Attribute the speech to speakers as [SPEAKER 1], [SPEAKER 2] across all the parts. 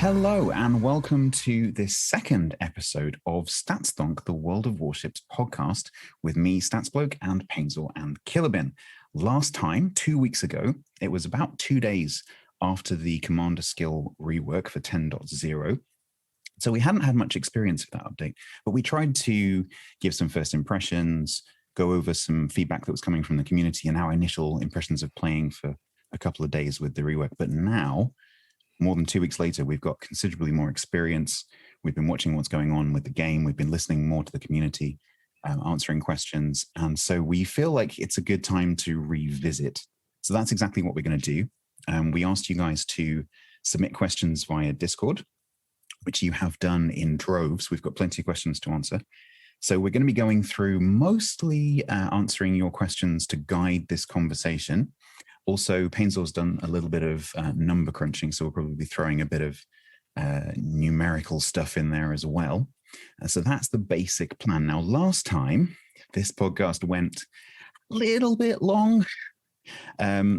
[SPEAKER 1] Hello and welcome to this second episode of StatsThonk, the World of Warships podcast with me, StatsBloke, and Painezor and Killerbin. Last time, 2 weeks ago, it was about 2 days after the commander skill rework for 10.0. So we hadn't had much experience with that update, but we tried to give some first impressions, go over some feedback that was coming from the community and our initial impressions of playing for a couple of days with the rework. But now, more than 2 weeks later, we've got considerably more experience. We've been watching what's going on with the game. We've been listening more to the community, answering questions. And so we feel like it's a good time to revisit. So that's exactly what we're going to do. We asked you guys to submit questions via Discord, which you have done in droves. We've got plenty of questions to answer. So we're going to be going through mostly answering your questions to guide this conversation. Also, Painezor's done a little bit of number crunching, so we'll probably be throwing a bit of numerical stuff in there as well. So that's the basic plan. Now, last time, this podcast went a little bit long.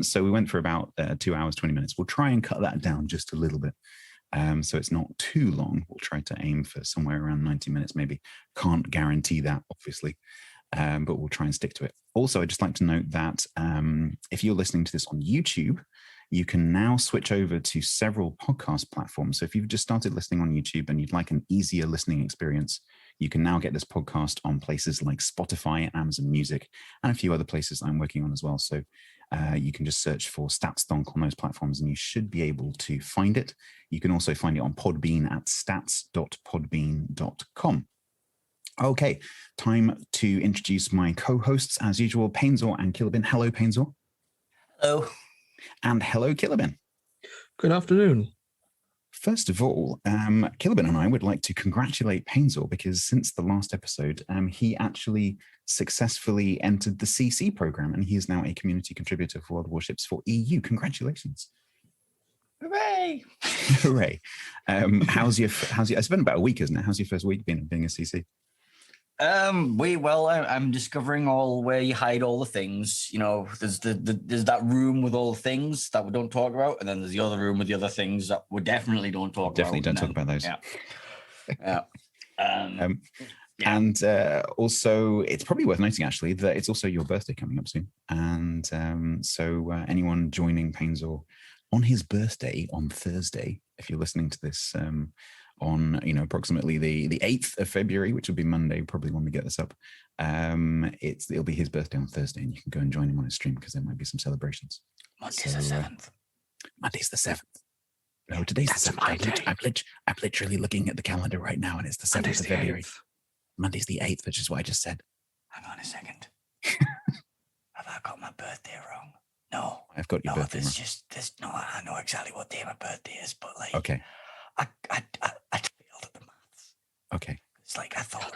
[SPEAKER 1] So we went for about 2 hours, 20 minutes. We'll try and cut that down just a little bit. So it's not too long. We'll try to aim for somewhere around 90 minutes, maybe. Can't guarantee that, obviously. But we'll try and stick to it. Also, I'd just like to note that if you're listening to this on YouTube, you can now switch over to several podcast platforms. So if you've just started listening on YouTube and you'd like an easier listening experience, you can now get this podcast on places like Spotify and Amazon Music and a few other places I'm working on as well. So you can just search for StatsThonk on those platforms and you should be able to find it. You can also find it on Podbean at stats.podbean.com. Okay, time to introduce my co-hosts as usual, Painezor and Killerbin. Hello, Painezor.
[SPEAKER 2] Hello.
[SPEAKER 1] And hello, Killerbin.
[SPEAKER 3] Good afternoon.
[SPEAKER 1] First of all, Killerbin and I would like to congratulate Painezor because since the last episode, he actually successfully entered the CC program and he is now a community contributor for World of Warships for EU. Congratulations.
[SPEAKER 2] Hooray!
[SPEAKER 1] Hooray. How's your, it's been about a week, isn't it? How's your first week been being a CC?
[SPEAKER 2] I'm discovering all where you hide all the things. You know, there's there's that room with all the things that we don't talk about, and then there's the other room with the other things that we definitely don't talk about.
[SPEAKER 1] Definitely don't talk about those.
[SPEAKER 2] Yeah.
[SPEAKER 1] And also, it's probably worth noting actually that it's also your birthday coming up soon, and so anyone joining Painezor on his birthday on Thursday, if you're listening to this on approximately the 8th of February, which will be Monday, probably when we get this up, it'll be his birthday on Thursday, and you can go and join him on his stream because there might be some celebrations.
[SPEAKER 2] Monday's the 7th.
[SPEAKER 1] Monday's the 7th. No, today's the 7th. I'm literally looking at the calendar right now, and it's the 7th of February. 8th. Monday's the 8th, which is what I just said.
[SPEAKER 2] Hang on a second. Have I got my birthday wrong? No.
[SPEAKER 1] I've got your birthday wrong.
[SPEAKER 2] I know exactly what day my birthday is, but like...
[SPEAKER 1] Okay.
[SPEAKER 2] I failed at the maths.
[SPEAKER 1] Okay.
[SPEAKER 2] It's like I thought.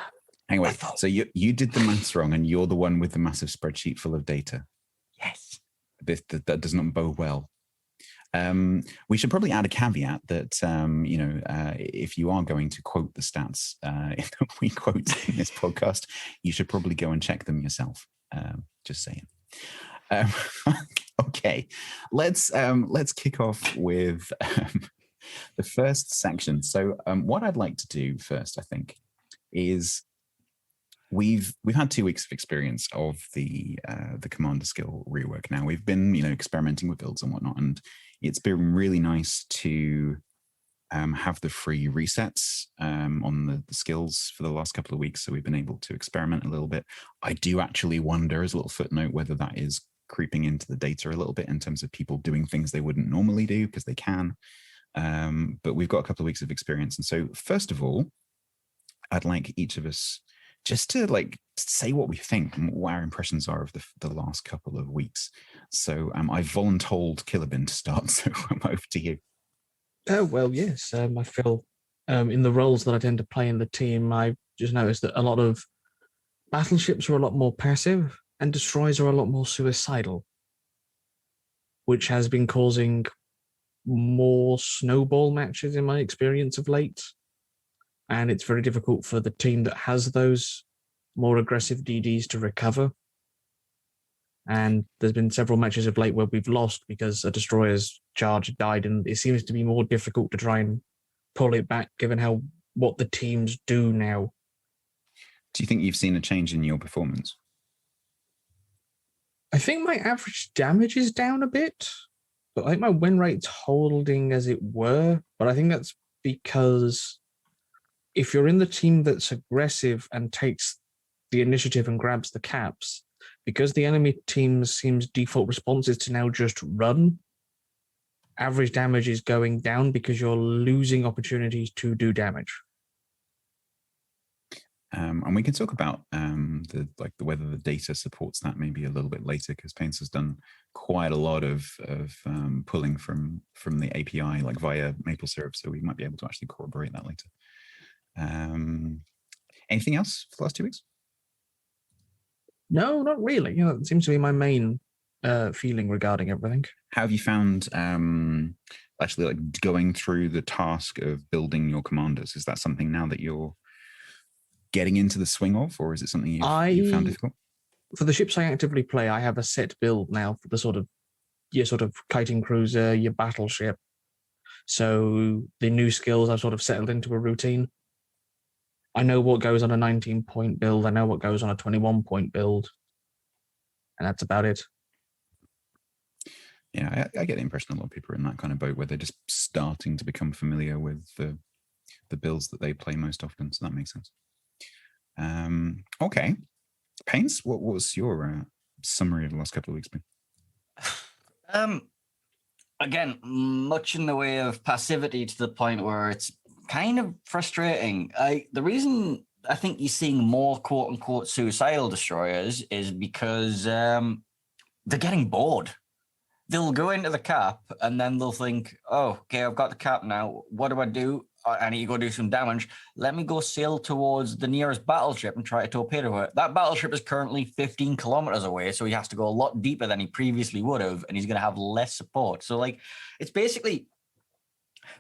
[SPEAKER 1] Anyway, so you did the maths wrong, and you're the one with the massive spreadsheet full of data.
[SPEAKER 2] Yes.
[SPEAKER 1] That does not bode well. We should probably add a caveat that if you are going to quote the stats that we quote in this podcast, you should probably go and check them yourself. Just saying. Okay, let's kick off with the first section. So what I'd like to do first, I think, is we've had 2 weeks of experience of the commander skill rework. Now we've been experimenting with builds and whatnot, and it's been really nice to have the free resets on the skills for the last couple of weeks. So we've been able to experiment a little bit. I do actually wonder, as a little footnote, whether that is creeping into the data a little bit in terms of people doing things they wouldn't normally do because they can. But we've got a couple of weeks of experience. And so first of all, I'd like each of us just to say what we think and what our impressions are of the last couple of weeks. So I've voluntold Killerbin to start, so I'm over to you.
[SPEAKER 3] Oh, well, yes. I feel in the roles that I tend to play in the team, I just noticed that a lot of battleships are a lot more passive and destroyers are a lot more suicidal, which has been causing more snowball matches in my experience of late. And it's very difficult for the team that has those more aggressive DDs to recover. And there's been several matches of late where we've lost because a destroyer's charge died, and it seems to be more difficult to try and pull it back, given what the teams do now.
[SPEAKER 1] Do you think you've seen a change in your performance?
[SPEAKER 3] I think my average damage is down a bit, but I think my win rate's holding as it were. But I think that's because if you're in the team that's aggressive and takes the initiative and grabs the caps, because the enemy team seems default response is to now just run, average damage is going down because you're losing opportunities to do damage.
[SPEAKER 1] And we can talk about whether the data supports that maybe a little bit later, because Paints has done quite a lot of pulling from the API, like via maple syrup, so we might be able to actually corroborate that later. Anything else for the last 2 weeks?
[SPEAKER 3] No, not really. It seems to be my main feeling regarding everything.
[SPEAKER 1] How have you found actually like going through the task of building your commanders? Is that something now that you're getting into the swing of, or is it something you've found difficult?
[SPEAKER 3] For the ships I actively play, I have a set build now for the sort of kiting cruiser, your battleship. So the new skills I've sort of settled into a routine. I know what goes on a 19-point build. I know what goes on a 21-point build. And that's about it.
[SPEAKER 1] Yeah, I get the impression a lot of people are in that kind of boat where they're just starting to become familiar with the builds that they play most often. So that makes sense. Okay. Paints, what was your summary of the last couple of weeks been?
[SPEAKER 2] Again, much in the way of passivity to the point where it's kind of frustrating. The reason I think you're seeing more quote-unquote suicidal destroyers is because they're getting bored. They'll go into the cap and then they'll think, oh, okay, I've got the cap now. What do I do? I need to go do some damage. Let me go sail towards the nearest battleship and try to torpedo it. That battleship is currently 15 kilometers away, so he has to go a lot deeper than he previously would have, and he's going to have less support. So, it's basically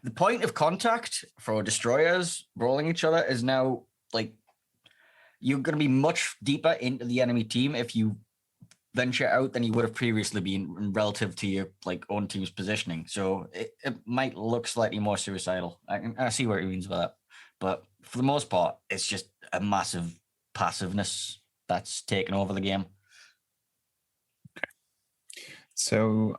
[SPEAKER 2] the point of contact for destroyers rolling each other is now, you're going to be much deeper into the enemy team if you venture out than you would have previously been relative to your own team's positioning. So it might look slightly more suicidal. I see what he means by that. But for the most part, it's just a massive passiveness that's taken over the game.
[SPEAKER 1] Okay. So,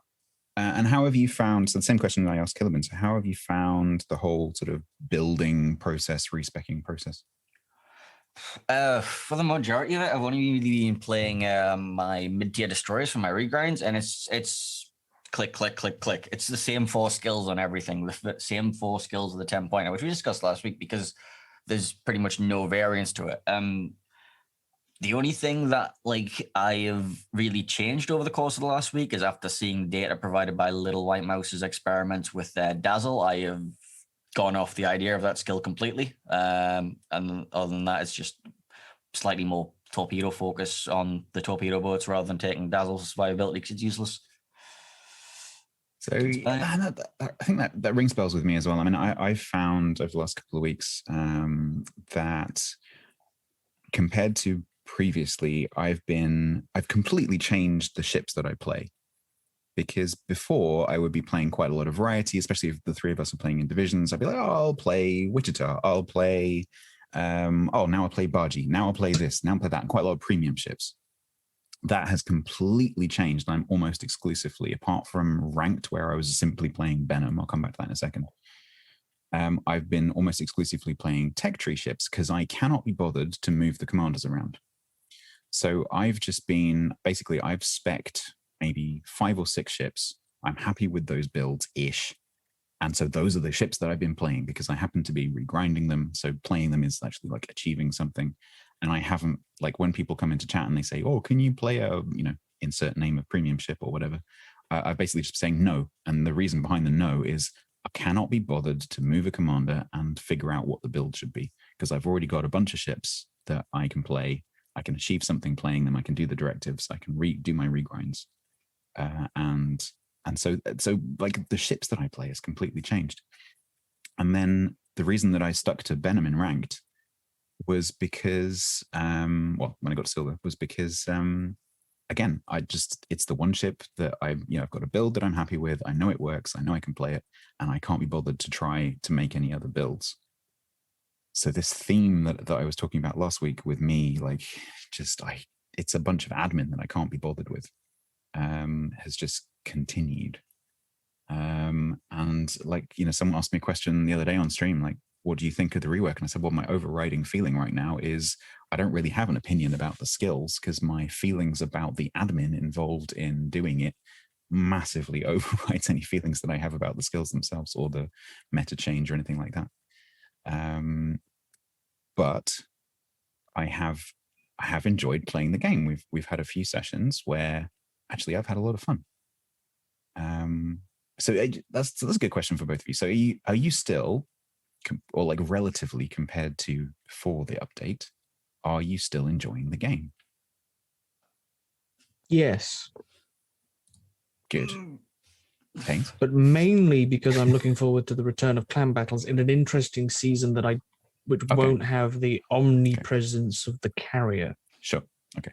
[SPEAKER 1] and how have you found, so the same question I asked Killerbin, so how have you found the whole sort of building process, respecing process?
[SPEAKER 2] For the majority of it, I've only really been playing my mid-tier destroyers for my regrinds, and it's click, click, click, click. It's the same 4 skills on everything, the same 4 skills of the 10-pointer, which we discussed last week because there's pretty much no variance to it. The only thing that I have really changed over the course of the last week is after seeing data provided by Little White Mouse's experiments with Dazzle, I have gone off the idea of that skill completely. And other than that, it's just slightly more torpedo focus on the torpedo boats rather than taking Dazzle's survivability because it's useless.
[SPEAKER 1] So I think that rings bells with me as well. I mean, I've found over the last couple of weeks that compared to previously, I've completely changed the ships that I play. Because before I would be playing quite a lot of variety, especially if the 3 of us are playing in divisions. I'd be like, oh, I'll play Wichita. I'll play, now I'll play Baji. Now I'll play this. Now I'll play that. And quite a lot of premium ships. That has completely changed. I'm almost exclusively, apart from ranked, where I was simply playing Benham. I'll come back to that in a second. I've been almost exclusively playing tech tree ships because I cannot be bothered to move the commanders around. So I've just been, basically, I've spec'd maybe 5 or 6 ships. I'm happy with those builds-ish. And so those are the ships that I've been playing because I happen to be regrinding them. So playing them is actually achieving something. And I haven't, when people come into chat and they say, oh, can you play a, insert name of premium ship or whatever, I basically just saying no. And the reason behind the no is I cannot be bothered to move a commander and figure out what the build should be because I've already got a bunch of ships that I can play. I can achieve something playing them. I can do the directives. I can do my regrinds. And so the ships that I play has completely changed. And then the reason that I stuck to Benham in ranked was because when I got to silver was because again, it's the one ship that I've got a build that I'm happy with. I know it works. I know I can play it, and I can't be bothered to try to make any other builds. So this theme that I was talking about last week with me, like, it's a bunch of admin that I can't be bothered with, has just continued. And like, someone asked me a question the other day on stream, like, what do you think of the rework? And I said, well, my overriding feeling right now is I don't really have an opinion about the skills, because my feelings about the admin involved in doing it massively overrides any feelings that I have about the skills themselves or the meta change or anything like that. But I have enjoyed playing the game. We've had a few sessions where actually I've had a lot of fun. So that's a good question for both of you. So are you still, or like relatively compared to before the update, are you still enjoying the game?
[SPEAKER 3] Yes.
[SPEAKER 1] Good. Pains?
[SPEAKER 3] But mainly because I'm looking forward to the return of clan battles in an interesting season which won't have the omnipresence of the carrier.
[SPEAKER 1] Sure. Okay.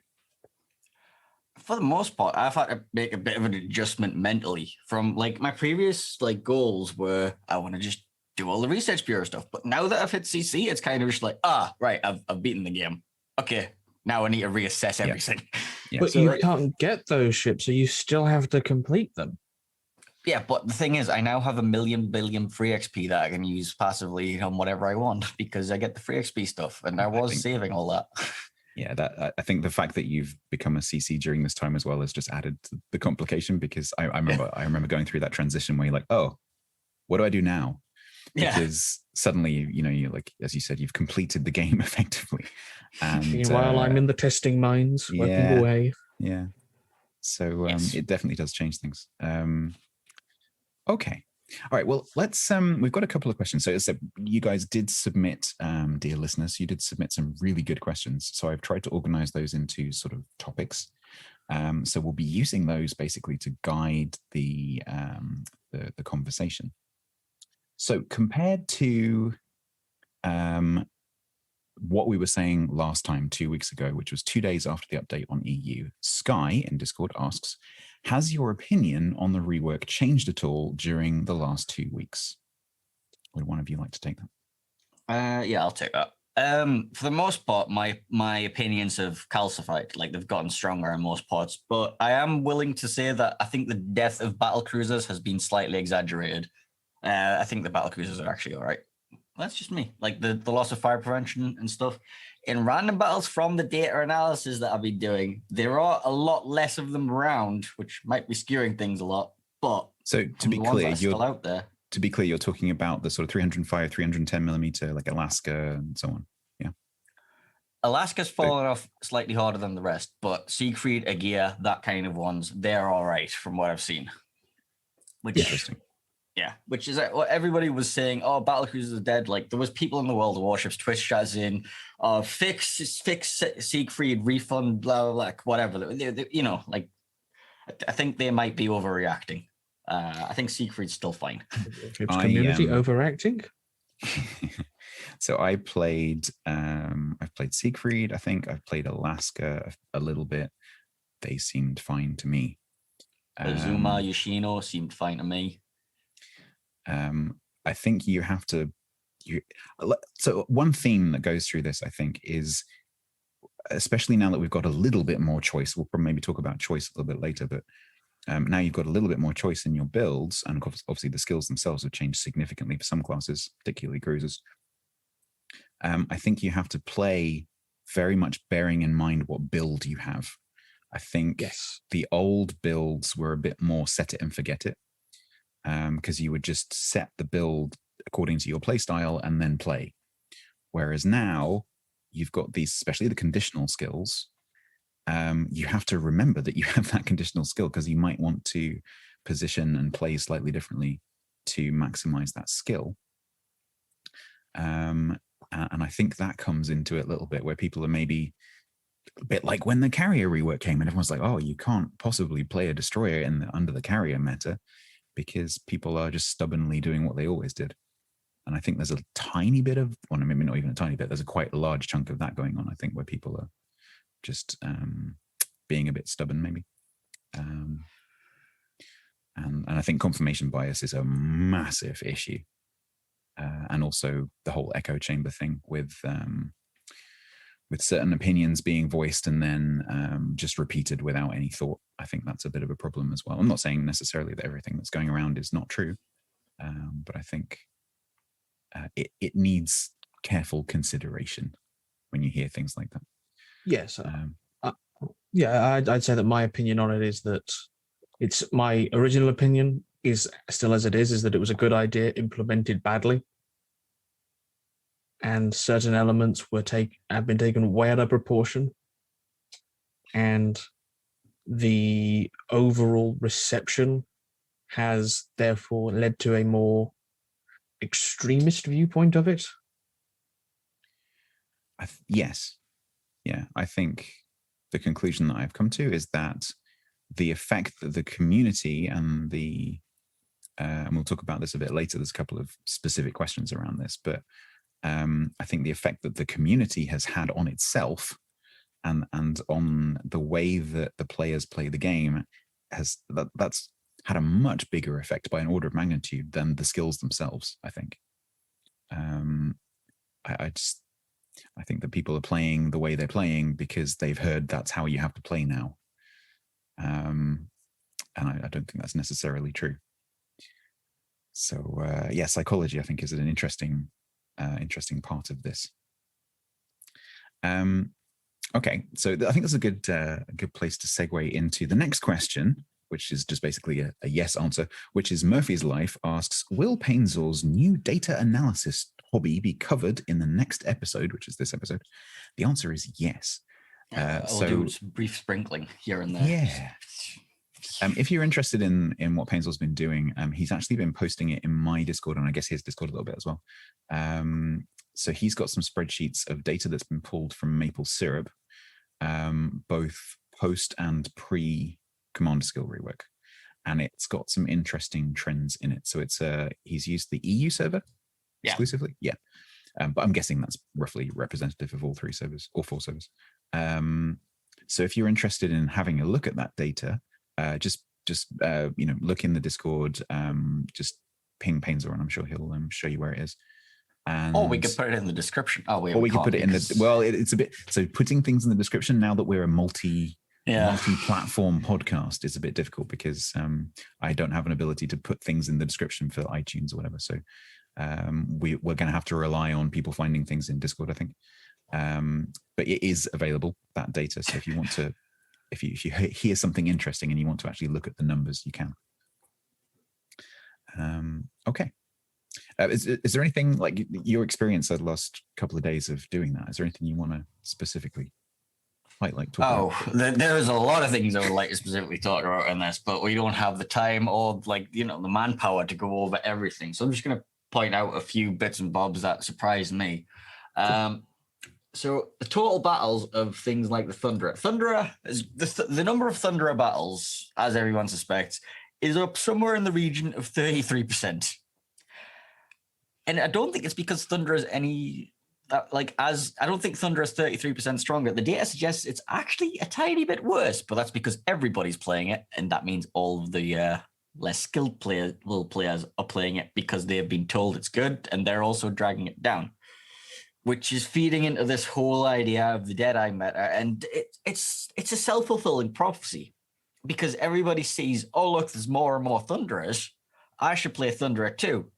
[SPEAKER 2] For the most part, I've had to make a bit of an adjustment mentally from like my previous like goals were I want to just do all the research bureau stuff. But now that I've hit CC, it's kind of just like, right, I've beaten the game. Okay, now I need to reassess everything.
[SPEAKER 1] Yeah.
[SPEAKER 3] But so you can't get those ships, so you still have to complete them.
[SPEAKER 2] Yeah, but the thing is, I now have 1 billion free XP that I can use passively on whatever I want because I get the free XP stuff, and I was saving all that.
[SPEAKER 1] Yeah, I think the fact that you've become a CC during this time as well has just added to the complication, because I remember going through that transition where you're like, oh, what do I do now? Because suddenly, you're like, as you said, you've completed the game effectively. And
[SPEAKER 3] meanwhile, I'm in the testing mines, working away.
[SPEAKER 1] Yeah. So it definitely does change things. Okay. All right. Well, let's. We've got a couple of questions. So you guys did submit, dear listeners, you did submit some really good questions. So I've tried to organize those into sort of topics. So we'll be using those basically to guide the conversation. So compared to what we were saying last time 2 weeks ago, which was 2 days after the update on EU, Sky in Discord asks, has your opinion on the rework changed at all during the last 2 weeks? Would one of you like to take that?
[SPEAKER 2] Yeah, I'll take that. For the most part, my opinions have calcified, like they've gotten stronger in most parts, but I am willing to say that I think the death of battle cruisers has been slightly exaggerated. I think the battle cruisers are actually all right. That's just me. Like the loss of fire prevention and stuff. In random battles from the data analysis that I've been doing, there are a lot less of them around, which might be skewing things a lot. But
[SPEAKER 1] so to be clear,
[SPEAKER 2] still out there.
[SPEAKER 1] To be clear, you're talking about the sort of 305, 310 millimeter, like Alaska and so on. Yeah.
[SPEAKER 2] Alaska's fallen off slightly harder than the rest, but Siegfried, Aegea, that kind of ones, they're all right from what I've seen. Which
[SPEAKER 1] interesting.
[SPEAKER 2] Yeah, which is what everybody was saying. Oh, battlecruisers are dead. Like there was people in the World of Warships Twitch chats in, fix Siegfried, refund, blah blah blah, whatever. Like I think they might be overreacting. I think Siegfried's still fine.
[SPEAKER 3] Community overacting.
[SPEAKER 1] So I've played Siegfried. I think I've played Alaska a little bit. They seemed fine to me.
[SPEAKER 2] Azuma, Yoshino seemed fine to me.
[SPEAKER 1] I think you have to. So one theme that goes through this, I think, is especially now that we've got a little bit more choice. We'll probably maybe talk about choice a little bit later, but now you've got a little bit more choice in your builds, and obviously the skills themselves have changed significantly for some classes, particularly cruisers. I think you have to play very much bearing in mind what build you have. I think the old builds were a bit more set it and forget it. Because you would just set the build according to your play style and then play. Whereas now you've got these, especially the conditional skills, you have to remember that you have that conditional skill because you might want to position and play slightly differently to maximize that skill. And I think that comes into it a little bit where people are maybe a bit like when the carrier rework came and everyone's like, oh, you can't possibly play a destroyer under the carrier meta, because people are just stubbornly doing what they always did. And I think there's a tiny bit of, well, maybe not even a tiny bit, there's a quite large chunk of that going on, I think, where people are just being a bit stubborn, maybe. And I think confirmation bias is a massive issue. And also the whole echo chamber thing with certain opinions being voiced and then just repeated without any thought. I think that's a bit of a problem as well. I'm not saying necessarily that everything that's going around is not true, but I think it needs careful consideration when you hear things like that.
[SPEAKER 3] Yes. I'd say that my opinion on it is that it's my original opinion is still as it is that it was a good idea implemented badly. And certain elements have been taken way out of proportion. And the overall reception has therefore led to a more extremist viewpoint of it.
[SPEAKER 1] Yes. Yeah, I think the conclusion that I've come to is that the effect that the community and and we'll talk about this a bit later, there's a couple of specific questions around this, but I think the effect that the community has had on itself and on the way that the players play the game that's had a much bigger effect by an order of magnitude than the skills themselves, I think. I think that people are playing the way they're playing because they've heard that's how you have to play now. And I don't think that's necessarily true. So psychology, I think, is an interesting part of this. Okay, so I think that's a good place to segue into the next question, which is just basically a yes answer, which is Murphy's Life asks, will Painezor's new data analysis hobby be covered in the next episode, which is this episode? The answer is yes.
[SPEAKER 2] I'll do a brief sprinkling here and there.
[SPEAKER 1] Yeah. If you're interested in what Painezor's been doing, he's actually been posting it in my Discord, and I guess his Discord a little bit as well. So he's got some spreadsheets of data that's been pulled from Maple Syrup, both post and pre Commander skill rework, and it's got some interesting trends in it. So he's used the EU server exclusively, but I'm guessing that's roughly representative of all 3 servers or 4 servers. So if you're interested in having a look at that data, just look in the Discord, just ping Painezor, and I'm sure he'll show you where it is. And
[SPEAKER 2] we could put it in the description.
[SPEAKER 1] We could put it in the. Well, it's a bit. So putting things in the description now that we're a multi-platform podcast is a bit difficult because I don't have an ability to put things in the description for iTunes or whatever. So we're going to have to rely on people finding things in Discord, I think. But it is available, that data. So if you want to, if you hear something interesting and you want to actually look at the numbers, you can. Okay. Is there anything like your experience over the last couple of days of doing that? Is there anything you want to specifically talk about?
[SPEAKER 2] There's a lot of things I would like to specifically talk about in this, but we don't have the time or the manpower to go over everything. So I'm just going to point out a few bits and bobs that surprised me. So the total battles of things like the Thunderer is the number of Thunderer battles, as everyone suspects, is up somewhere in the region of 33%. And I don't think it's because Thunder is I don't think Thunder is 33% stronger. The data suggests it's actually a tiny bit worse, but that's because everybody's playing it, and that means all of the less skilled players are playing it because they have been told it's good, and they're also dragging it down, which is feeding into this whole idea of the Deadeye meta, and it's a self-fulfilling prophecy because everybody sees, oh look, there's more and more Thunderers. I should play Thunderer too.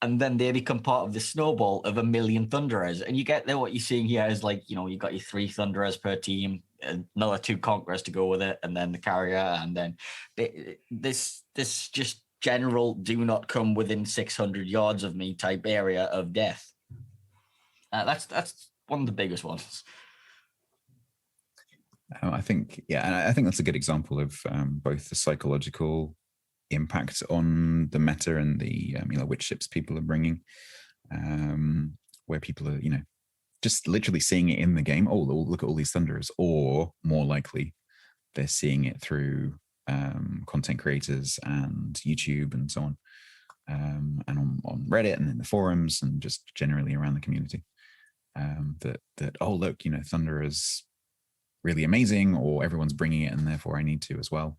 [SPEAKER 2] And then they become part of the snowball of 1 million Thunderers. And you get there, what you're seeing here is you've got your 3 Thunderers per team, another 2 Conquerors to go with it, and then the carrier, and then this just general do not come within 600 yards of me type area of death. That's one of the biggest ones.
[SPEAKER 1] I think that's a good example of both the psychological impact on the meta and the which ships people are bringing, where people are just literally seeing it in the game. Oh, look at all these Thunderers, or more likely they're seeing it through content creators and YouTube and so on, and on Reddit and in the forums and just generally around the community. That oh look, Thunderers really amazing, or everyone's bringing it and therefore I need to as well.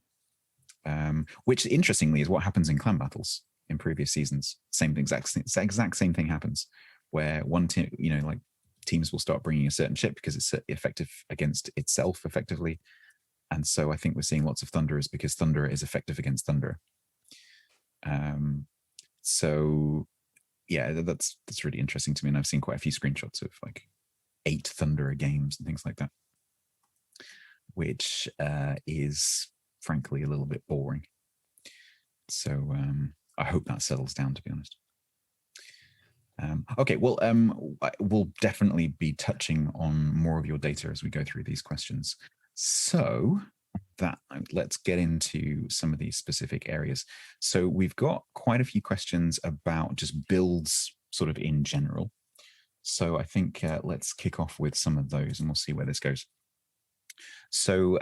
[SPEAKER 1] Which interestingly is what happens in clan battles in previous seasons. Exact same thing happens, where one team, like teams will start bringing a certain ship because it's effective against itself effectively. And so I think we're seeing lots of Thunderers because Thunder is effective against Thunder. So yeah, that's really interesting to me. And I've seen quite a few screenshots of like 8 Thunderer games and things like that, which is frankly a little bit boring. So I hope that settles down, to be honest. Okay, well, we'll definitely be touching on more of your data as we go through these questions. So let's get into some of these specific areas. So we've got quite a few questions about just builds sort of in general. So I think let's kick off with some of those and we'll see where this goes. So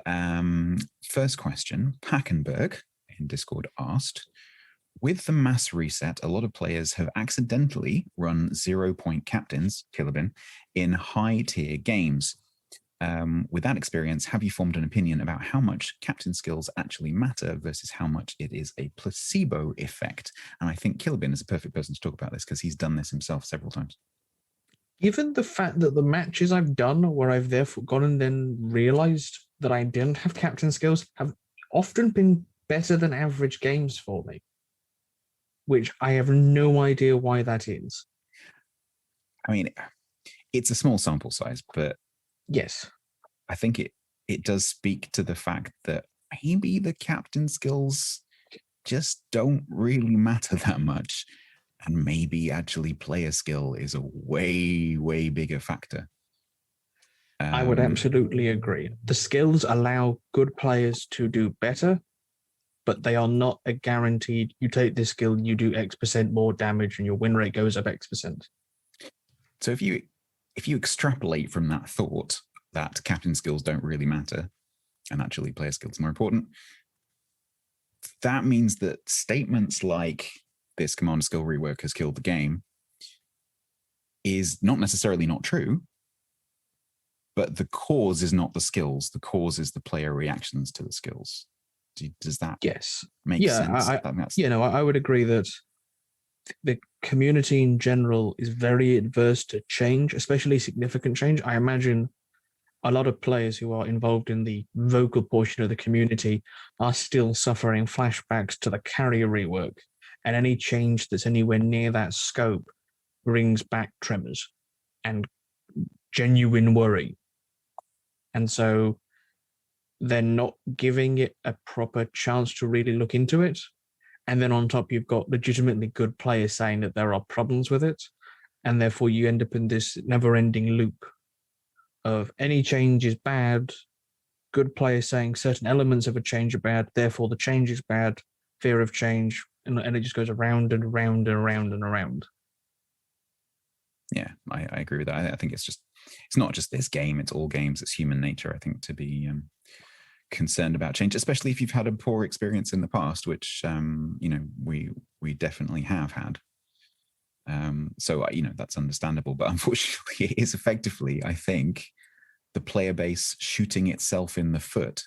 [SPEAKER 1] first question, Packenberg in Discord asked, with the mass reset, a lot of players have accidentally run 0-point captains, Killerbin, in high-tier games. With that experience, have you formed an opinion about how much captain skills actually matter versus how much it is a placebo effect? And I think Killerbin is a perfect person to talk about this because he's done this himself several times.
[SPEAKER 3] Given the fact that the matches I've done where I've therefore gone and then realized that I didn't have captain skills have often been better than average games for me, which I have no idea why that is.
[SPEAKER 1] I mean, it's a small sample size, but
[SPEAKER 3] yes,
[SPEAKER 1] I think it does speak to the fact that maybe the captain skills just don't really matter that much. And maybe actually player skill is a way, way bigger factor.
[SPEAKER 3] I would absolutely agree. The skills allow good players to do better, but they are not a guaranteed, you take this skill, you do X% more damage and your win rate goes up X%.
[SPEAKER 1] So if you extrapolate from that thought that captain skills don't really matter and actually player skills are more important, that means that statements like this commander skill rework has killed the game is not necessarily not true, but the cause is not the skills. The cause is the player reactions to the skills. Does that make sense?
[SPEAKER 3] I would agree that the community in general is very adverse to change, especially significant change. I imagine a lot of players who are involved in the vocal portion of the community are still suffering flashbacks to the carrier rework, and any change that's anywhere near that scope brings back tremors and genuine worry. And so they're not giving it a proper chance to really look into it. And then on top, you've got legitimately good players saying that there are problems with it. And therefore you end up in this never-ending loop of any change is bad, good players saying certain elements of a change are bad, therefore the change is bad, fear of change, and it just goes around and around and around and around.
[SPEAKER 1] Yeah, I agree with that. I think it's not just this game, it's all games. It's human nature, I think, to be concerned about change, especially if you've had a poor experience in the past, which, we definitely have had. So, that's understandable. But unfortunately, it is effectively, I think, the player base shooting itself in the foot.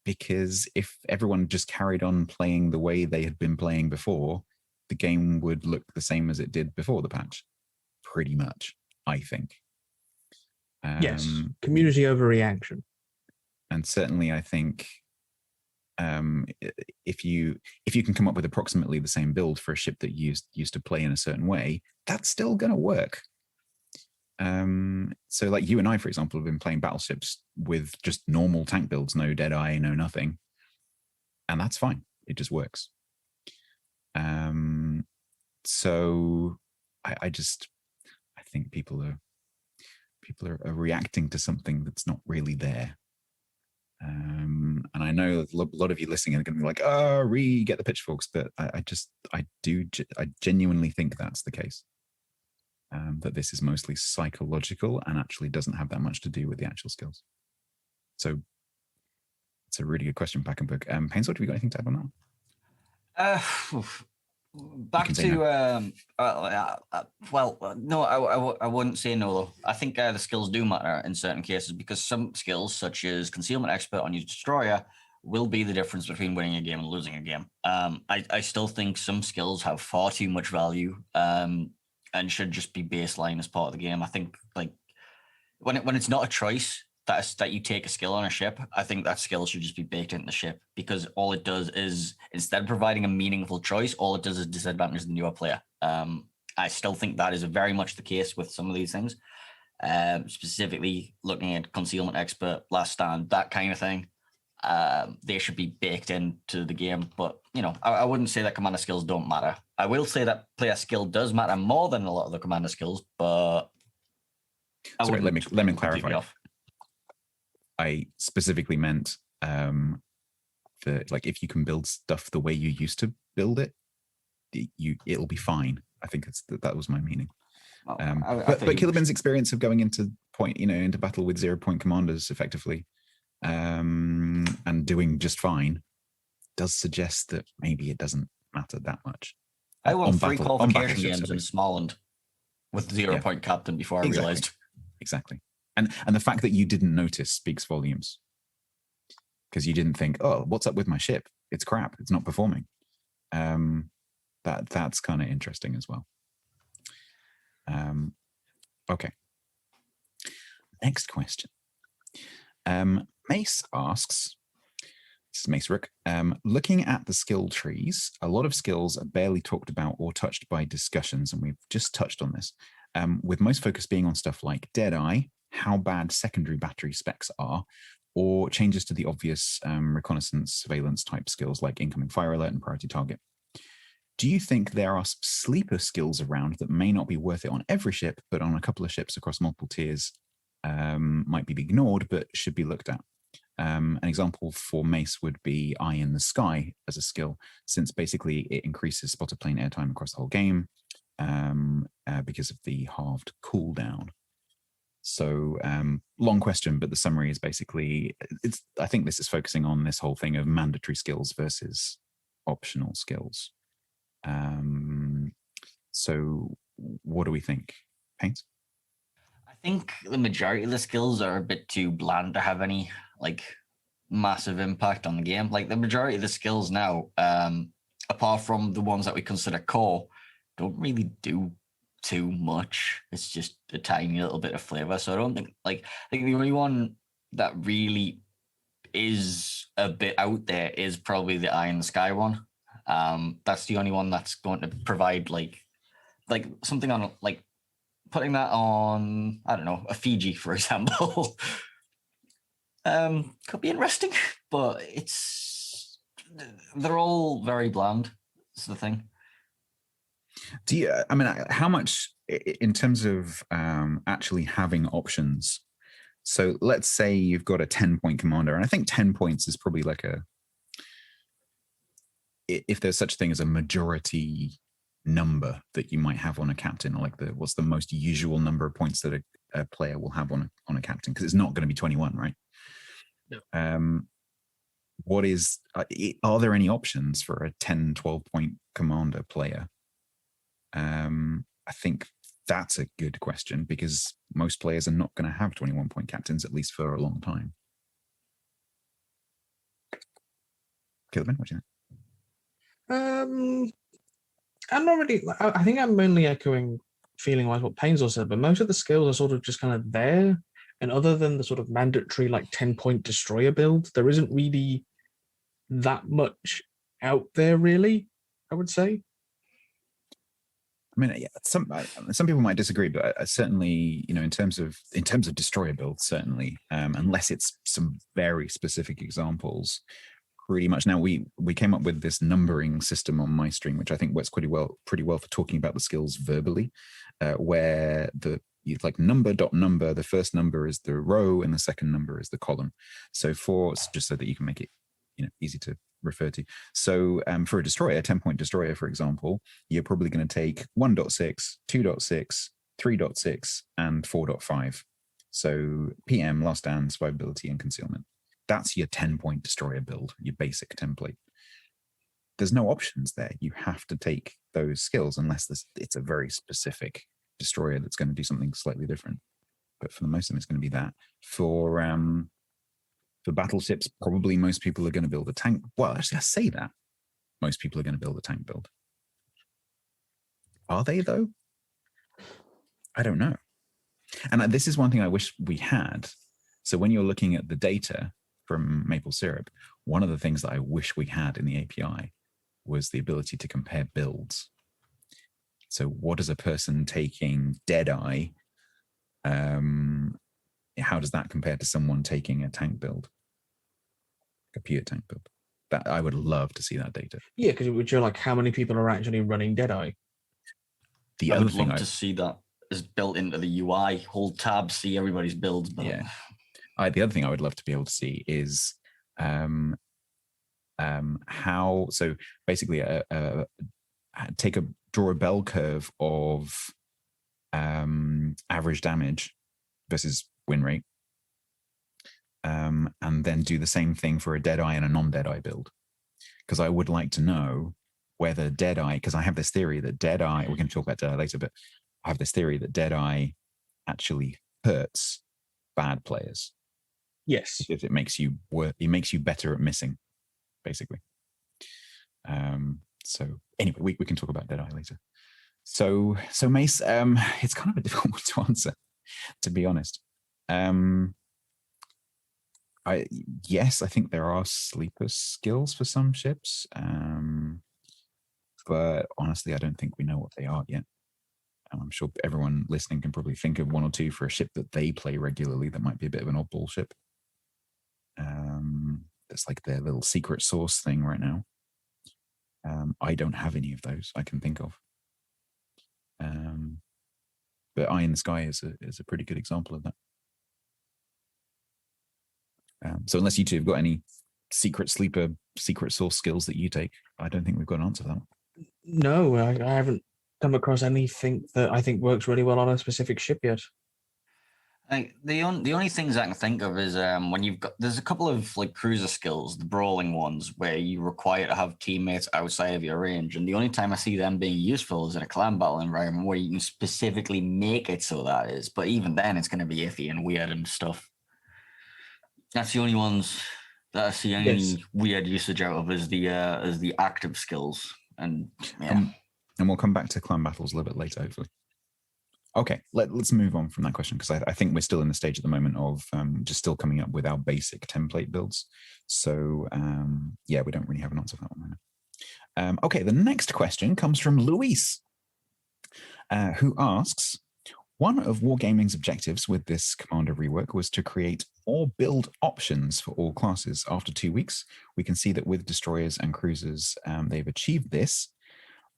[SPEAKER 1] Because if everyone just carried on playing the way they had been playing before, the game would look the same as it did before the patch. Pretty much, I think.
[SPEAKER 3] Yes, community overreaction.
[SPEAKER 1] And certainly, I think if you can come up with approximately the same build for a ship that you used to play in a certain way, that's still going to work. So like you and I, for example, have been playing battleships with just normal tank builds, no Deadeye, no nothing. And that's fine. It just works. So I think people are reacting to something that's not really there. And I know a lot of you listening are going to be like, get the pitchforks, but I genuinely think that's the case. That this is mostly psychological and actually doesn't have that much to do with the actual skills. So it's a really good question, Packenberg. Painezor, have you got anything to add on that?
[SPEAKER 2] Back
[SPEAKER 1] can say
[SPEAKER 2] to
[SPEAKER 1] no.
[SPEAKER 2] no, I wouldn't say no though. I think the skills do matter in certain cases because some skills, such as concealment expert on your destroyer, will be the difference between winning a game and losing a game. I still think some skills have far too much value and should just be baseline as part of the game. I think like when it's not a choice that you take a skill on a ship, I think that skill should just be baked into the ship because all it does is instead of providing a meaningful choice, all it does is disadvantage the newer player. I still think that is very much the case with some of these things. Specifically looking at concealment expert, last stand, that kind of thing. They should be baked into the game, but I wouldn't say that commander skills don't matter. I will say that player skill does matter more than a lot of the commander skills, but
[SPEAKER 1] sorry, let me clarify. I specifically meant that like if you can build stuff the way you used to build it, it'll be fine. I think that was my meaning. But Killerbin's experience of going into battle with 0 point commanders effectively and doing just fine does suggest that maybe it doesn't matter that much.
[SPEAKER 2] I won 3 qualification games in Småland with 0 point captain before I realized.
[SPEAKER 1] Exactly. And the fact that you didn't notice speaks volumes because you didn't think, oh, what's up with my ship? It's crap. It's not performing. That's kind of interesting as well. Okay. Next question. Mace asks, this is Mace Rook, looking at the skill trees, a lot of skills are barely talked about or touched by discussions, and we've just touched on this, with most focus being on stuff like Deadeye, how bad secondary battery specs are, or changes to the obvious reconnaissance surveillance type skills like incoming fire alert and priority target. Do you think there are sleeper skills around that may not be worth it on every ship, but on a couple of ships across multiple tiers might be ignored, but should be looked at? An example for Mace would be Eye in the Sky as a skill, since basically it increases spotted plane airtime across the whole game because of the halved cooldown. So long question, but the summary is basically, I think this is focusing on this whole thing of mandatory skills versus optional skills. So what do we think? Paints?
[SPEAKER 2] I think the majority of the skills are a bit too bland to have any massive impact on the game. Like the majority of the skills now, apart from the ones that we consider core, don't really do too much. It's just a tiny little bit of flavor. So I don't think I think the only one that really is a bit out there is probably the Eye in the Sky one. That's the only one that's going to provide like something on putting that on, I don't know, a Fiji, for example. Could be interesting, but they're all very bland. That's the thing.
[SPEAKER 1] Do you, how much in terms of actually having options? So let's say you've got a 10-point commander, and I think 10 points is probably like if there's such a thing as a majority number that you might have on a captain, or what's the most usual number of points that a player will have on a captain, because it's not going to be 21, right?
[SPEAKER 3] No.
[SPEAKER 1] Are there any options for a 10, 12-point commander player? I think that's a good question, because most players are not going to have 21-point captains, at least for a long time. Killerbin, what do you think?
[SPEAKER 3] I'm not really. I think I'm mainly echoing feeling-wise what Painezor said, but most of the skills are sort of just kind of there. And other than the sort of mandatory 10-point destroyer build, there isn't really that much out there, really, I would say.
[SPEAKER 1] I mean, yeah, some people might disagree, but certainly, in terms of destroyer builds, certainly, unless it's some very specific examples, pretty much. Now we came up with this numbering system on my stream, which I think works pretty well for talking about the skills verbally, where number, the first number is the row and the second number is the column. So just so that you can make it easy to refer to. So for a destroyer, a 10-point destroyer, for example, you're probably going to take 1.6, 2.6, 3.6, and 4.5. So PM, last stand, survivability, and concealment. That's your 10-point destroyer build, your basic template. there's no options there. You have to take those skills unless it's a very specific destroyer that's going to do something slightly different. But for the most of them, it's going to be that. For battleships, probably most people are going to build a tank. Well, actually, I say that. Most people are going to build a tank build. Are they, though? I don't know. And this is one thing I wish we had. So when you're looking at the data from Maple Syrup, one of the things that I wish we had in the API was the ability to compare builds. So what does a person taking Deadeye, how does that compare to someone taking a tank build? A pure tank build? That I would love to see that data.
[SPEAKER 3] Yeah, because it would show like how many people are actually running Deadeye.
[SPEAKER 2] I would love to see that is built into the UI. Hold tab, see everybody's builds. But
[SPEAKER 1] yeah. The other thing I would love to be able to see is how. So basically, draw a bell curve of average damage versus win rate, and then do the same thing for a Deadeye and a non-Deadeye build. Because I would like to know whether Deadeye, because I have this theory that Deadeye, we can talk about Deadeye later, but I have this theory that Deadeye actually hurts bad players.
[SPEAKER 3] Yes,
[SPEAKER 1] because it makes you better at missing, basically. So anyway, we can talk about Deadeye later. So Mace, it's kind of a difficult one to answer, to be honest. I think there are sleeper skills for some ships, but honestly, I don't think we know what they are yet. I'm sure everyone listening can probably think of one or two for a ship that they play regularly that might be a bit of an oddball ship. It's like their little secret sauce thing right now. I don't have any of those I can think of. But Eye in the Sky is a pretty good example of that. So unless you two have got any secret sauce skills that you take, I don't think we've got an answer for that.
[SPEAKER 3] No, I haven't come across anything that I think works really well on a specific ship yet.
[SPEAKER 2] The only things I can think of is when there's a couple of like cruiser skills, the brawling ones, where you require to have teammates outside of your range, and the only time I see them being useful is in a clan battle environment where you can specifically make it so that is. But even then, it's going to be iffy and weird and stuff. That's the only ones that I see any weird usage out of is the active skills, and yeah.
[SPEAKER 1] And we'll come back to clan battles a little bit later, hopefully. Okay, let's move on from that question, because I think we're still in the stage at the moment of just still coming up with our basic template builds. So we don't really have an answer for that one right now. Okay, the next question comes from Luis, who asks, one of Wargaming's objectives with this Commander rework was to create more build options for all classes. After 2 weeks, we can see that with destroyers and cruisers, they've achieved this.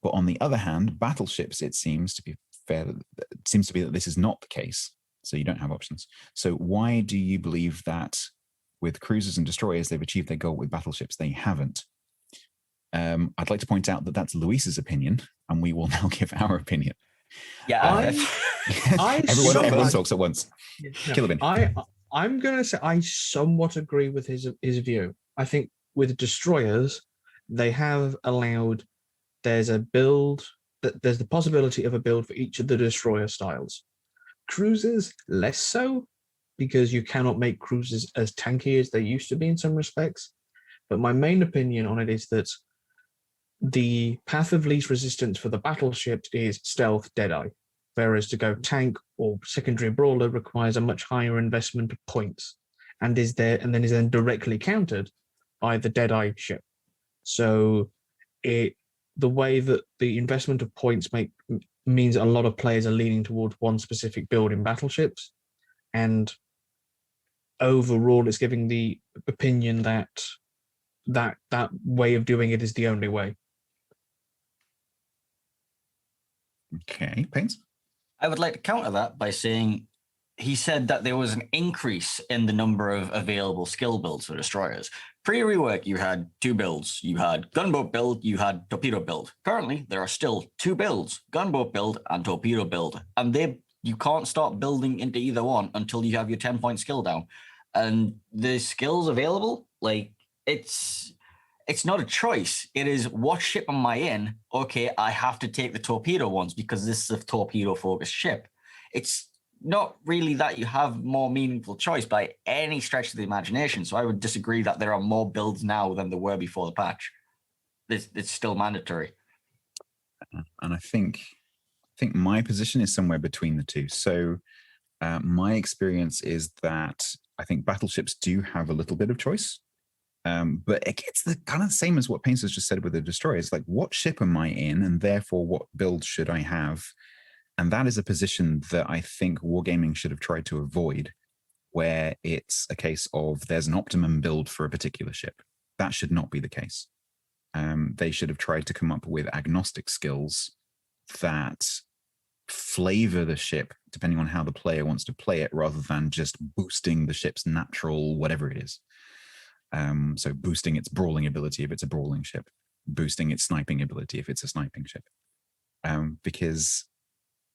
[SPEAKER 1] But on the other hand, battleships, it seems to be that this is not the case. So you don't have options. So why do you believe that with cruisers and destroyers, they've achieved their goal, with battleships they haven't? I'd like to point out that that's Luis's opinion, and we will now give our opinion.
[SPEAKER 2] Yeah,
[SPEAKER 1] everyone talks at once. Killerbin.
[SPEAKER 3] I'm going to say I somewhat agree with his view. I think with destroyers, they have allowed there's the possibility of a build for each of the destroyer styles. Cruisers, less so, because you cannot make cruisers as tanky as they used to be in some respects. But my main opinion on it is that the path of least resistance for the battleship is stealth Deadeye, whereas to go tank or secondary brawler requires a much higher investment of points, and is then directly countered by the Deadeye ship. So the way that the investment of points means a lot of players are leaning towards one specific build in battleships, and overall it's giving the opinion that way of doing it is the only way.
[SPEAKER 1] Okay, Painz?
[SPEAKER 2] I would like to counter that by saying he said that there was an increase in the number of available skill builds for destroyers. Pre-rework, you had 2 builds. You had gunboat build, you had torpedo build. Currently, there are still 2 builds, gunboat build and torpedo build. And you can't start building into either one until you have your 10-point skill down. And the skills available, like, it's it's not a choice. It is, what ship am I in? Okay, I have to take the torpedo ones because this is a torpedo-focused ship. It's not really that you have more meaningful choice by any stretch of the imagination. So I would disagree that there are more builds now than there were before the patch. It's still mandatory.
[SPEAKER 1] And I think my position is somewhere between the two. So my experience is that I think battleships do have a little bit of choice. But it gets the kind of same as what Painezor just said with the destroyers. Like, what ship am I in, and therefore what build should I have? And that is a position that I think Wargaming should have tried to avoid, where it's a case of there's an optimum build for a particular ship. That should not be the case. They should have tried to come up with agnostic skills that flavor the ship depending on how the player wants to play it, rather than just boosting the ship's natural whatever it is. So boosting its brawling ability if it's a brawling ship, boosting its sniping ability if it's a sniping ship. Because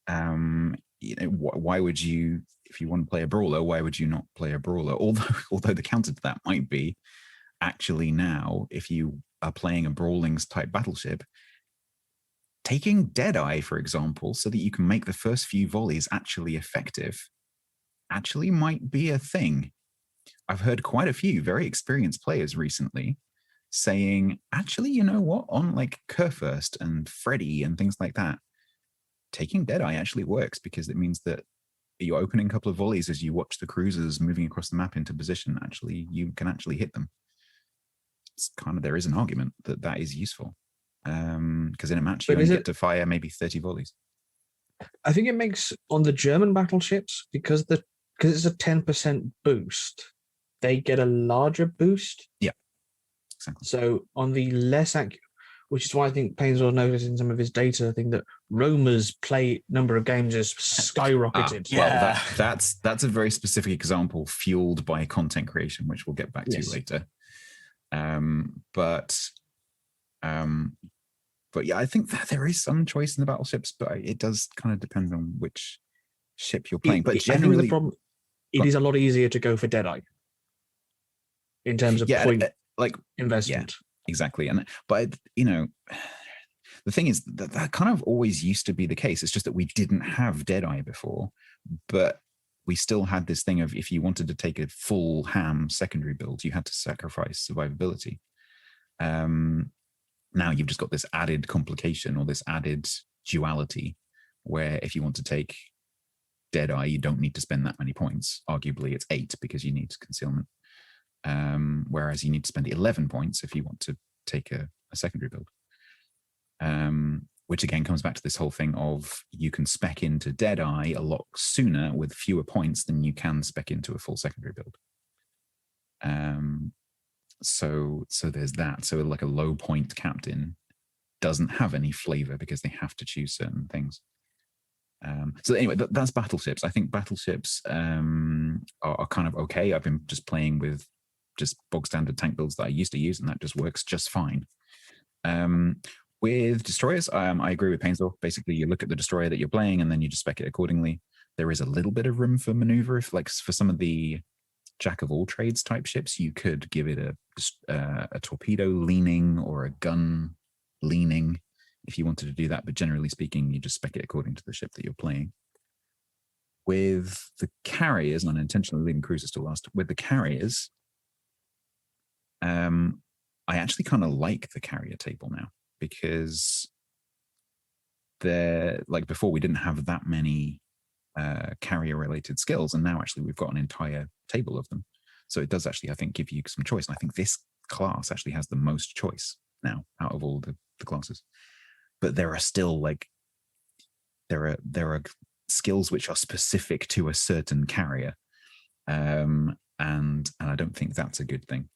[SPEAKER 1] why would you, if you want to play a brawler, why would you not play a brawler? Although the counter to that might be, actually now, if you are playing a brawling type battleship, taking Deadeye, for example, so that you can make the first few volleys actually effective, actually might be a thing. I've heard quite a few very experienced players recently saying, actually, you know what, on like Kurfürst and Freddy and things like that, taking Deadeye actually works, because it means that you're opening a couple of volleys as you watch the cruisers moving across the map into position. Actually, you can actually hit them. It's kind of, there is an argument that is useful, because in a match you only get to fire maybe 30 volleys.
[SPEAKER 3] I think it makes, on the German battleships, because it's a 10% boost, they get a larger boost.
[SPEAKER 1] Yeah, exactly.
[SPEAKER 3] So on the less accurate, which is why I think Painezor noticed in some of his data, I think that Roma's play number of games has skyrocketed.
[SPEAKER 1] Well, that's a very specific example fueled by content creation, which we'll get back to later. But yeah, I think that there is some choice in the battleships, but it does kind of depend on which ship you're playing. But generally,
[SPEAKER 3] the problem, it is a lot easier to go for Deadeye in terms of point investment.
[SPEAKER 1] Yeah, exactly. But you know, the thing is that kind of always used to be the case. It's just that we didn't have Deadeye before, but we still had this thing of, if you wanted to take a full ham secondary build, you had to sacrifice survivability. Now you've just got this added complication, or this added duality, where if you want to take Deadeye, you don't need to spend that many points. Arguably, it's 8 because you need concealment. Whereas you need to spend 11 points if you want to take a secondary build. Which again comes back to this whole thing of, you can spec into Deadeye a lot sooner with fewer points than you can spec into a full secondary build. So there's that. So like a low point captain doesn't have any flavor because they have to choose certain things. So anyway, that's battleships. I think battleships are kind of okay. I've been just playing with just bog standard tank builds that I used to use, and that just works just fine. With destroyers, I agree with Painezor. Basically, you look at the destroyer that you're playing, and then you just spec it accordingly. There is a little bit of room for maneuver. If, like, for some of the jack of all trades type ships, you could give it a torpedo leaning or a gun leaning if you wanted to do that. But generally speaking, you just spec it according to the ship that you're playing. With the carriers, and I'm intentionally leaving cruisers to last. With the carriers, I actually kind of like the carrier table now, because they're, like, before we didn't have that many carrier related skills, and now actually we've got an entire table of them. So it does actually, I think, give you some choice. And I think this class actually has the most choice now out of all the classes. But there are still, like, there are skills which are specific to a certain carrier, and I don't think that's a good thing,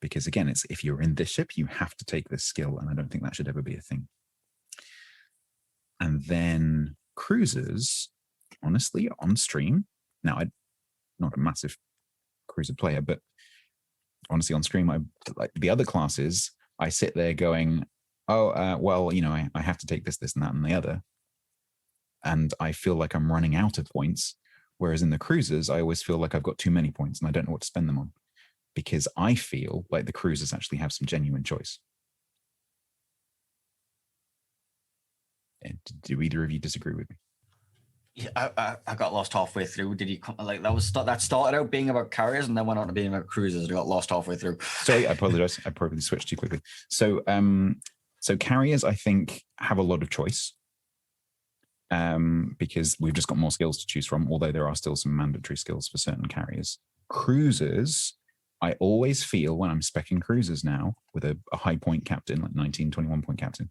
[SPEAKER 1] because again, it's, if you're in this ship, you have to take this skill, and I don't think that should ever be a thing. And then cruisers, honestly, on stream, now I'm not a massive cruiser player, but honestly on stream, I like the other classes, I sit there going, well, you know, I have to take this, and that, and the other, and I feel like I'm running out of points. Whereas in the cruisers, I always feel like I've got too many points and I don't know what to spend them on, because I feel like the cruisers actually have some genuine choice. And do either of you disagree with me?
[SPEAKER 2] Yeah, I got lost halfway through. Did you like that started out being about carriers and then went on to being about cruisers? I got lost halfway through.
[SPEAKER 1] Sorry, I apologize. I probably switched too quickly. So carriers, I think, have a lot of choice. Because we've just got more skills to choose from, although there are still some mandatory skills for certain carriers. Cruisers, I always feel when I'm speccing cruisers now with a high point captain, like 19, 21 point captain,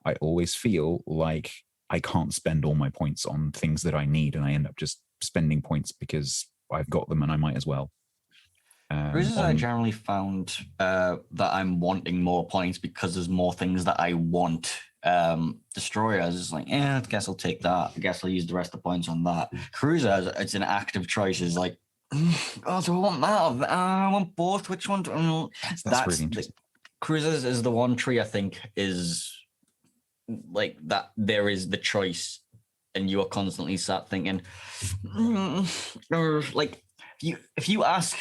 [SPEAKER 1] I always feel like I can't spend all my points on things that I need, and I end up just spending points because I've got them and I might as well.
[SPEAKER 2] Cruisers, I generally found that I'm wanting more points because there's more things that I want. Destroyers is like, I guess I'll take that. I guess I'll use the rest of the points on that. Cruisers, it's an active choice. Is like, oh, do I want that? I want both. Which one?
[SPEAKER 1] That's really interesting.
[SPEAKER 2] Cruisers is the one tree I think is like that. There is the choice, and you are constantly sat thinking, or like if you ask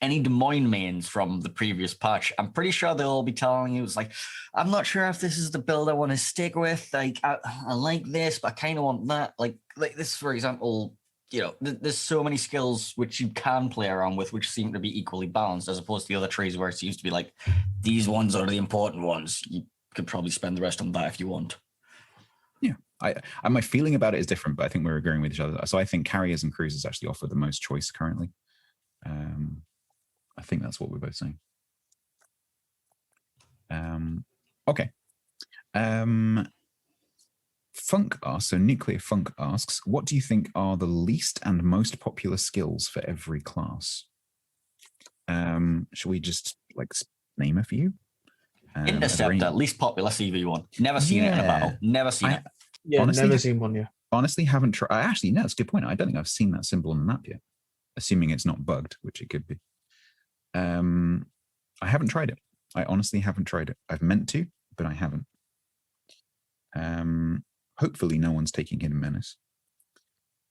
[SPEAKER 2] any Des Moines mains from the previous patch, I'm pretty sure they'll all be telling you, it's like, I'm not sure if this is the build I want to stick with. Like, I like this, but I kind of want that. Like this, for example, there's so many skills which you can play around with, which seem to be equally balanced, as opposed to the other trees where it seems to be like, these ones are the important ones. You could probably spend the rest on that if you want.
[SPEAKER 1] Yeah, my feeling about it is different, but I think we're agreeing with each other. So I think carriers and cruisers actually offer the most choice currently. I think that's what we're both saying. Okay. Funk asks, so Nuclear Funk asks, what do you think are the least and most popular skills for every class? Shall we just name a few?
[SPEAKER 2] Interceptor, least popular CV1. Never seen it in a battle. Never seen it.
[SPEAKER 3] Yeah, honestly, never seen one, yeah.
[SPEAKER 1] Honestly, haven't tried. Actually, no, that's a good point. I don't think I've seen that symbol on the map yet, assuming it's not bugged, which it could be. I haven't tried it. I honestly haven't tried it. I've meant to, but I haven't. Hopefully no one's taking Hidden Menace.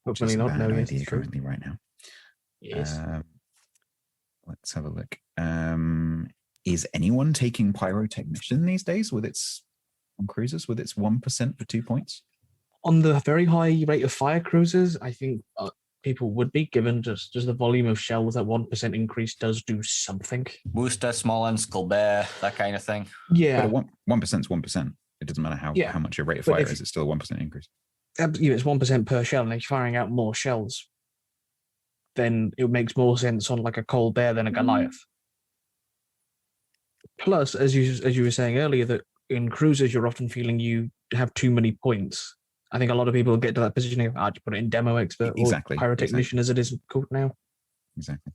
[SPEAKER 3] Hopefully not. No, yes,
[SPEAKER 1] idea currently right now.
[SPEAKER 3] Yes.
[SPEAKER 1] Let's have a look. Is anyone taking Pyrotechnician these days on cruisers with its 1% for 2 points?
[SPEAKER 3] On the very high rate of fire cruisers, I think people would be, given just the volume of shells. That 1% increase does do something.
[SPEAKER 2] Worcester, Smolensk, Skullbear, that kind of thing.
[SPEAKER 3] Yeah.
[SPEAKER 1] But 1% is 1%. It doesn't matter how much your rate of fire is, it's still a 1% increase.
[SPEAKER 3] It's 1% per shell, and if you're firing out more shells, then it makes more sense on like a Colbert than a Goliath. Plus, as you were saying earlier, that in cruisers you're often feeling you have too many points. I think a lot of people get to that position of, I just put it in Demo Expert or Pyrotechnician as it is called now.
[SPEAKER 1] Exactly.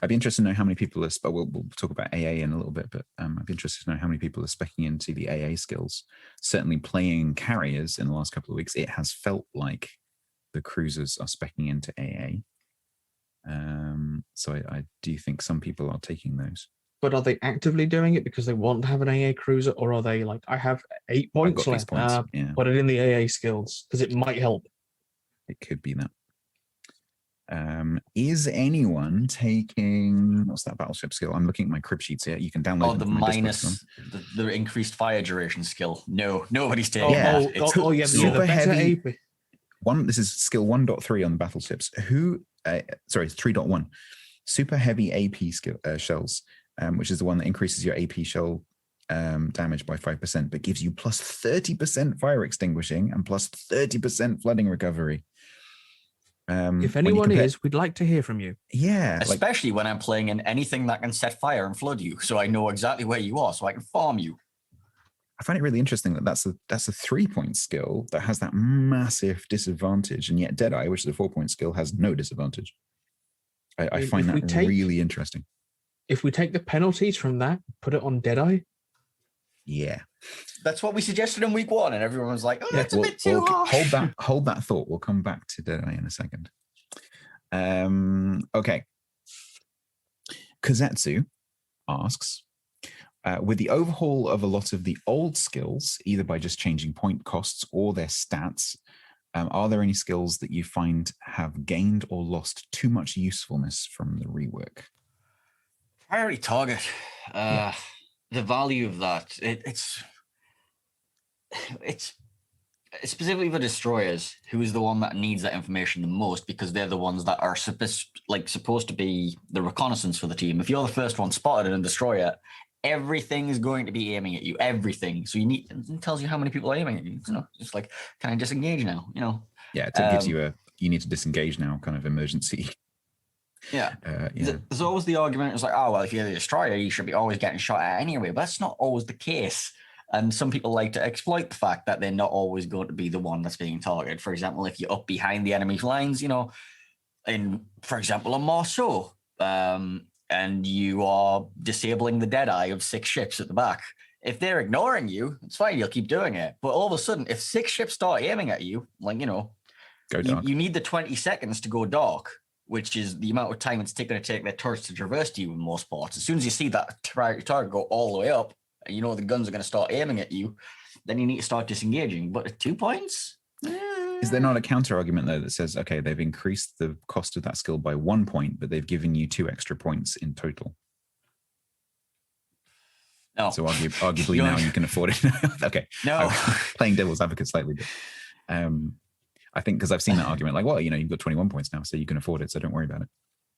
[SPEAKER 1] I'd be interested to know how many people are, we'll talk about AA in a little bit, but I'd be interested to know how many people are speccing into the AA skills. Certainly playing carriers in the last couple of weeks, it has felt like the cruisers are speccing into AA. So I do think some people are taking those.
[SPEAKER 3] But are they actively doing it because they want to have an AA cruiser, or are they like, I have 8 points left, put it in the AA skills because it might help?
[SPEAKER 1] It could be that. Is anyone taking, what's that battleship skill? I'm looking at my crib sheets here. You can download
[SPEAKER 2] the minus the increased fire duration skill. No, nobody's taking
[SPEAKER 3] that.
[SPEAKER 1] Super heavy. This is skill 1.3 on the battleships. 3.1. Super heavy AP skill shells, which is the one that increases your AP shell damage by 5%, but gives you plus 30% fire extinguishing and plus 30% flooding recovery.
[SPEAKER 3] If anyone we'd like to hear from you.
[SPEAKER 1] Yeah.
[SPEAKER 2] Especially when I'm playing in anything that can set fire and flood you, so I know exactly where you are, so I can farm you.
[SPEAKER 1] I find it really interesting that that's a 3-point skill that has that massive disadvantage, and yet Deadeye, which is a 4-point skill, has no disadvantage. I find that really interesting.
[SPEAKER 3] If we take the penalties from that, put it on Deadeye.
[SPEAKER 1] Yeah.
[SPEAKER 2] That's what we suggested in week 1, and everyone was like, that's a bit too harsh.
[SPEAKER 1] Hold that thought. We'll come back to Deadeye in a second. Okay. Kazetsu asks, with the overhaul of a lot of the old skills, either by just changing point costs or their stats, Are there any skills that you find have gained or lost too much usefulness from the rework?
[SPEAKER 2] Priority target.
[SPEAKER 1] Yeah.
[SPEAKER 2] The value of that. It's specifically for destroyers, who is the one that needs that information the most, because they're the ones that are supposed to be the reconnaissance for the team. If you're the first one spotted in a destroyer, everything is going to be aiming at you. Everything. So it tells you how many people are aiming at you. It's like, can I disengage now?
[SPEAKER 1] Yeah, it gives you you need to disengage now kind of emergency.
[SPEAKER 2] Yeah.
[SPEAKER 1] Yeah.
[SPEAKER 2] There's always the argument. It's like, oh, well, if you're the destroyer, you should be always getting shot at anyway. But that's not always the case. And some people like to exploit the fact that they're not always going to be the one that's being targeted. For example, if you're up behind the enemy's lines, for example, a Marceau, and you are disabling the Deadeye of 6 ships at the back. If they're ignoring you, it's fine. You'll keep doing it. But all of a sudden, if 6 ships start aiming at you,
[SPEAKER 1] go dark.
[SPEAKER 2] You need the 20 seconds to go dark, which is the amount of time it's going to take their turrets to traverse to you in most parts. As soon as you see that target go all the way up, and the guns are going to start aiming at you, then you need to start disengaging. But at 2 points?
[SPEAKER 1] Is there not a counter argument, though, that says, okay, they've increased the cost of that skill by 1 point, but they've given you 2 extra points in total?
[SPEAKER 2] No.
[SPEAKER 1] So arguably now you can afford it. Okay.
[SPEAKER 2] No.
[SPEAKER 1] I'm playing devil's advocate slightly, but I think because I've seen that argument, like, well, you've got 21 points now, so you can afford it, so don't worry about it.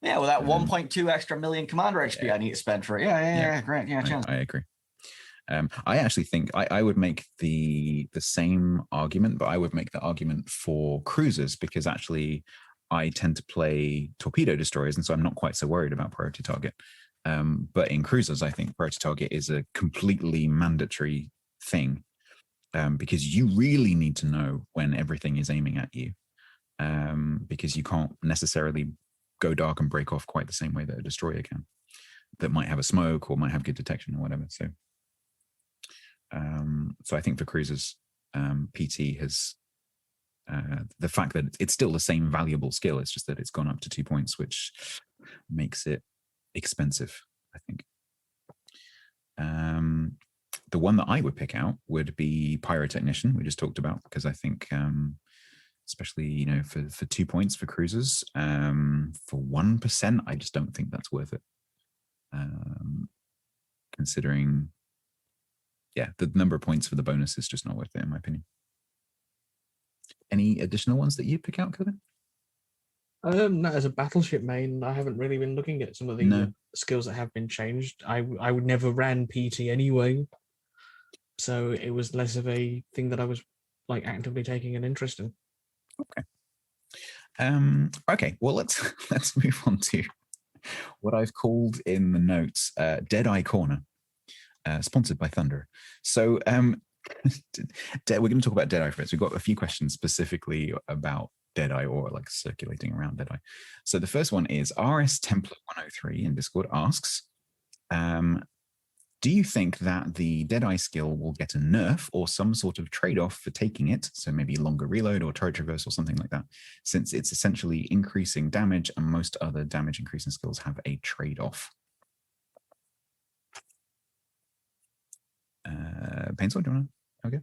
[SPEAKER 2] Yeah, well, that 1.2 extra million commander XP I need to spend for it. Yeah, great. Yeah, chance.
[SPEAKER 1] I agree. I actually think I would make the same argument, but I would make the argument for cruisers, because actually I tend to play torpedo destroyers, and so I'm not quite so worried about priority target. But in cruisers, I think priority target is a completely mandatory thing, because you really need to know when everything is aiming at you, because you can't necessarily go dark and break off quite the same way that a destroyer can, that might have a smoke or might have good detection or whatever. So I think for cruisers, PT has the fact that it's still the same valuable skill. It's just that it's gone up to 2 points, which makes it expensive, I think. The one that I would pick out would be Pyrotechnician, we just talked about, because I think, especially for 2 points for cruisers, for 1%, I just don't think that's worth it. Considering, the number of points for the bonus is just not worth it, in my opinion. Any additional ones that you pick out, Kevin?
[SPEAKER 3] Not as a battleship main, I haven't really been looking at some of the skills that have been changed. I would never ran PT anyway, so it was less of a thing that I was like actively taking an interest in.
[SPEAKER 1] Okay. Okay. Well, let's move on to what I've called in the notes Deadeye Corner, sponsored by Thunder. So we're going to talk about Deadeye first. We've got a few questions specifically about Deadeye, or like circulating around Deadeye. So the first one is RS Templar 103 in Discord asks, do you think that the Deadeye skill will get a nerf or some sort of trade-off for taking it? So maybe longer reload or turret traverse or something like that, since it's essentially increasing damage and most other damage increasing skills have a trade-off. Painezor, do you want to? Okay.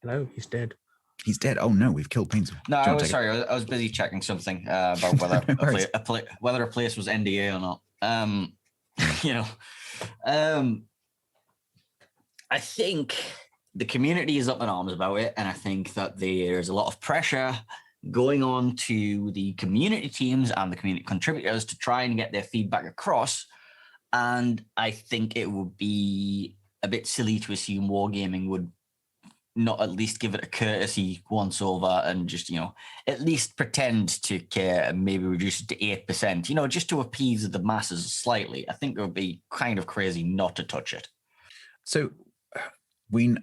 [SPEAKER 3] Hello, he's dead.
[SPEAKER 1] He's dead. Oh no, we've killed Painezor.
[SPEAKER 2] No, I was busy checking something about whether whether a place was NDA or not. I think the community is up in arms about it, and I think that there's a lot of pressure going on to the community teams and the community contributors to try and get their feedback across. And I think it would be a bit silly to assume Wargaming would not at least give it a courtesy once over and just, at least pretend to care and maybe reduce it to 8%, just to appease the masses slightly. I think it would be kind of crazy not to touch it.
[SPEAKER 1] So bearing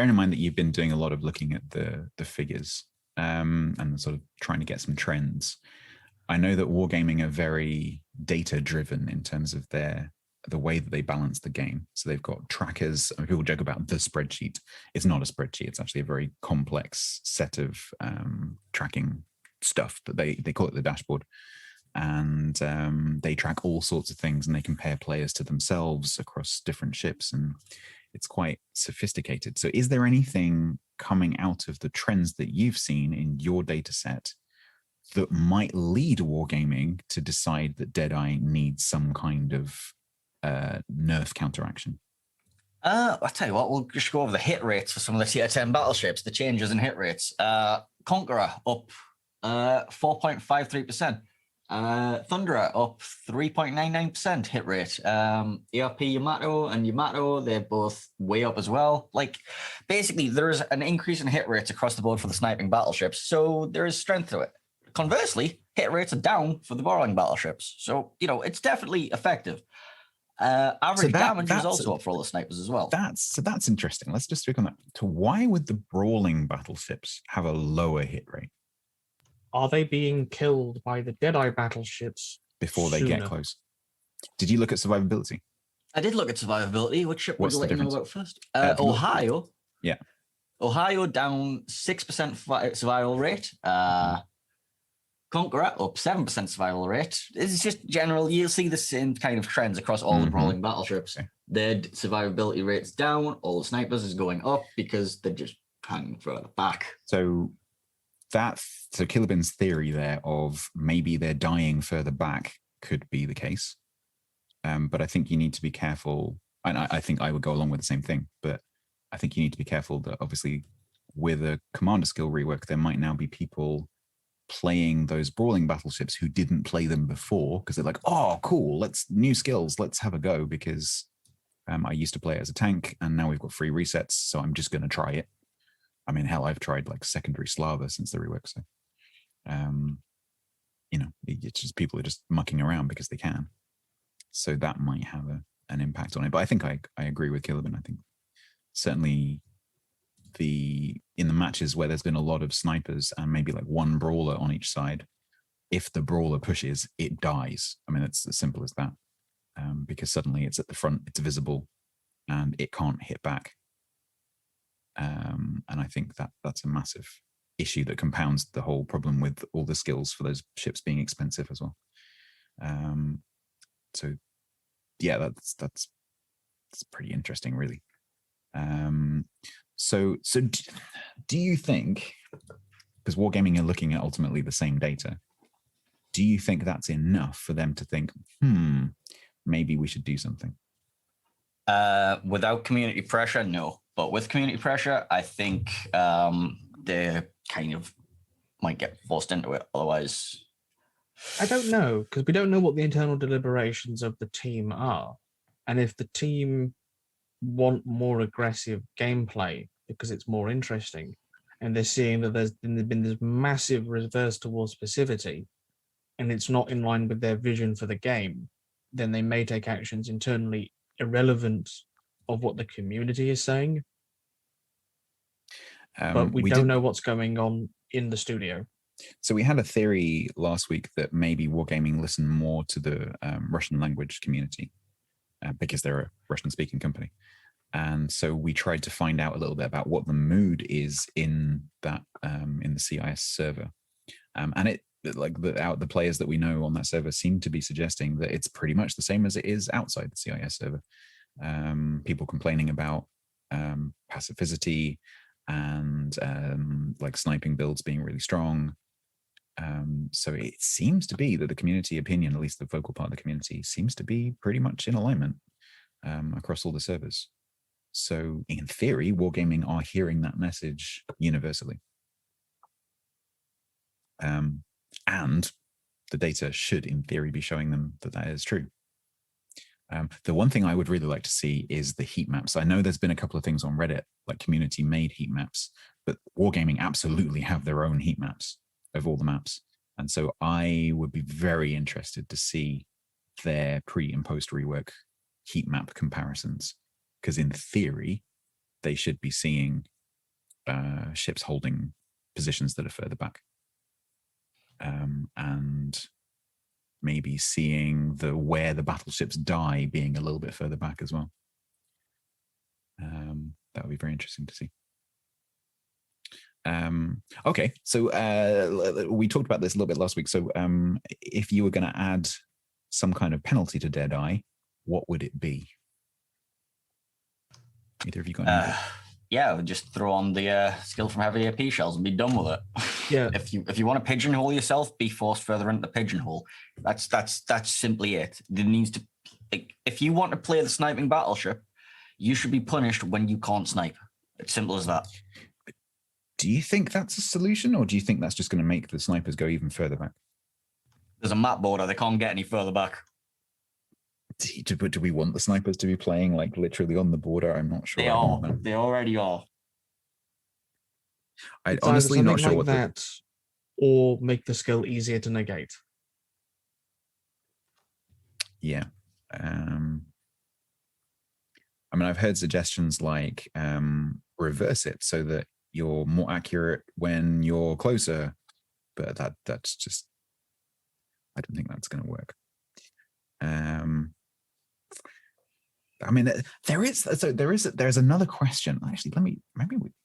[SPEAKER 1] in mind that you've been doing a lot of looking at the figures and sort of trying to get some trends, I know that Wargaming are very data driven in terms of the way that they balance the game. So they've got trackers. I mean, people joke about the spreadsheet. It's not a spreadsheet. It's actually a very complex set of tracking stuff, but they call it the dashboard. And they track all sorts of things, and they compare players to themselves across different ships. And it's quite sophisticated. So is there anything coming out of the trends that you've seen in your data set that might lead Wargaming to decide that Deadeye needs some kind of nerf counteraction?
[SPEAKER 2] I'll tell you what, we'll just go over the hit rates for some of the tier 10 battleships, the changes in hit rates. Conqueror up 4.53%. Thunderer up 3.99% hit rate. ERP Yamato and Yamato, they're both way up as well. Like, basically, there's an increase in hit rates across the board for the sniping battleships, so there is strength to it. Conversely, hit rates are down for the borrowing battleships, so it's definitely effective. Average damage is also up for all the snipers as well.
[SPEAKER 1] That's interesting. Let's just speak on that. So why would the brawling battleships have a lower hit rate?
[SPEAKER 3] Are they being killed by the Deadeye battleships
[SPEAKER 1] before they get close? Did you look at survivability?
[SPEAKER 2] I did look at survivability. Which ship would you let you know about first? Ohio.
[SPEAKER 1] Yeah.
[SPEAKER 2] Ohio down 6% survival rate. Conqueror up 7% survival rate. It's just general. You'll see the same kind of trends across all the brawling battleships.
[SPEAKER 1] Okay.
[SPEAKER 2] Their survivability rate's down. All the snipers is going up because they're just hanging further back.
[SPEAKER 1] So Killerbin's theory there of maybe they're dying further back could be the case. But I think you need to be careful. And I think I would go along with the same thing. But I think you need to be careful that obviously with a commander skill rework, there might now be people playing those brawling battleships who didn't play them before because they're like, oh, cool, new skills, let's have a go because I used to play it as a tank and now we've got free resets, so I'm just going to try it. I mean, hell, I've tried like secondary Slava since the rework, so it's just people are just mucking around because they can. So that might have an impact on it. But I think I agree with Killerbin. I think certainly in the matches where there's been a lot of snipers and maybe like one brawler on each side, if the brawler pushes, it dies. I mean, it's as simple as that. Because suddenly it's at the front, it's visible, and it can't hit back. And I think that's a massive issue that compounds the whole problem with all the skills for those ships being expensive as well. So yeah, that's pretty interesting, really. So do you think, because Wargaming are looking at ultimately the same data, do you think that's enough for them to think, maybe we should do something?
[SPEAKER 2] Without community pressure, no. But with community pressure, I think they kind of might get forced into it. Otherwise,
[SPEAKER 3] I don't know, because we don't know what the internal deliberations of the team are. And if the team want more aggressive gameplay because it's more interesting, and they're seeing that there's been this massive reverse towards passivity, and it's not in line with their vision for the game, then they may take actions internally irrelevant of what the community is saying. But we don't know what's going on in the studio.
[SPEAKER 1] So we had a theory last week that maybe Wargaming listened more to the Russian language community because they're a Russian-speaking company. And so we tried to find out a little bit about what the mood is in that in the CIS server. And it like the players that we know on that server seem to be suggesting that it's pretty much the same as it is outside the CIS server. People complaining about pacifity and like sniping builds being really strong. So it seems to be that the community opinion, at least the vocal part of the community, seems to be pretty much in alignment across all the servers. So in theory, Wargaming are hearing that message universally. And the data should, in theory, be showing them that that is true. The one thing I would really like to see is the heat maps. I know there's been a couple of things on Reddit, like community-made heat maps, but Wargaming absolutely have their own heat maps of all the maps. And so I would be very interested to see their pre- and post-rework heat map comparisons, because in theory, they should be seeing ships holding positions that are further back. And maybe seeing where the battleships die being a little bit further back as well. That would be very interesting to see. Okay, so we talked about this a little bit last week. So if you were going to add some kind of penalty to Deadeye, what would it be? Either of you got any?
[SPEAKER 2] Yeah, we'll just throw on the skill from heavy AP shells and be done with it.
[SPEAKER 3] Yeah.
[SPEAKER 2] If you want to pigeonhole yourself, be forced further into the pigeonhole. That's simply it. There needs to, if you want to play the sniping battleship, you should be punished when you can't snipe. It's simple as that.
[SPEAKER 1] Do you think that's a solution, or do you think that's just going to make the snipers go even further back?
[SPEAKER 2] There's a map border. They can't get any further back.
[SPEAKER 1] But do we want the snipers to be playing like literally on the border? I'm not sure.
[SPEAKER 2] They are. They already are.
[SPEAKER 1] I'm
[SPEAKER 3] It's
[SPEAKER 1] honestly not sure
[SPEAKER 3] like
[SPEAKER 1] what
[SPEAKER 3] that, or make the skill easier to negate.
[SPEAKER 1] Yeah. I mean, I've heard suggestions like reverse it so that you're more accurate when you're closer, but that's just, I don't think that's going to work. I mean, there's another question. Actually,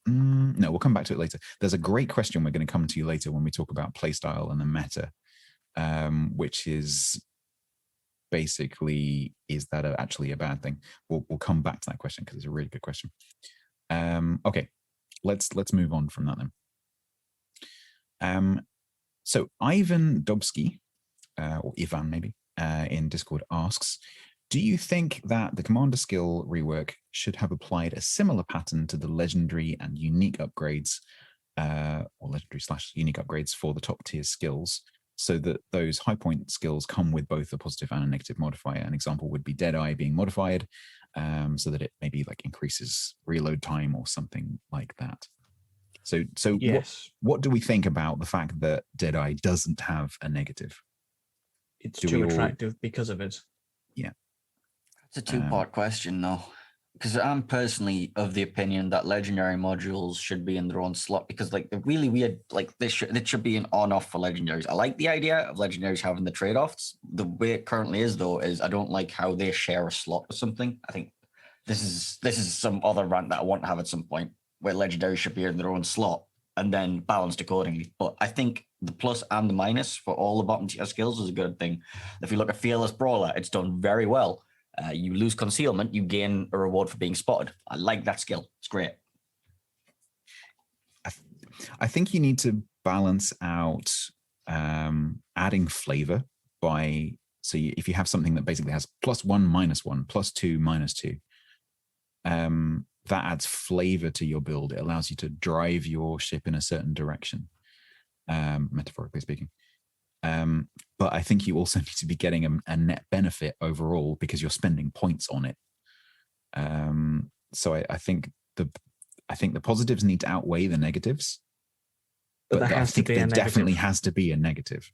[SPEAKER 1] no, we'll come back to it later. There's a great question we're going to come to you later when we talk about playstyle and the meta, which is basically, is that actually a bad thing? We'll come back to that question because it's a really good question. Okay, let's move on from that then. So Ivan Dobsky, or Ivan maybe, in Discord asks, do you think that the commander skill rework should have applied a similar pattern to the legendary and unique upgrades, or legendary/unique upgrades for the top tier skills, so that those high point skills come with both a positive and a negative modifier? An example would be Deadeye being modified, so that it maybe like increases reload time or something like that. So yes. What do we think about the fact that Deadeye doesn't have a negative?
[SPEAKER 3] It's too attractive because of it.
[SPEAKER 1] Yeah.
[SPEAKER 2] It's a two-part question, though, because I'm personally of the opinion that legendary modules should be in their own slot, because like they're really weird. Like it should be an on-off for legendaries. I like the idea of legendaries having the trade-offs. The way it currently is, though, is I don't like how they share a slot or something. I think this is some other rant that I want to have at some point, where legendaries should be in their own slot and then balanced accordingly. But I think the plus and the minus for all the bottom tier skills is a good thing. If you look at Fearless Brawler, it's done very well. You lose concealment, you gain a reward for being spotted. I like that skill. It's great.
[SPEAKER 1] I think you need to balance out adding flavor by, so if you have something that basically has +1, -1, +2, -2, that adds flavor to your build. It allows you to drive your ship in a certain direction, metaphorically speaking. But I think you also need to be getting a net benefit overall because you're spending points on it. So I think the positives need to outweigh the negatives.
[SPEAKER 3] But I think there
[SPEAKER 1] definitely has to be a negative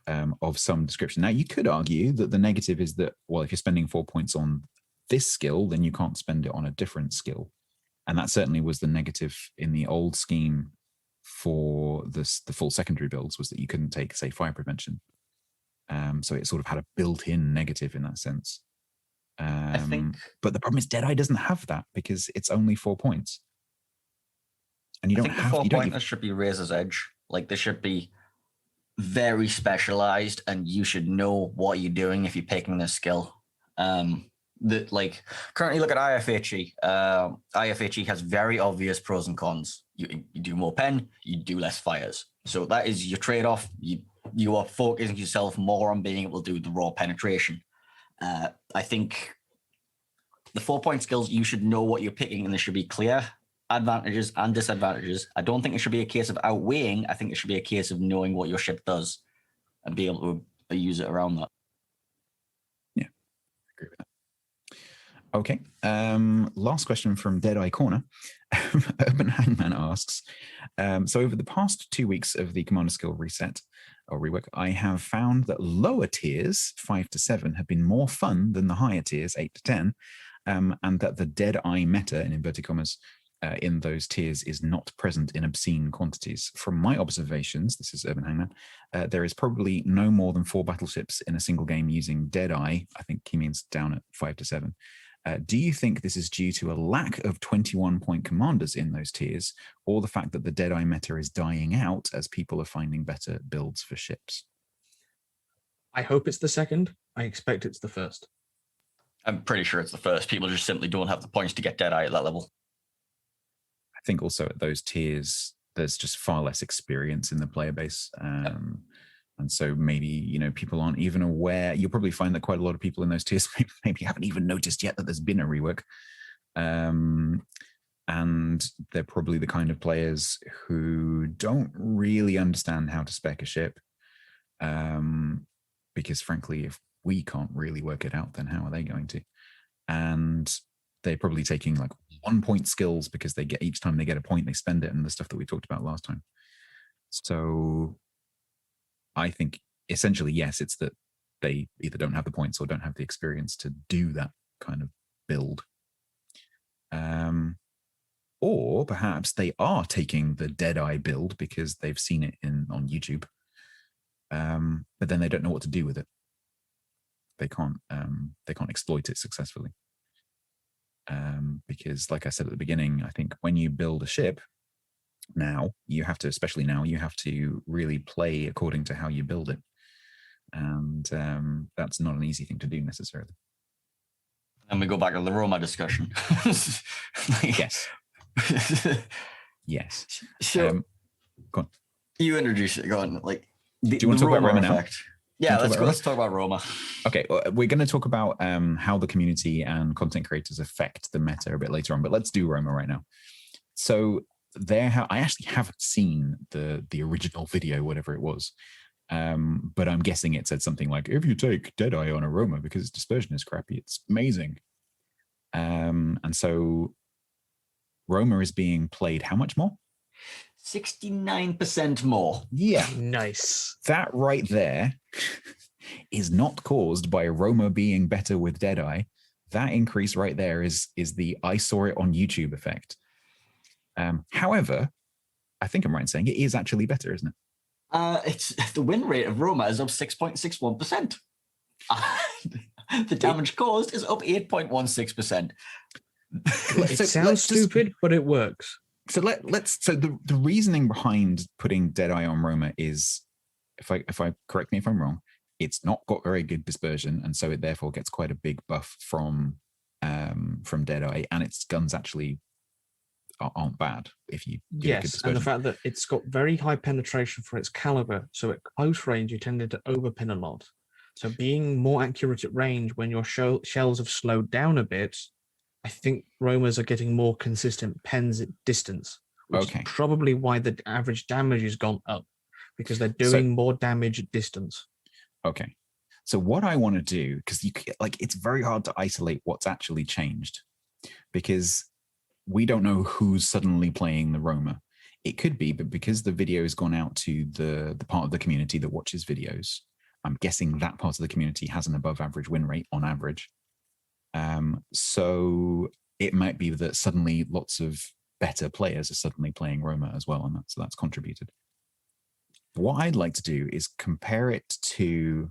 [SPEAKER 1] of some description. Now, you could argue that the negative is that, well, if you're spending 4 points on this skill, then you can't spend it on a different skill. And that certainly was the negative in the old scheme for the full secondary builds, was that you couldn't take, say, fire prevention. So it sort of had a built-in negative in that sense.
[SPEAKER 2] I think,
[SPEAKER 1] but the problem is Deadeye doesn't have that because it's only 4 points, and you don't have.
[SPEAKER 2] The 4 pointers should be Razor's Edge. Like they should be very specialized, and you should know what you're doing if you're picking this skill. That like currently look at IFHE. IFHE has very obvious pros and cons. You do more pen, you do less fires. So that is your trade-off. You are focusing yourself more on being able to do the raw penetration. I think the 4 point skills, you should know what you're picking, and there should be clear advantages and disadvantages. I don't think it should be a case of outweighing. I think it should be a case of knowing what your ship does and be able to use it around that.
[SPEAKER 1] Yeah, I agree with that. Okay. Last question from Deadeye Corner. Urban Hangman asks, so over the past 2 weeks of the commander skill reset or rework, I have found that lower tiers, 5 to 7, have been more fun than the higher tiers, 8 to 10, and that the Deadeye meta, in inverted commas, in those tiers is not present in obscene quantities. From my observations, this is Urban Hangman, there is probably no more than 4 battleships in a single game using Deadeye. I think he means down at 5 to 7. Do you think this is due to a lack of 21-point commanders in those tiers, or the fact that the Deadeye meta is dying out as people are finding better builds for ships?
[SPEAKER 3] I hope it's the second. I expect it's the first.
[SPEAKER 2] I'm pretty sure it's the first. People just simply don't have the points to get Deadeye at that level.
[SPEAKER 1] I think also at those tiers, there's just far less experience in the player base. And so maybe, people aren't even aware. You'll probably find that quite a lot of people in those tiers maybe haven't even noticed yet that there's been a rework. And they're probably the kind of players who don't really understand how to spec a ship. Because frankly, if we can't really work it out, then how are they going to? And they're probably taking like 1 point skills because they get, each time they get a point, they spend it, and the stuff that we talked about last time. So I think essentially, yes, it's that they either don't have the points or don't have the experience to do that kind of build. Or perhaps they are taking the Deadeye build because they've seen it on YouTube, but then they don't know what to do with it. They can't exploit it successfully. Because like I said at the beginning, I think when you build a ship now, you have to really play according to how you build it. And that's not an easy thing to do necessarily.
[SPEAKER 2] And we go back to the Roma discussion.
[SPEAKER 1] Yes. Yes.
[SPEAKER 2] So
[SPEAKER 1] go on.
[SPEAKER 2] You introduce it. Go on. Like,
[SPEAKER 1] do you want to talk about Roma now?
[SPEAKER 2] Yeah, let's talk about Roma.
[SPEAKER 1] Okay, we're going to talk about how the community and content creators affect the meta a bit later on, but let's do Roma right now. So I actually haven't seen the original video, whatever it was, but I'm guessing it said something like, if you take Deadeye on a Roma because its dispersion is crappy, it's amazing. And so Roma is being played how much more?
[SPEAKER 2] 69% more.
[SPEAKER 1] Yeah.
[SPEAKER 3] Nice.
[SPEAKER 1] That right there is not caused by Roma being better with Deadeye. That increase right there is the I saw it on YouTube effect. However, I think I'm right in saying it is actually better, isn't it?
[SPEAKER 2] It's the win rate of Roma is up 6.61%. The damage caused is up 8.16%.
[SPEAKER 3] It sounds stupid, but it works.
[SPEAKER 1] So the reasoning behind putting Deadeye on Roma is, if I correct me if I'm wrong, it's not got very good dispersion, and so it therefore gets quite a big buff from Deadeye, and its guns actually aren't bad if you give it good dispersion.
[SPEAKER 3] And the fact that it's got very high penetration for its caliber, so at close range you tended to overpin a lot. So being more accurate at range when your shells have slowed down a bit, I think Romas are getting more consistent pens at distance, which is probably why the average damage has gone up, because they're doing more damage at distance.
[SPEAKER 1] Okay. So what I want to do, because it's very hard to isolate what's actually changed, because we don't know who's suddenly playing the Roma. It could be, but because the video has gone out to the part of the community that watches videos, I'm guessing that part of the community has an above average win rate on average. So it might be that suddenly lots of better players are suddenly playing Roma as well, and that's contributed. What I'd like to do is compare it to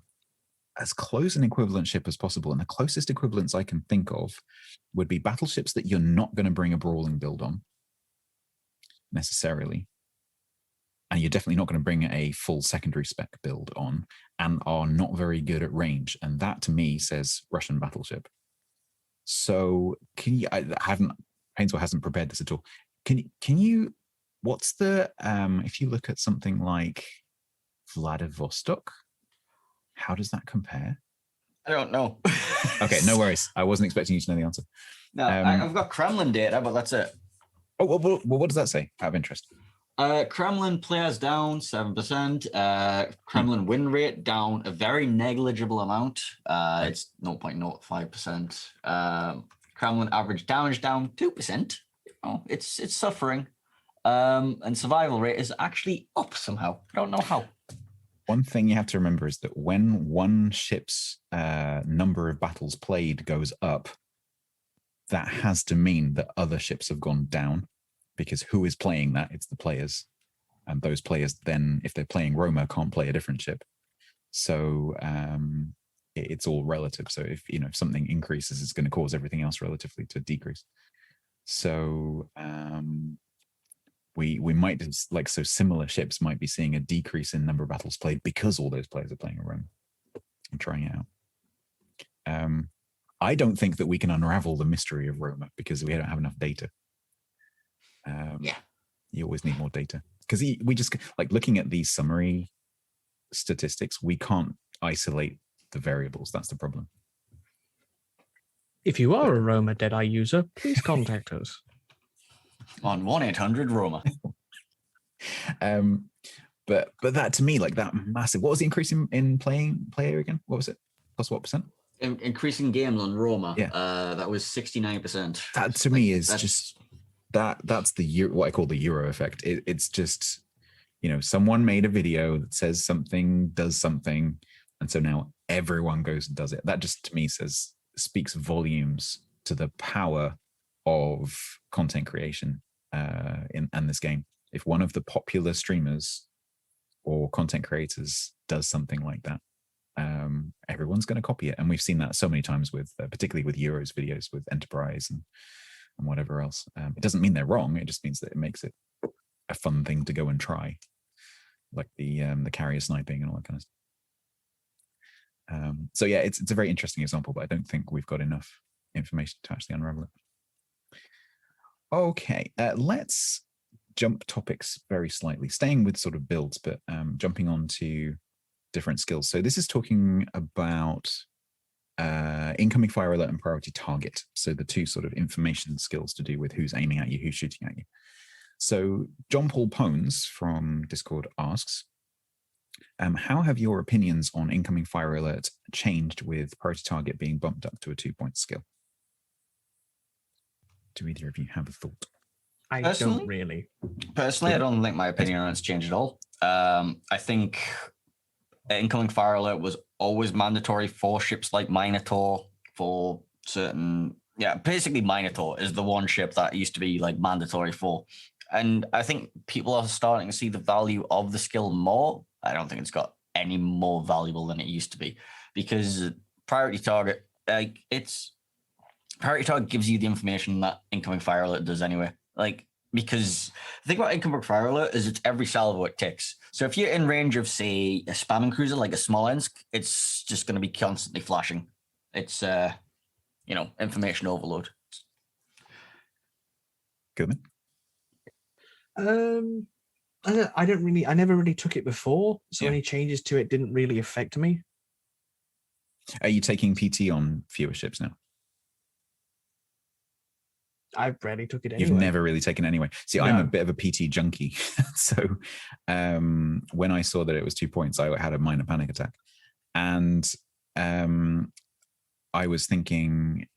[SPEAKER 1] as close an equivalent ship as possible, and the closest equivalents I can think of would be battleships that you're not going to bring a brawling build on necessarily, and you're definitely not going to bring a full secondary spec build on, and are not very good at range, and that to me says Russian battleship. So Painezor hasn't prepared this at all. Can you what's the if you look at something like Vladivostok, how does that compare?
[SPEAKER 2] I don't know.
[SPEAKER 1] Okay, no worries. I wasn't expecting you to know the answer.
[SPEAKER 2] No, I've got Kremlin data, but that's it.
[SPEAKER 1] Oh, well, what does that say out of interest?
[SPEAKER 2] Kremlin players down 7%. Kremlin win rate down a very negligible amount. It's 0.05%. Kremlin average damage down 2%. Oh, it's suffering. And survival rate is actually up somehow. I don't know how.
[SPEAKER 1] One thing you have to remember is that when one ship's number of battles played goes up, that has to mean that other ships have gone down, because who is playing that? It's the players. And those players then, if they're playing Roma, can't play a different ship. So it's all relative. So if something increases, it's going to cause everything else relatively to decrease. So we might, so similar ships might be seeing a decrease in number of battles played because all those players are playing a Roma and trying it out. I don't think that we can unravel the mystery of Roma because we don't have enough data. You always need more data because we just like looking at these summary statistics. We can't isolate the variables. That's the problem.
[SPEAKER 3] If you are a Roma Deadeye user, please contact us
[SPEAKER 2] on 1-800-ROMA.
[SPEAKER 1] But that to me, like that massive. What was the increase in player again? What was it? Plus what percent?
[SPEAKER 2] Increasing games on Roma.
[SPEAKER 1] Yeah.
[SPEAKER 2] That was 69%.
[SPEAKER 1] That to me is just that's the what I call the Euro effect. It's just, someone made a video that says something, does something, and so now everyone goes and does it. That just to me speaks volumes to the power of content creation in this game. If one of the popular streamers or content creators does something like that, everyone's going to copy it. And we've seen that so many times with, particularly with Euros videos, with Enterprise and whatever else. It doesn't mean they're wrong. It just means that it makes it a fun thing to go and try, like the carrier sniping and all that kind of stuff. So yeah, it's a very interesting example, but I don't think we've got enough information to actually unravel it. Okay, let's jump topics very slightly, staying with sort of builds, but jumping on to different skills. So this is talking about incoming fire alert and priority target. So the two sort of information skills to do with who's aiming at you, who's shooting at you. So John Paul Pones from Discord asks, how have your opinions on incoming fire alert changed with priority target being bumped up to a 2-point skill? Do either of you have a thought?
[SPEAKER 3] I don't really.
[SPEAKER 2] Personally, I don't think my opinion on it's changed at all. I think incoming fire alert was always mandatory for ships like Minotaur, for certain, basically Minotaur is the one ship that used to be like mandatory for. And I think people are starting to see the value of the skill more. I don't think it's got any more valuable than it used to be, because priority target, priority target gives you the information that incoming fire alert does anyway. Because the thing about incoming fire alert is it's every salvo it ticks. So if you're in range of, say, a spamming cruiser like a Smolensk, it's just going to be constantly flashing. It's, information overload.
[SPEAKER 1] Good.
[SPEAKER 3] I never really took it before, so any changes to it didn't really affect me.
[SPEAKER 1] Are you taking PT on fewer ships now?
[SPEAKER 3] I rarely took it anyway.
[SPEAKER 1] You've never really taken it anyway. See, no. I'm a bit of a PT junkie. So when I saw that it was 2 points, I had a minor panic attack. And I was thinking,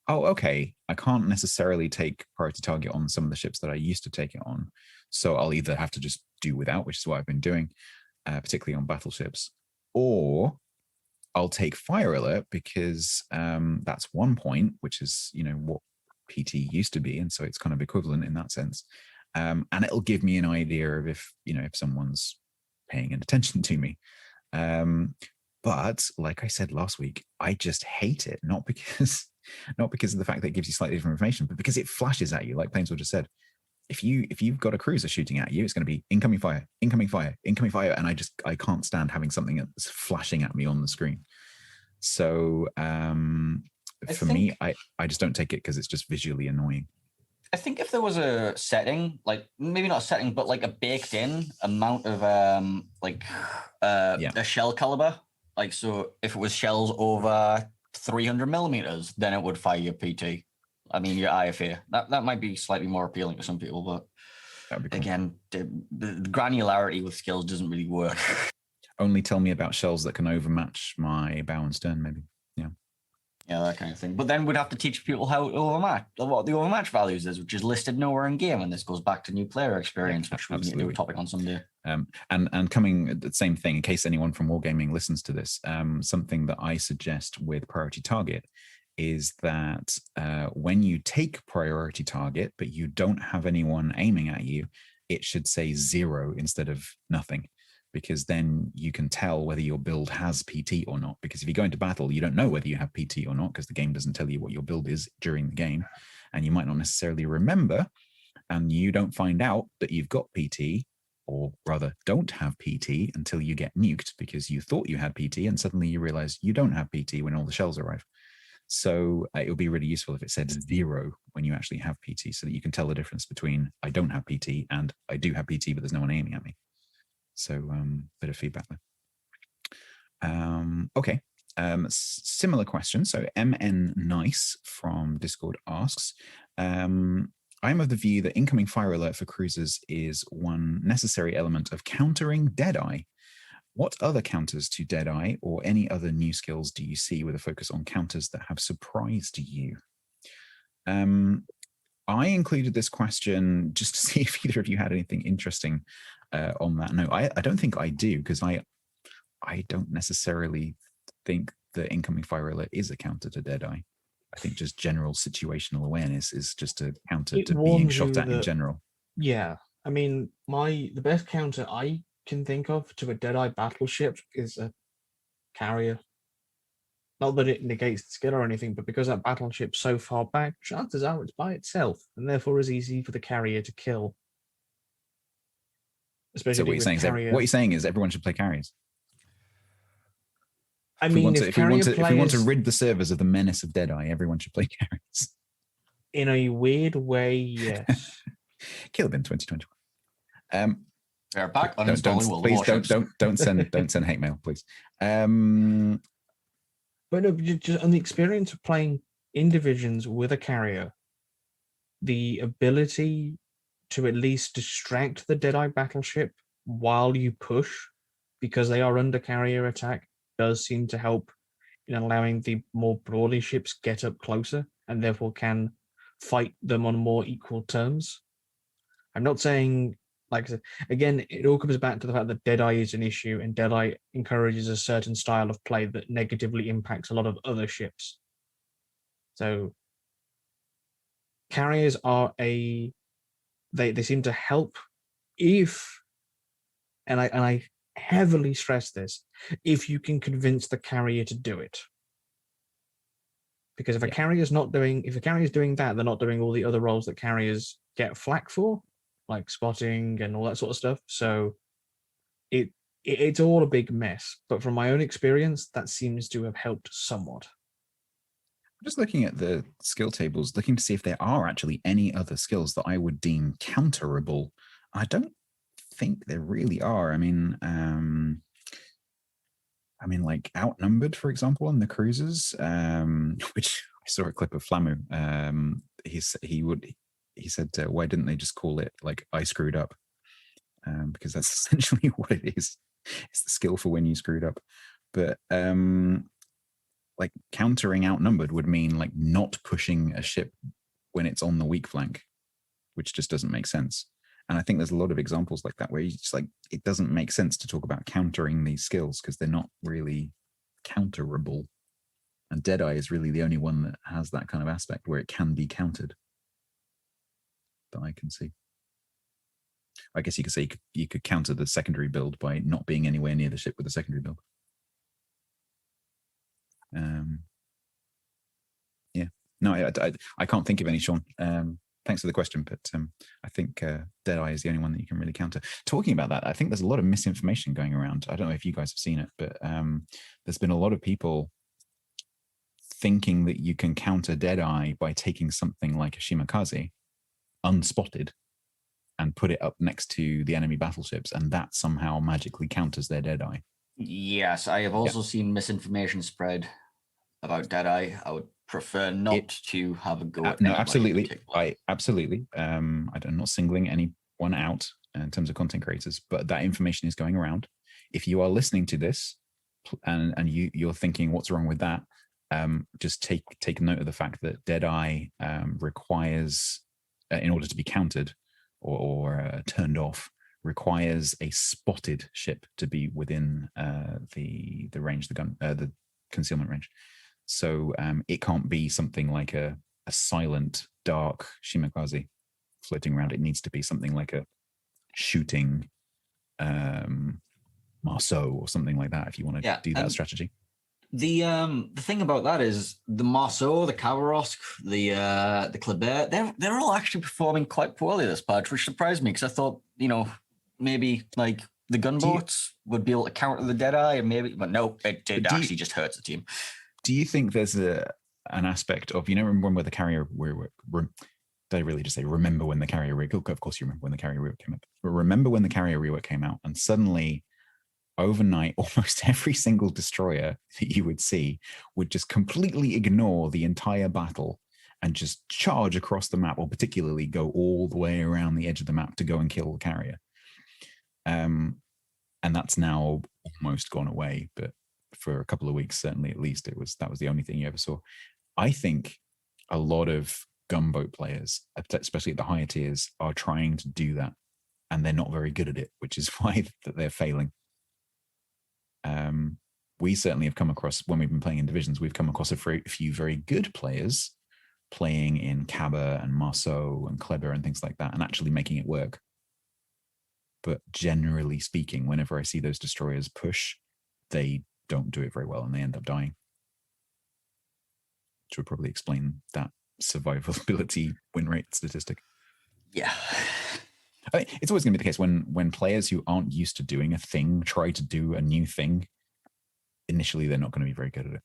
[SPEAKER 1] oh, okay, I can't necessarily take priority target on some of the ships that I used to take it on. So I'll either have to just do without, which is what I've been doing, particularly on battleships, or I'll take fire alert because that's 1 point, which is, what PT used to be, and so it's kind of equivalent in that sense, and it'll give me an idea of if someone's paying attention to me. But like I said last week, I just hate it, not because of the fact that it gives you slightly different information, but because it flashes at you, like Painezor just said. If you've got a cruiser shooting at you, it's going to be incoming fire, incoming fire, incoming fire, and I can't stand having something that's flashing at me on the screen. So for me, I just don't take it because it's just visually annoying.
[SPEAKER 2] I think if there was a setting, like maybe not a setting, but like a baked in amount of a shell caliber, like, so if it was shells over 300 millimeters, then it would fire your PT. I mean, your IFA. That might be slightly more appealing to some people, but cool. Again, the granularity with skills doesn't really work.
[SPEAKER 1] Only tell me about shells that can overmatch my bow and stern, maybe.
[SPEAKER 2] Yeah, that kind of thing. But then we'd have to teach people how to overmatch, what the overmatch values is, which is listed nowhere in game. And this goes back to new player experience, which we can do a topic on someday.
[SPEAKER 1] And coming the same thing, in case anyone from Wargaming listens to this, something that I suggest with priority target is that when you take priority target, but you don't have anyone aiming at you, it should say 0 instead of nothing. Because then you can tell whether your build has PT or not. Because if you go into battle, you don't know whether you have PT or not, because the game doesn't tell you what your build is during the game. And you might not necessarily remember, and you don't find out that you've got PT, or rather don't have PT until you get nuked because you thought you had PT and suddenly you realize you don't have PT when all the shells arrive. So it would be really useful if it said 0 when you actually have PT, so that you can tell the difference between I don't have PT and I do have PT, but there's no one aiming at me. So bit of feedback there. Okay. Similar question. So MN Nice from Discord asks, I'm of the view that incoming fire alert for cruisers is one necessary element of countering Deadeye. What other counters to Deadeye or any other new skills do you see with a focus on counters that have surprised you? I included this question just to see if either of you had anything interesting on that. No, I don't think I do, because I don't necessarily think the incoming fire alert is a counter to Deadeye. I think just general situational awareness is just a counter to being shot at in general.
[SPEAKER 3] Yeah, I mean, the best counter I can think of to a Deadeye battleship is a carrier. Not that it negates the skill or anything, but because that battleship's so far back, chances are it's by itself, and therefore is easy for the carrier to kill. Especially
[SPEAKER 1] so what you're saying is everyone should play carriers.
[SPEAKER 3] I mean,
[SPEAKER 1] if we want to rid the servers of the menace of Deadeye, everyone should play carriers.
[SPEAKER 3] In a weird way, yes.
[SPEAKER 1] Killerbin 2021.
[SPEAKER 2] They're back on
[SPEAKER 1] don't send hate mail, please.
[SPEAKER 3] But no, just on the experience of playing in divisions with a carrier, the ability to at least distract the Deadeye battleship while you push, because they are under carrier attack, does seem to help in allowing the more brawly ships get up closer and therefore can fight them on more equal terms. I'm not saying, like I said, again, it all comes back to the fact that Deadeye is an issue, and Deadeye encourages a certain style of play that negatively impacts a lot of other ships. So carriers are they seem to help if, and I heavily stress this, if you can convince the carrier to do it. Because if a carrier is doing that, they're not doing all the other roles that carriers get flack for, like spotting and all that sort of stuff. So it's all a big mess. But from my own experience, that seems to have helped somewhat.
[SPEAKER 1] I'm just looking at the skill tables, looking to see if there are actually any other skills that I would deem counterable. I don't think there really are. I mean, like outnumbered, for example, on the cruisers, which I saw a clip of Flamu. He said, why didn't they just call it like I screwed up? Because that's essentially what it is. It's the skill for when you screwed up. But like countering outnumbered would mean like not pushing a ship when it's on the weak flank, which just doesn't make sense. And I think there's a lot of examples like that where you just like, it doesn't make sense to talk about countering these skills because they're not really counterable. And Deadeye is really the only one that has that kind of aspect where it can be countered that I can see. I guess you could say you could counter the secondary build by not being anywhere near the ship with the secondary build. Yeah, no, I can't think of any, Sean. Thanks for the question, but I think Deadeye is the only one that you can really counter. Talking about that, I think there's a lot of misinformation going around. I don't know if you guys have seen it, but there's been a lot of people thinking that you can counter Deadeye by taking something like a Shimakaze, unspotted, and put it up next to the enemy battleships, and that somehow magically counters their Deadeye.
[SPEAKER 2] Yes, I have also seen misinformation spread about Deadeye. I would prefer not to have a go at
[SPEAKER 1] no, absolutely. I'm not singling anyone out in terms of content creators, but that information is going around. If you are listening to this and you're thinking what's wrong with that, just take note of the fact that Deadeye requires, in order to be countered or turned off, requires a spotted ship to be within the range, the concealment range. So it can't be something like a silent, dark Shimakaze floating around. It needs to be something like a shooting Marceau or something like that if you want to do that strategy.
[SPEAKER 2] The thing about that is the Marceau, the Kavarosk, the Kleber, they're all actually performing quite poorly this patch, which surprised me because I thought, maybe like the gunboats would be able to counter the Deadeye, and maybe, but no, it actually just hurts the team.
[SPEAKER 1] Do you think there's an aspect of, remember the carrier rework. Did I really just say remember when the carrier rework? Of course you remember when the carrier rework came out. But remember when the carrier rework came out, and suddenly overnight, almost every single destroyer that you would see would just completely ignore the entire battle and just charge across the map, or particularly go all the way around the edge of the map to go and kill the carrier. And that's now almost gone away, but for a couple of weeks, certainly at least, that was the only thing you ever saw. I think a lot of gunboat players, especially at the higher tiers, are trying to do that, and they're not very good at it, which is why they're failing. We certainly have come across, when we've been playing in divisions, we've come across a few very good players playing in Cabba and Marceau and Kleber and things like that, and actually making it work. But generally speaking, whenever I see those destroyers push, they don't do it very well and they end up dying. Which would probably explain that survivability win rate statistic.
[SPEAKER 2] Yeah.
[SPEAKER 1] I mean, it's always going to be the case when players who aren't used to doing a thing try to do a new thing. Initially, they're not going to be very good at it.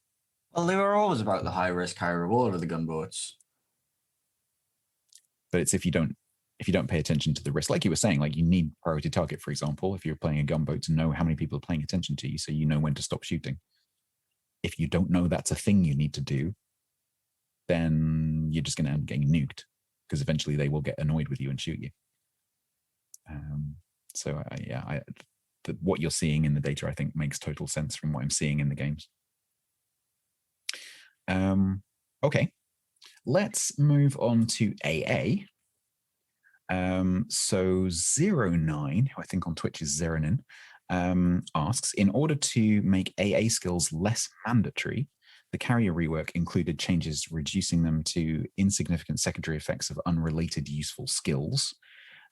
[SPEAKER 2] Well, they were always about the high risk, high reward of the gunboats.
[SPEAKER 1] But it's if you don't pay attention to the risk, like you were saying, like you need priority target, for example, if you're playing a gunboat, to know how many people are paying attention to you, so you know when to stop shooting. If you don't know that's a thing you need to do, then you're just going to end up getting nuked, because eventually they will get annoyed with you and shoot you. So what you're seeing in the data, I think, makes total sense from what I'm seeing in the games. Okay, let's move on to AA. So 09, who I think on Twitch is Zeronin, asks, in order to make AA skills less mandatory, the carrier rework included changes reducing them to insignificant secondary effects of unrelated useful skills.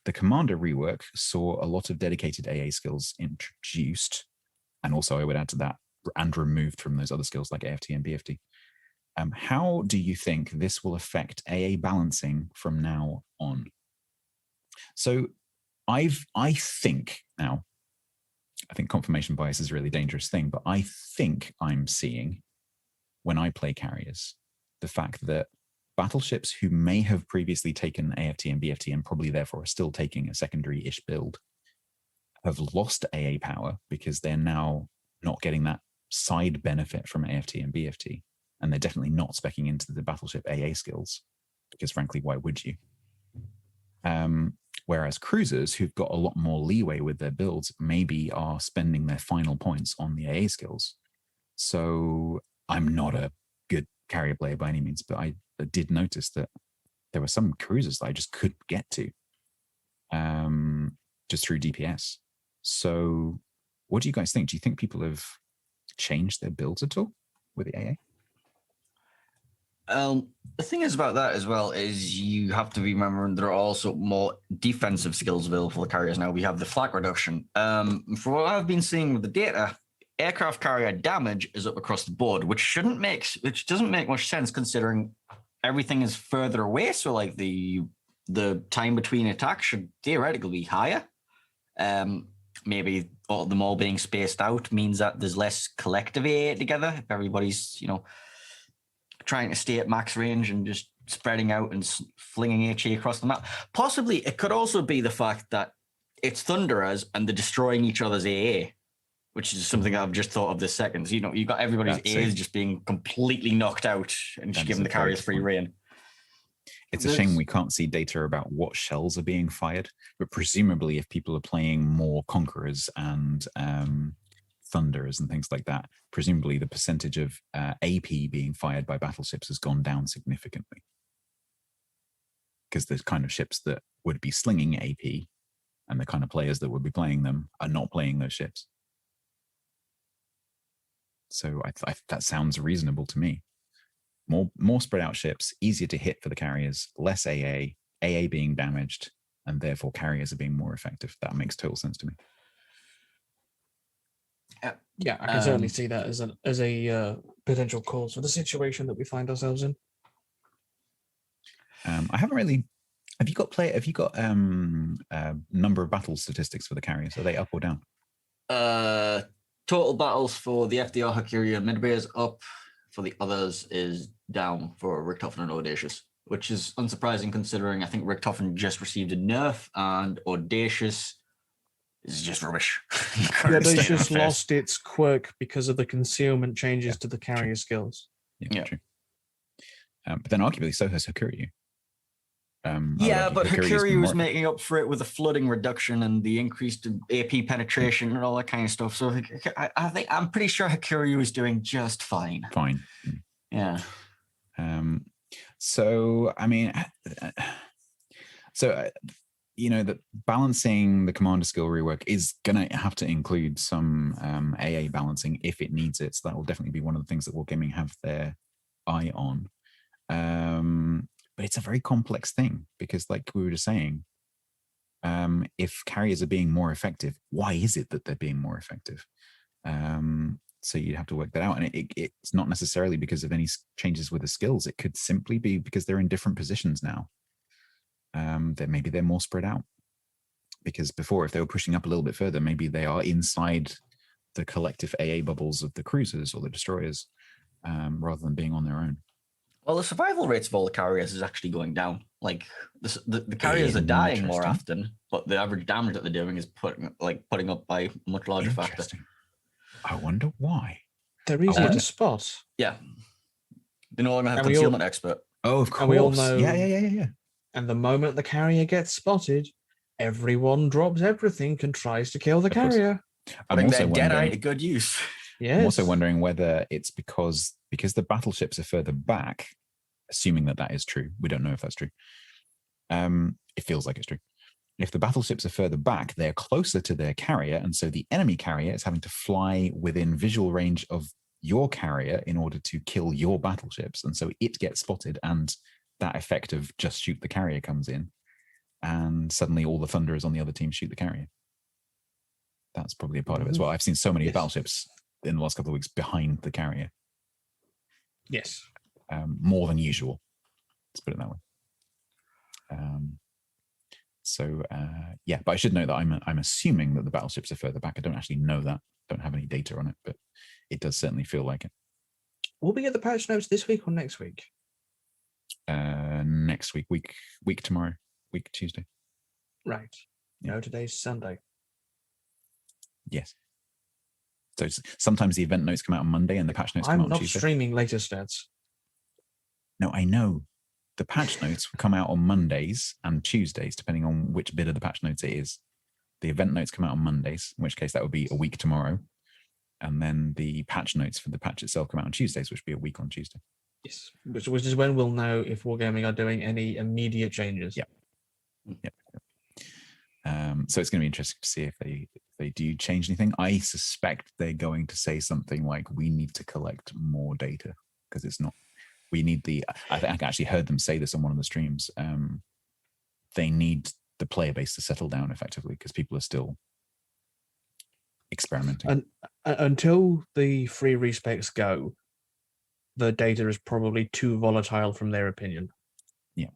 [SPEAKER 1] The commander rework saw a lot of dedicated AA skills introduced, and also I would add to that, and removed from those other skills like AFT and BFT. How do you think this will affect AA balancing from now on? So I think confirmation bias is a really dangerous thing, but I think I'm seeing, when I play carriers, the fact that battleships who may have previously taken AFT and BFT and probably therefore are still taking a secondary-ish build have lost AA power because they're now not getting that side benefit from AFT and BFT. And they're definitely not speccing into the battleship AA skills, because frankly, why would you? Whereas cruisers who've got a lot more leeway with their builds maybe are spending their final points on the AA skills. So I'm not a good carrier player by any means, but I did notice that there were some cruisers that I just couldn't get to just through DPS. So what do you guys think? Do you think people have changed their builds at all with the AA?
[SPEAKER 2] The thing is about that as well is you have to be remembering there are also more defensive skills available for the carriers now. We have the flak reduction. For what I've been seeing with the data, aircraft carrier damage is up across the board, which doesn't make much sense considering everything is further away. So like the time between attacks should theoretically be higher. Maybe all them all being spaced out means that there's less collective AA together. If everybody's, trying to stay at max range and just spreading out and flinging HE across the map. Possibly it could also be the fact that it's Thunderers and they're destroying each other's AA, which is something I've just thought of this second. You've got everybody's AAs just being completely knocked out and just giving the carriers free reign.
[SPEAKER 1] It's a shame we can't see data about what shells are being fired, but presumably if people are playing more Conquerors and Thunderers and things like that, presumably the percentage of AP being fired by battleships has gone down significantly, because the kind of ships that would be slinging AP and the kind of players that would be playing them are not playing those ships. So that sounds reasonable to me. More spread out ships, easier to hit for the carriers, less AA being damaged, and therefore carriers are being more effective. That makes total sense to me.
[SPEAKER 3] Yeah, I can certainly see that as a potential cause for the situation that we find ourselves in.
[SPEAKER 1] I haven't really. Have you got number of battle statistics for the carriers? Are they up or down?
[SPEAKER 2] Total battles for the FDR Hakuria Midway is up. for the others is down for Richtofen and Audacious, which is unsurprising considering I think Richtofen just received a nerf and Audacious is just rubbish.
[SPEAKER 3] Yeah, they just lost its quirk because of the concealment changes to the carrier skills.
[SPEAKER 1] Yeah, true. But then arguably so has Hakuryu.
[SPEAKER 2] Yeah, but Hakuryu was making up for it with the flooding reduction and the increased AP penetration and all that kind of stuff. So I'm pretty sure Hakuryu is doing just fine.
[SPEAKER 1] Fine.
[SPEAKER 2] Yeah.
[SPEAKER 1] So I mean, that balancing the commander skill rework is gonna have to include some AA balancing if it needs it. So that will definitely be one of the things that Wargaming have their eye on. But it's a very complex thing because, like we were just saying, if carriers are being more effective, why is it that they're being more effective? So you'd have to work that out. And it's not necessarily because of any changes with the skills. It could simply be because they're in different positions now. That maybe they're more spread out. Because before, if they were pushing up a little bit further, maybe they are inside the collective AA bubbles of the cruisers or the destroyers rather than being on their own.
[SPEAKER 2] Well, the survival rates of all the carriers is actually going down. Like the carriers are dying more often, but the average damage that they're doing is putting up by a much larger factor.
[SPEAKER 1] I wonder why.
[SPEAKER 3] They're easy to spot.
[SPEAKER 2] Yeah. They no longer have concealment expert.
[SPEAKER 1] Oh, of course.
[SPEAKER 3] And we all know.
[SPEAKER 1] Yeah.
[SPEAKER 3] And the moment the carrier gets spotted, everyone drops everything and tries to kill the carrier.
[SPEAKER 2] I'm also wondering, to good use.
[SPEAKER 3] Yes.
[SPEAKER 1] I'm also wondering whether it's because the battleships are further back, assuming that is true. We don't know if that's true. It feels like it's true. If the battleships are further back, they're closer to their carrier, and so the enemy carrier is having to fly within visual range of your carrier in order to kill your battleships, and so it gets spotted, and that effect of just shoot the carrier comes in, and suddenly all the thunderers on the other team shoot the carrier. That's probably a part of it as well. I've seen so many battleships in the last couple of weeks behind the carrier.
[SPEAKER 3] Yes.
[SPEAKER 1] More than usual. Let's put it that way. But I should know that I'm assuming that the battleships are further back. I don't actually know that. Don't have any data on it, but it does certainly feel like it.
[SPEAKER 3] Will we get the patch notes this week or next week?
[SPEAKER 1] Next week. Week tomorrow. Week Tuesday.
[SPEAKER 3] Right.
[SPEAKER 1] Yeah.
[SPEAKER 3] No, today's Sunday.
[SPEAKER 1] Yes. So sometimes the event notes come out on Monday and the patch notes come out on Tuesday.
[SPEAKER 3] I'm not streaming later stats.
[SPEAKER 1] No, I know. The patch notes will come out on Mondays and Tuesdays, depending on which bit of the patch notes it is. The event notes come out on Mondays, in which case that would be a week tomorrow. And then the patch notes for the patch itself come out on Tuesdays, which would be a week on Tuesday.
[SPEAKER 3] Yes, which is when we'll know if Wargaming are doing any immediate changes.
[SPEAKER 1] Yep. So it's going to be interesting to see if they do change anything. I suspect they're going to say something like, we need to collect more data because it's not, we need I think I actually heard them say this on one of the streams. They need the player base to settle down effectively because people are still experimenting.
[SPEAKER 3] And until the free respecs go, the data is probably too volatile from their opinion.
[SPEAKER 1] Yeah.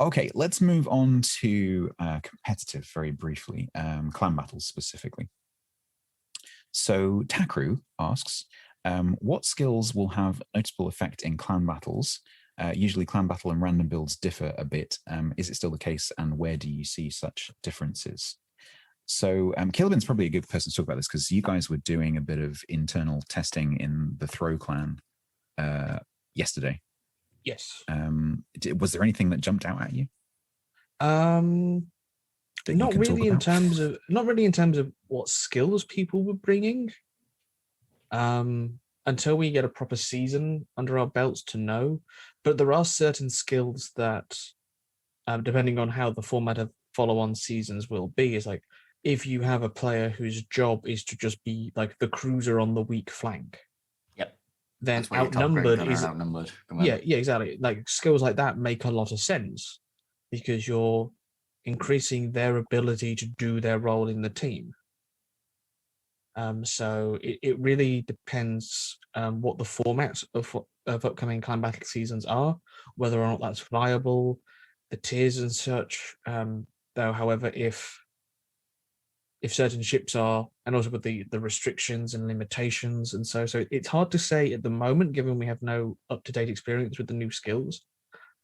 [SPEAKER 1] Okay, let's move on to competitive very briefly, clan battles specifically. So Takru asks, what skills will have noticeable effect in clan battles? Usually clan battle and random builds differ a bit. Is it still the case, and where do you see such differences? So Killerbin's probably a good person to talk about this because you guys were doing a bit of internal testing in the Throw clan yesterday.
[SPEAKER 3] Yes.
[SPEAKER 1] Was there anything that jumped out at you?
[SPEAKER 3] Not really in terms of what skills people were bringing. Until we get a proper season under our belts to know. But there are certain skills that, depending on how the format of follow-on seasons will be, is like if you have a player whose job is to just be like the cruiser on the weak flank.
[SPEAKER 2] Yep.
[SPEAKER 3] Then outnumbered is outnumbered. Yeah, exactly. Like skills like that make a lot of sense because you're increasing their ability to do their role in the team. So it really depends what the formats of upcoming clan battle seasons are, whether or not that's viable, the tiers and such. Though, however, if if certain ships are, and also with the restrictions and limitations, and so it's hard to say at the moment, given we have no up-to-date experience with the new skills.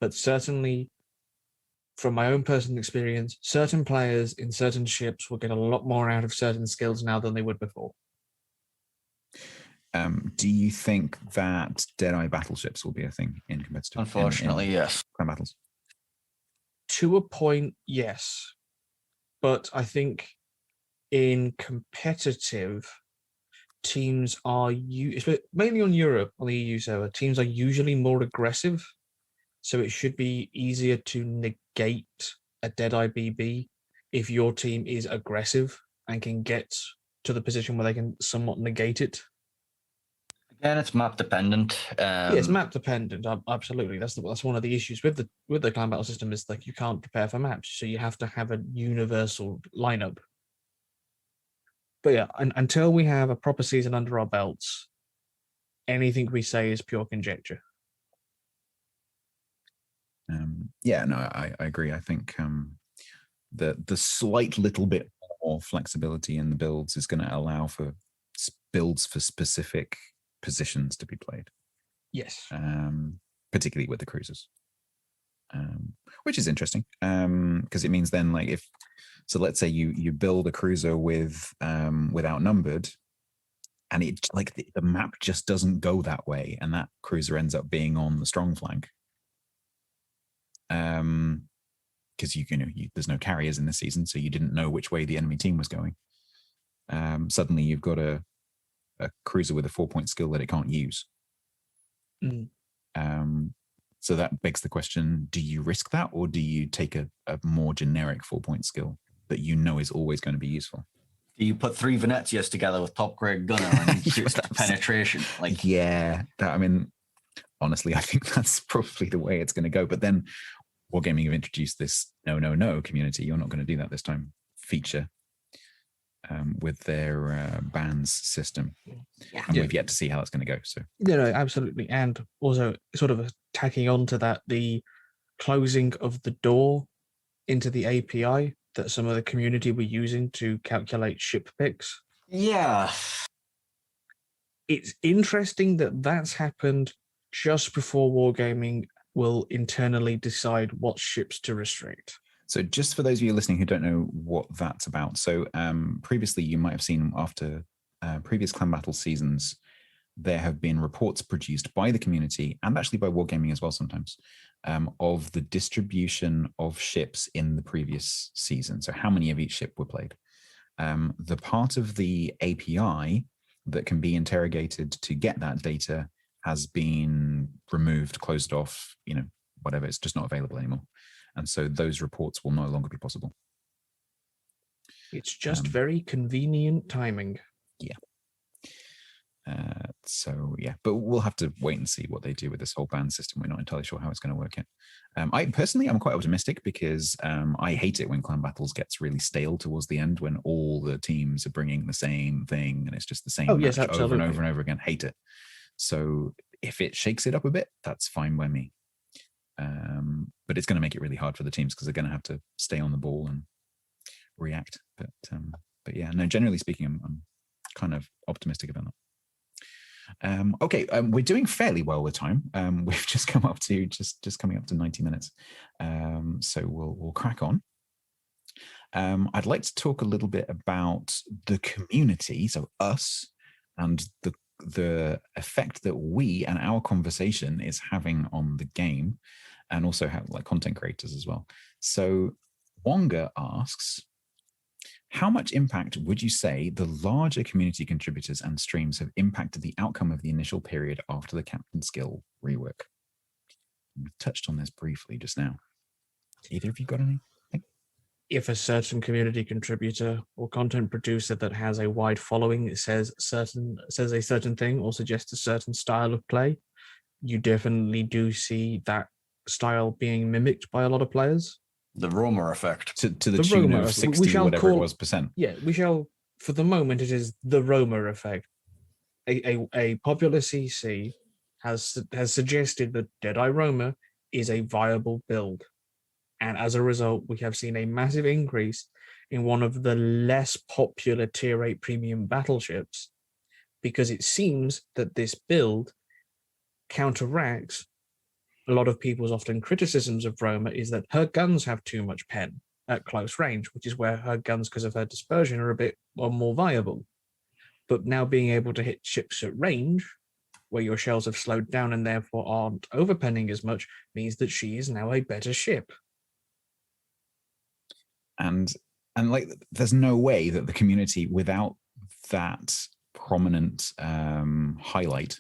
[SPEAKER 3] But certainly, from my own personal experience, certain players in certain ships will get a lot more out of certain skills now than they would before.
[SPEAKER 1] Do you think that Deadeye battleships will be a thing in competitive?
[SPEAKER 2] Unfortunately, yes.
[SPEAKER 1] Clan battles.
[SPEAKER 3] To a point, yes. But I think in competitive, teams are mainly on Europe, on the EU server, teams are usually more aggressive. So it should be easier to negate a Deadeye BB if your team is aggressive and can get to the position where they can somewhat negate it.
[SPEAKER 2] Again, it's map dependent.
[SPEAKER 3] Yeah, it's map dependent. Absolutely, that's one of the issues with the clan battle system is like you can't prepare for maps, so you have to have a universal lineup. But yeah, until we have a proper season under our belts, anything we say is pure conjecture.
[SPEAKER 1] I agree. I think the slight little bit more flexibility in the builds is going to allow for builds for specific positions to be played.
[SPEAKER 3] Yes.
[SPEAKER 1] Particularly with the cruisers, which is interesting because it means then let's say you build a cruiser with outnumbered, and it the map just doesn't go that way, and that cruiser ends up being on the strong flank. Because there's no carriers in this season, so you didn't know which way the enemy team was going. Suddenly you've got a cruiser with a 4-point skill that it can't use. So that begs the question, do you risk that, or do you take a more generic 4-point skill that you know is always going to be useful?
[SPEAKER 2] Do you put 3 Venezias together with top grade gunner and shoot penetration?
[SPEAKER 1] Honestly, I think that's probably the way it's going to go. But then Wargaming have introduced this no community. You're not going to do that this time feature with their bans system. And we've yet to see how that's going to go. So
[SPEAKER 3] absolutely. And also sort of tacking on to that, the closing of the door into the API that some of the community were using to calculate ship picks.
[SPEAKER 2] Yeah.
[SPEAKER 3] It's interesting that that's happened just before Wargaming will internally decide what ships to restrict.
[SPEAKER 1] So just for those of you listening who don't know what that's about. So previously you might have seen after previous clan battle seasons, there have been reports produced by the community and actually by Wargaming as well sometimes of the distribution of ships in the previous season. So how many of each ship were played. The part of the API that can be interrogated to get that data has been removed, closed off, whatever. It's just not available anymore. And so those reports will no longer be possible.
[SPEAKER 3] It's just very convenient timing.
[SPEAKER 1] Yeah. But we'll have to wait and see what they do with this whole ban system. We're not entirely sure how it's going to work yet. I personally, I'm quite optimistic because I hate it when clan battles gets really stale towards the end when all the teams are bringing the same thing and it's just the same match over and over and over again. Hate it. So if it shakes it up a bit, that's fine by me. But it's going to make it really hard for the teams because they're going to have to stay on the ball and react. But yeah, no, generally speaking, I'm kind of optimistic about that. Okay, we're doing fairly well with time. We've just come up to just coming up to 90 minutes. So we'll crack on. I'd like to talk a little bit about the community, so us, and the effect that we and our conversation is having on the game, and also have content creators as well. So Wonga asks, how much impact would you say the larger community contributors and streams have impacted the outcome of the initial period after the captain skill rework? We've touched on this briefly just now. Either of you got anything?
[SPEAKER 3] If a certain community contributor or content producer that has a wide following says a certain thing or suggests a certain style of play, you definitely do see that style being mimicked by a lot of players.
[SPEAKER 2] The Roma effect.
[SPEAKER 1] To the tune
[SPEAKER 3] Roma
[SPEAKER 1] of 60 or whatever it was percent.
[SPEAKER 3] Yeah, we shall, for the moment, it is the Roma effect. A popular CC has suggested that Deadeye Roma is a viable build. And as a result, we have seen a massive increase in one of the less popular Tier 8 premium battleships, because it seems that this build counteracts a lot of people's often criticisms of Roma, is that her guns have too much pen at close range, which is where her guns, because of her dispersion, are a bit more viable. But now being able to hit ships at range, where your shells have slowed down and therefore aren't overpenning as much, means that she is now a better ship.
[SPEAKER 1] And like, there's no way that the community, without that prominent highlight,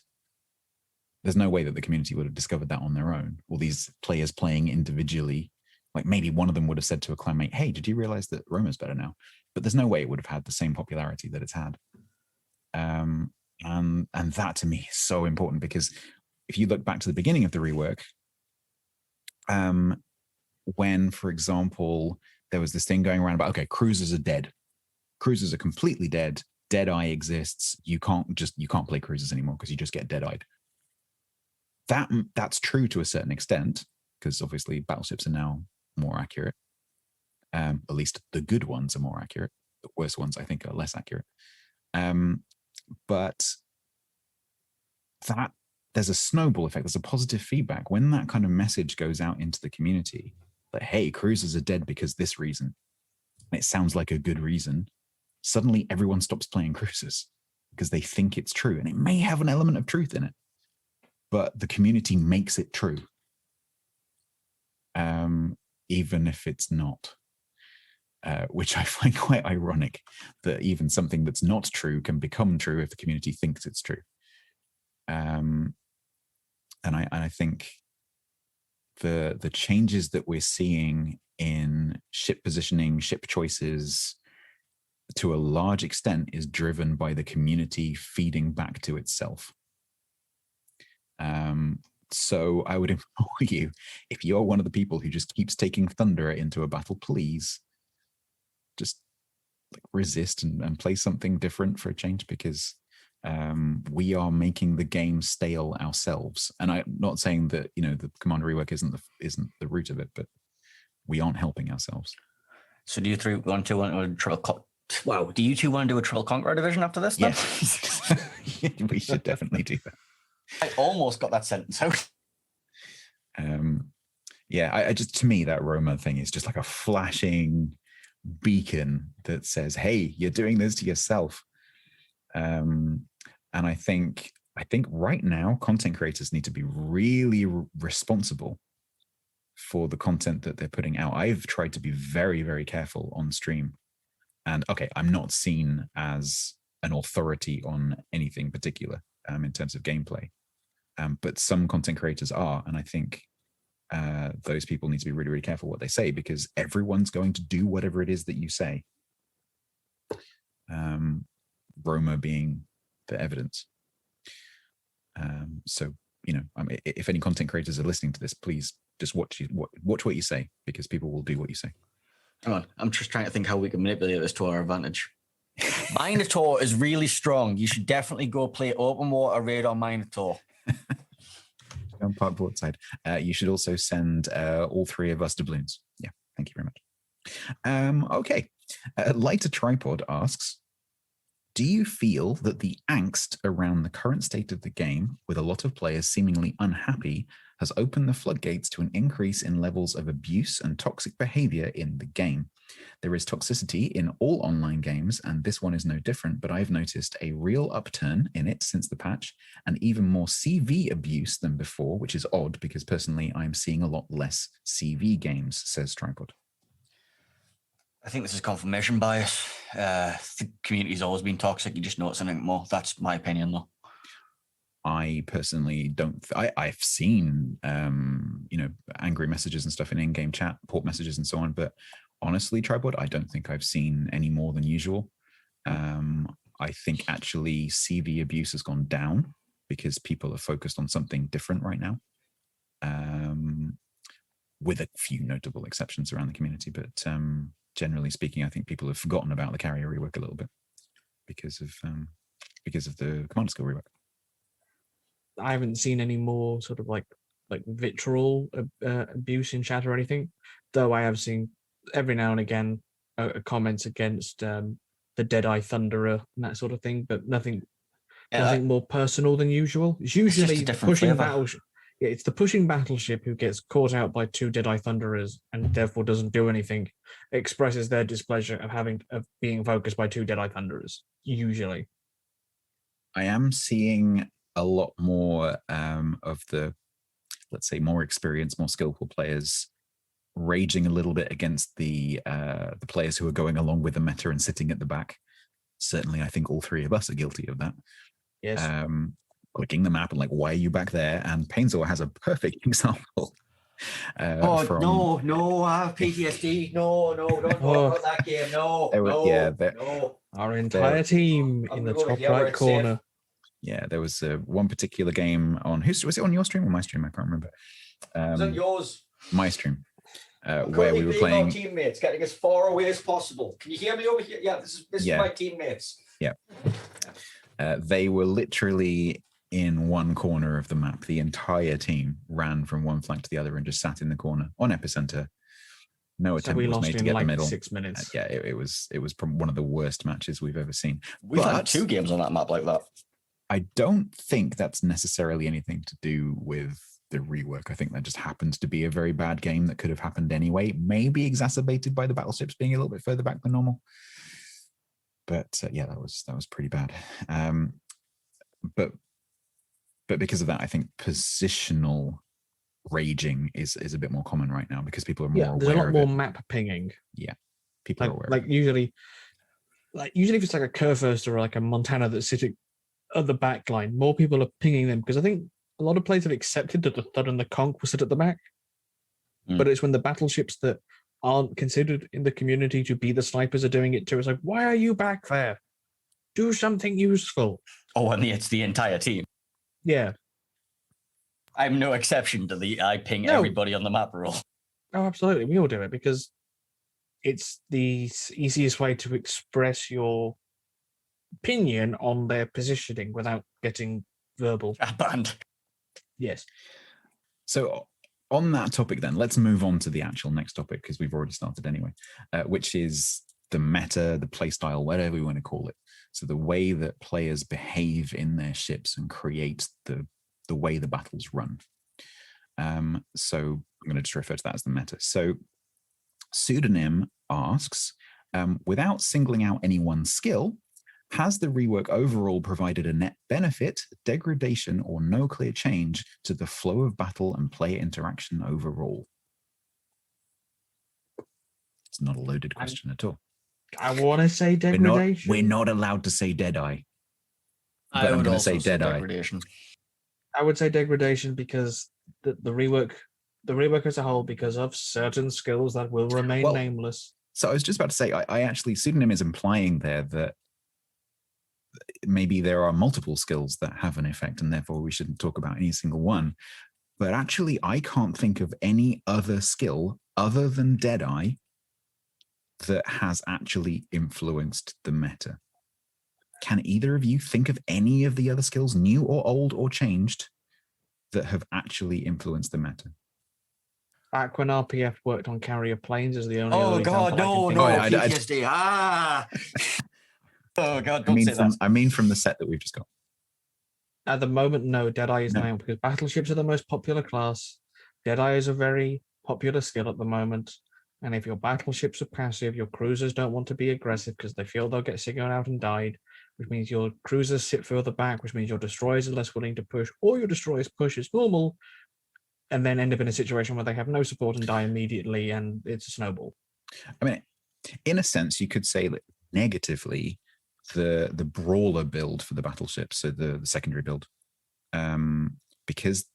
[SPEAKER 1] there's no way that the community would have discovered that on their own. All these players playing individually, like maybe one of them would have said to a clanmate, "Hey, did you realize that Roma's better now?" But there's no way it would have had the same popularity that it's had. And that to me is so important, because if you look back to the beginning of the rework, when, for example, there was this thing going around about, okay, cruisers are dead. Cruisers are completely dead. Deadeye exists. You can't play cruisers anymore because you just get dead-eyed. That's true to a certain extent, because obviously battleships are now more accurate. At least the good ones are more accurate. The worst ones, I think, are less accurate. But that there's a snowball effect. There's a positive feedback when that kind of message goes out into the community that, hey, cruisers are dead because this reason, and it sounds like a good reason. Suddenly everyone stops playing cruisers because they think it's true, and it may have an element of truth in it, but the community makes it true, even if it's not. Which I find quite ironic, that even something that's not true can become true if the community thinks it's true. And I think the changes that we're seeing in ship positioning, ship choices, to a large extent is driven by the community feeding back to itself. So I would implore you, if you're one of the people who just keeps taking Thunder into a battle, please just resist and play something different for a change, because we are making the game stale ourselves. And I'm not saying that, the Commander rework isn't the root of it, but we aren't helping ourselves.
[SPEAKER 2] So do you three want to do a Troll? Wow, do you two want to do a Troll Conqueror division after this? Then?
[SPEAKER 1] Yes, we should definitely do that.
[SPEAKER 2] I almost got that sentence out.
[SPEAKER 1] I just, to me, that Roma thing is just like a flashing beacon that says, hey, you're doing this to yourself. And I think right now content creators need to be really responsible for the content that they're putting out. I've tried to be very, very careful on stream, and okay, I'm not seen as an authority on anything particular in terms of gameplay, but some content creators are, and I think those people need to be really, really careful what they say, because everyone's going to do whatever it is that you say. Roma being the evidence. So, if any content creators are listening to this, please just watch what you say, because people will do what you say.
[SPEAKER 2] Hang on, I'm just trying to think how we can manipulate this to our advantage. Minotaur is really strong. You should definitely go play open water raid on Minotaur.
[SPEAKER 1] On park side. You should also send all three of us doubloons. Yeah, thank you very much. Okay. Lighter Tripod asks, do you feel that the angst around the current state of the game, with a lot of players seemingly unhappy, has opened the floodgates to an increase in levels of abuse and toxic behavior in the game? There is toxicity in all online games, and this one is no different, but I've noticed a real upturn in it since the patch, and even more CV abuse than before, which is odd because personally I'm seeing a lot less CV games, says Tripod.
[SPEAKER 2] I think this is confirmation bias. The community's always been toxic. You just noticing it more. That's my opinion, though.
[SPEAKER 1] I personally don't. I've seen, angry messages and stuff in in-game chat, port messages and so on. But honestly, Tripod, I don't think I've seen any more than usual. I think actually CV abuse has gone down because people are focused on something different right now. With a few notable exceptions around the community, but generally speaking, I think people have forgotten about the carrier rework a little bit because of the commander skill rework.
[SPEAKER 3] I haven't seen any more sort of like like vitriol abuse in chat or anything. Though I have seen every now and again comments against the Deadeye Thunderer and that sort of thing, but nothing more personal than usual. It's usually
[SPEAKER 2] just a
[SPEAKER 3] the
[SPEAKER 2] different
[SPEAKER 3] pushing
[SPEAKER 2] flavour.
[SPEAKER 3] battleship. Yeah, it's the pushing battleship who gets caught out by 2 Deadeye Thunderers and therefore doesn't do anything, expresses their displeasure of being focused by 2 Deadeye Thunderers. Usually,
[SPEAKER 1] I am seeing a lot more of the, let's say, more experienced, more skillful players raging a little bit against the players who are going along with the meta and sitting at the back. Certainly, I think all three of us are guilty of that.
[SPEAKER 3] yes.
[SPEAKER 1] Clicking the map and like, why are you back there? And Painezor has a perfect example.
[SPEAKER 2] No, I have PTSD. No, don't talk about that game. No.
[SPEAKER 3] Our entire team in the top right corner.
[SPEAKER 1] Yeah, there was one particular game on was it on your stream or my stream? I can't remember.
[SPEAKER 2] Was it yours?
[SPEAKER 1] My stream. Where we were playing
[SPEAKER 2] our teammates, getting as far away as possible. Can you hear me over here? Yeah, this is my teammates.
[SPEAKER 1] Yeah. They were literally in one corner of the map. The entire team ran from one flank to the other and just sat in the corner on epicenter. No attempt was made to get the middle.
[SPEAKER 3] 6 minutes.
[SPEAKER 1] Yeah, it was one of the worst matches we've ever seen.
[SPEAKER 2] We've had 2 games on that map like that.
[SPEAKER 1] I don't think that's necessarily anything to do with the rework. I think that just happens to be a very bad game that could have happened anyway, maybe exacerbated by the battleships being a little bit further back than normal. But yeah, that was pretty bad. But because of that, I think positional raging is a bit more common right now because people are more aware.
[SPEAKER 3] There's a lot more map pinging.
[SPEAKER 1] Yeah, people are aware.
[SPEAKER 3] Like usually if it's like a Kurfürst or like a Montana that's sitting at the back line, more people are pinging them because I think a lot of players have accepted that the Thud and the Conch will sit at the back. But it's when the battleships that aren't considered in the community to be the snipers are doing it too. It's like, why are you back there? Do something useful.
[SPEAKER 2] Oh, and it's the entire team.
[SPEAKER 3] Yeah.
[SPEAKER 2] I'm no exception to the I ping everybody on the map rule.
[SPEAKER 3] Oh, absolutely. We all do it because it's the easiest way to express your opinion on their positioning without getting verbal.
[SPEAKER 2] Banned.
[SPEAKER 3] Yes.
[SPEAKER 1] So on that topic then, let's move on to the actual next topic because we've already started anyway, which is the meta, the playstyle, whatever we want to call it. So the way that players behave in their ships and create the way the battles run. So I'm going to just refer to that as the meta. So Pseudonym asks, without singling out any one skill, has the rework overall provided a net benefit, degradation, or no clear change to the flow of battle and player interaction overall? It's not a loaded question at all.
[SPEAKER 3] I want to say degradation.
[SPEAKER 1] We're not allowed to say Deadeye. But I'm going to say Deadeye.
[SPEAKER 3] I would say degradation because the rework as a whole, because of certain skills that will remain nameless.
[SPEAKER 1] So I was just about to say, I actually, Pseudonym is implying there that maybe there are multiple skills that have an effect and therefore we shouldn't talk about any single one. But actually, I can't think of any other skill other than Deadeye that has actually influenced the meta. Can either of you think of any of the other skills, new or old or changed, that have actually influenced the meta?
[SPEAKER 3] Back when RPF worked on carrier planes as the only.
[SPEAKER 2] Oh God, no, PTSD. Oh God, don't say that.
[SPEAKER 1] I mean, from the set that we've just got.
[SPEAKER 3] At the moment, no. Deadeye is now because battleships are the most popular class. Deadeye is a very popular skill at the moment. And if your battleships are passive, your cruisers don't want to be aggressive because they feel they'll get signaled out and died, which means your cruisers sit further back, which means your destroyers are less willing to push, or your destroyers push as normal, and then end up in a situation where they have no support and die immediately, and it's a snowball.
[SPEAKER 1] I mean, in a sense, you could say that negatively, the brawler build for the battleship, so the secondary build, because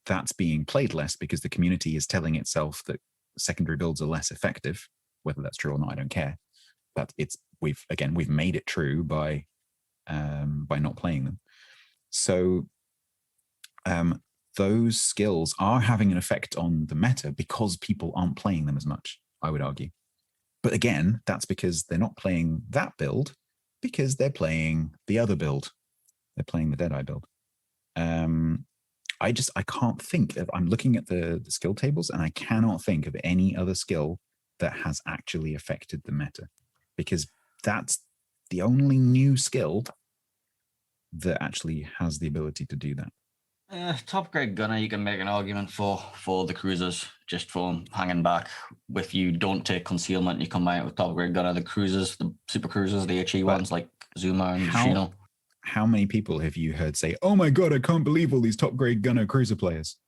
[SPEAKER 1] that's being played less because the community is telling itself that secondary builds are less effective. Whether that's true or not, I don't care. But we've made it true by not playing them. So those skills are having an effect on the meta because people aren't playing them as much, I would argue. But again, that's because they're not playing that build because they're playing the other build. They're playing the Deadeye build. I can't think of, I'm looking at the skill tables and I cannot think of any other skill that has actually affected the meta, because that's the only new skill that actually has the ability to do that.
[SPEAKER 2] Top grade gunner, you can make an argument for the cruisers, just for hanging back. If you don't take concealment, you come out with top grade gunner. The cruisers, the super cruisers, the HE ones like Zuma and Shino.
[SPEAKER 1] How many people have you heard say, "Oh my god, I can't believe all these top grade gunner cruiser players"?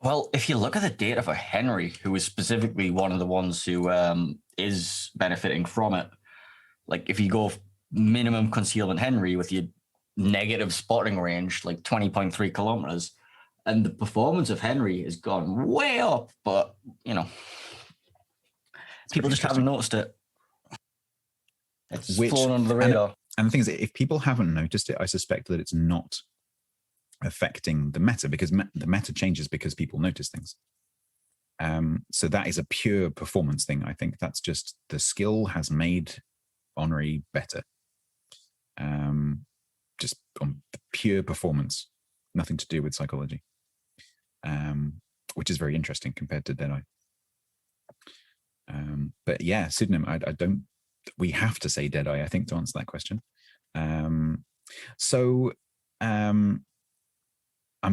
[SPEAKER 2] Well, if you look at the data for Henry, who is specifically one of the ones who is benefiting from it, like if you go minimum concealment Henry with your negative spotting range, like 20.3 kilometers, and the performance of Henry has gone way up, but people just haven't noticed it. It's flown under the radar.
[SPEAKER 1] And the thing is, if people haven't noticed it, I suspect that it's not affecting the meta, because the meta changes because people notice things. So that is a pure performance thing. I think that's just the skill has made Henri better. Just on pure performance, nothing to do with psychology, which is very interesting compared to Deadeye. But yeah, pseudonym, I don't, we have to say Deadeye, I think, to answer that question. I'm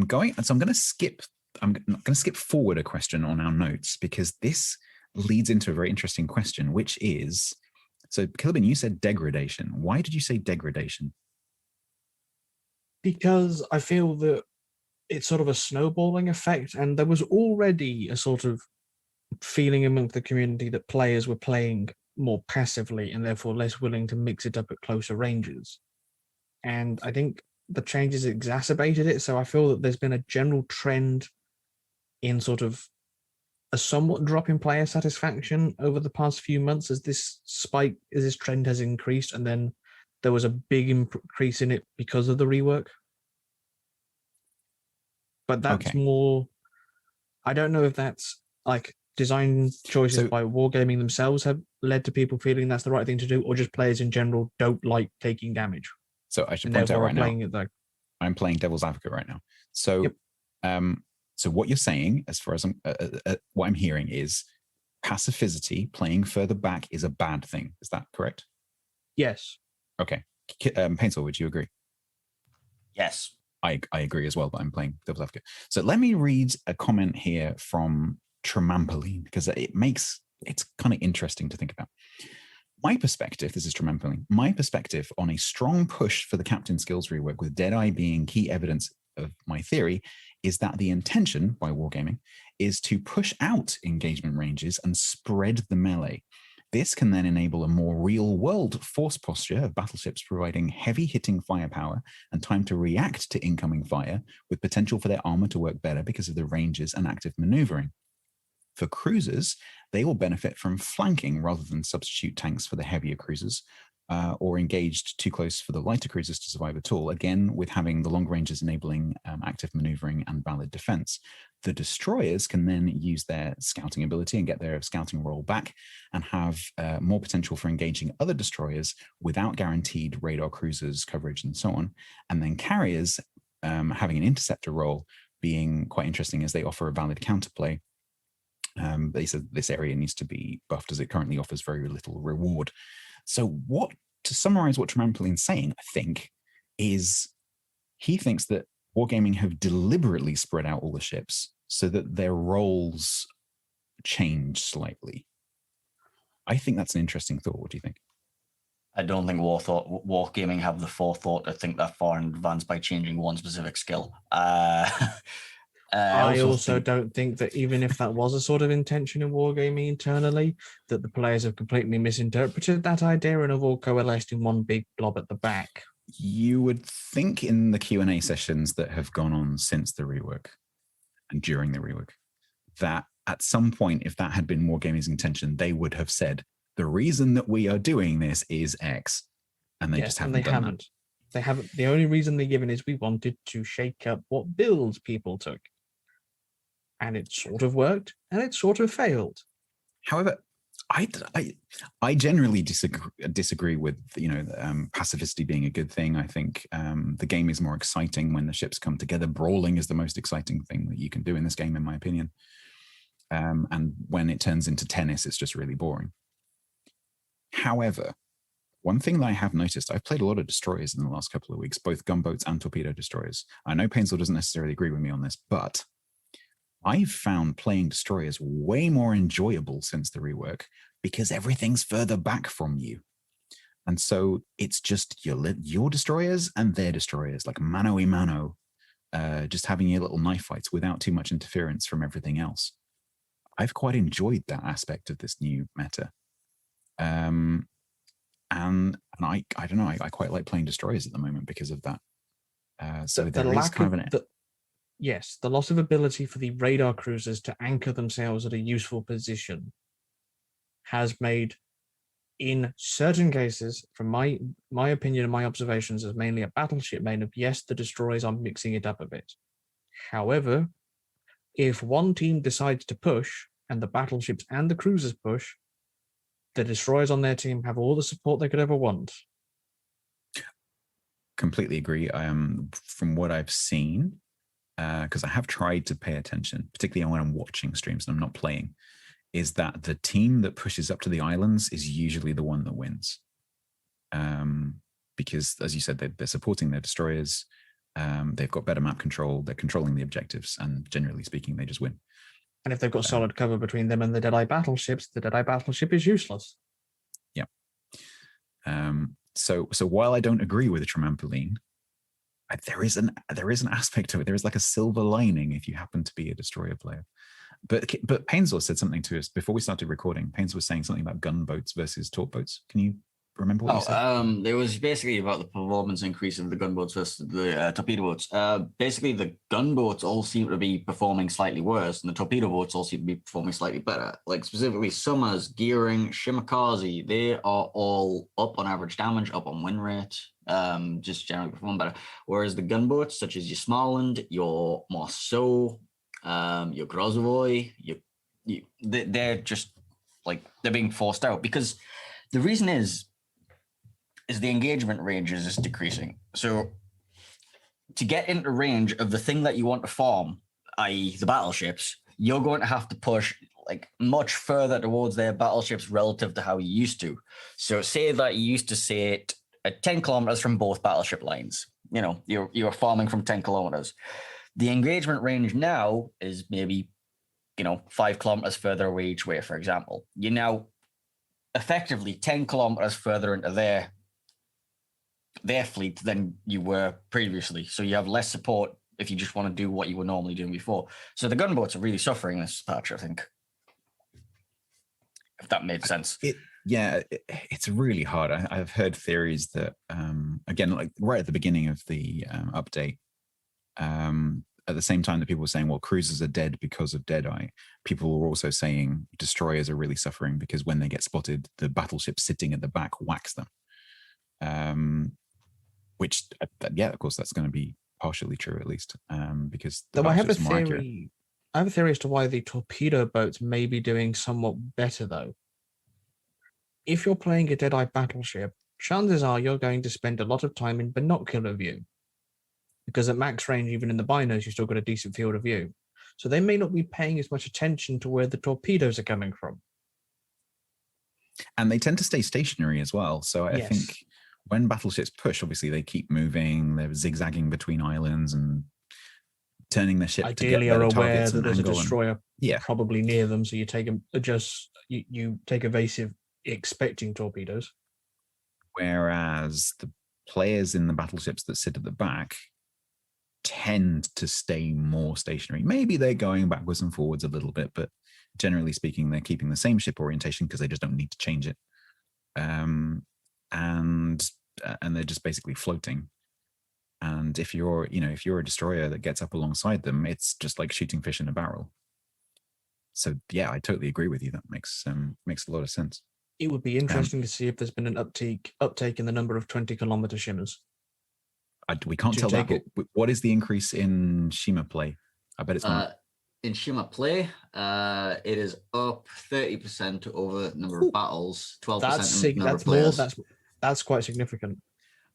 [SPEAKER 1] going to skip forward a question on our notes, because this leads into a very interesting question, which is, so Killerbin, you said degradation. Why did you say degradation?
[SPEAKER 3] Because I feel that it's sort of a snowballing effect, and there was already a sort of feeling among the community that players were playing more passively and therefore less willing to mix it up at closer ranges. And I think the changes exacerbated it. So I feel that there's been a general trend in sort of a somewhat drop in player satisfaction over the past few months as this trend has increased, and then there was a big increase in it because of the rework. But that's more, I don't know if that's like design choices by Wargaming themselves have led to people feeling that's the right thing to do, or just players in general don't like taking damage.
[SPEAKER 1] So I should point out right now, I'm playing devil's advocate right now. So, so what you're saying, as far as what I'm hearing, is pacifity, playing further back, is a bad thing. Is that correct?
[SPEAKER 3] Yes.
[SPEAKER 1] Okay. Painezor, would you agree?
[SPEAKER 2] Yes.
[SPEAKER 1] I agree as well, but I'm playing devil's advocate. So let me read a comment here from Tramampoline, because it's kind of interesting to think about. My perspective, this is Tramampoline, my perspective on a strong push for the captain skills rework, with Deadeye being key evidence of my theory, is that the intention by Wargaming is to push out engagement ranges and spread the melee. This can then enable a more real-world force posture of battleships, providing heavy-hitting firepower and time to react to incoming fire, with potential for their armor to work better because of the ranges and active maneuvering. For cruisers, they will benefit from flanking rather than substitute tanks for the heavier cruisers, or engaged too close for the lighter cruisers to survive at all, again, with having the long ranges enabling active maneuvering and valid defense. The destroyers can then use their scouting ability and get their scouting roll back, and have more potential for engaging other destroyers without guaranteed radar cruisers coverage and so on. And then carriers, having an interceptor role, being quite interesting as they offer a valid counterplay. They said this area needs to be buffed as it currently offers very little reward. So to summarize what Tramampoline's saying, I think, is he thinks that Wargaming have deliberately spread out all the ships so that their roles change slightly. I think that's an interesting thought. What do you think?
[SPEAKER 2] I don't think Wargaming have the forethought to think that far in advance by changing one specific skill.
[SPEAKER 3] I also don't think that even if that was a sort of intention in Wargaming internally, that the players have completely misinterpreted that idea and have all coalesced in one big blob at the back.
[SPEAKER 1] You would think in the Q&A sessions that have gone on since the rework and during the rework, that at some point, if that had been Wargaming's intention, they would have said, the reason that we are doing this is X. And they just haven't done that.
[SPEAKER 3] They haven't. The only reason they're given is we wanted to shake up what builds people took. And it sort of worked, and it sort of failed.
[SPEAKER 1] However, I generally disagree with pacifity being a good thing. I think the game is more exciting when the ships come together. Brawling is the most exciting thing that you can do in this game, in my opinion. And when it turns into tennis, it's just really boring. However, one thing that I have noticed, I've played a lot of destroyers in the last couple of weeks, both gunboats and torpedo destroyers. I know Painezor doesn't necessarily agree with me on this, but I've found playing destroyers way more enjoyable since the rework because everything's further back from you. And so it's just your destroyers and their destroyers, like mano a mano, just having your little knife fights without too much interference from everything else. I've quite enjoyed that aspect of this new meta. And I don't know, I quite like playing destroyers at the moment because of that. So there is kind of an...
[SPEAKER 3] Yes, the loss of ability for the radar cruisers to anchor themselves at a useful position has made, in certain cases, from my opinion and my observations as mainly a battleship main of, yes, the destroyers are mixing it up a bit. However, if one team decides to push and the battleships and the cruisers push, the destroyers on their team have all the support they could ever want.
[SPEAKER 1] Completely agree. From what I've seen, because I have tried to pay attention, particularly when I'm watching streams and I'm not playing, is that the team that pushes up to the islands is usually the one that wins. Because, as you said, they're supporting their destroyers. They've got better map control. They're controlling the objectives. And generally speaking, they just win.
[SPEAKER 3] And if they've got solid cover between them and the Deadeye battleships, the Deadeye battleship is useless.
[SPEAKER 1] Yeah. So while I don't agree with the trampoline, there is an aspect of it. There is like a silver lining if you happen to be a destroyer player. But Painezor said something to us before we started recording. Painezor was saying something about gunboats versus torp boats. Can you remember what you said?
[SPEAKER 2] It was basically about the performance increase of the gunboats versus the torpedo boats. Basically, the gunboats all seem to be performing slightly worse, and the torpedo boats all seem to be performing slightly better. Like specifically, Summers, Gearing, Shimakaze, they are all up on average damage, up on win rate, just generally perform better. Whereas the gunboats, such as your Smarland, your Marceau, your Grozovoy, they're just like they're being forced out because the reason is the engagement range is just decreasing. So to get into range of the thing that you want to farm, i.e. the battleships, you're going to have to push like much further towards their battleships relative to how you used to. So say that you used to sit at 10 kilometers from both battleship lines. You know, you're farming from 10 kilometers. The engagement range now is maybe, 5 kilometers further away each way, for example. You're now effectively 10 kilometers further into their fleet than you were previously. So you have less support if you just want to do what you were normally doing before. So the gunboats are really suffering this patch, I think. If that made sense.
[SPEAKER 1] It's really hard. I've heard theories that, again, like right at the beginning of the update, at the same time that people were saying, well, cruisers are dead because of Deadeye, people were also saying destroyers are really suffering because when they get spotted, the battleship sitting at the back whacks them. Which, of course, that's going to be partially true, at least, because
[SPEAKER 3] I have a theory. I have a theory as to why the torpedo boats may be doing somewhat better, though. If you're playing a Deadeye battleship, chances are you're going to spend a lot of time in binocular view, because at max range, even in the binos, you've still got a decent field of view. So they may not be paying as much attention to where the torpedoes are coming from.
[SPEAKER 1] And they tend to stay stationary as well. So I think when battleships push, obviously they keep moving, they're zigzagging between islands and turning their ship
[SPEAKER 3] ideally
[SPEAKER 1] to get
[SPEAKER 3] are
[SPEAKER 1] better
[SPEAKER 3] aware
[SPEAKER 1] targets
[SPEAKER 3] that
[SPEAKER 1] and
[SPEAKER 3] there's a
[SPEAKER 1] angle
[SPEAKER 3] destroyer
[SPEAKER 1] and,
[SPEAKER 3] probably near them, so you take you take evasive expecting torpedoes.
[SPEAKER 1] Whereas the players in the battleships that sit at the back tend to stay more stationary. Maybe they're going backwards and forwards a little bit, but generally speaking, they're keeping the same ship orientation because they just don't need to change it. And they're just basically floating. And if you're a destroyer that gets up alongside them, it's just like shooting fish in a barrel. So yeah, I totally agree with you. That makes a lot of sense.
[SPEAKER 3] It would be interesting to see if there's been an uptake in the number of 20-kilometer shimmers.
[SPEAKER 1] We can't tell that. But what is the increase in shimmer play? I bet it's not.
[SPEAKER 2] in Shimmer play, it is up 30% over number of battles, 12% number of players.
[SPEAKER 3] That's quite significant.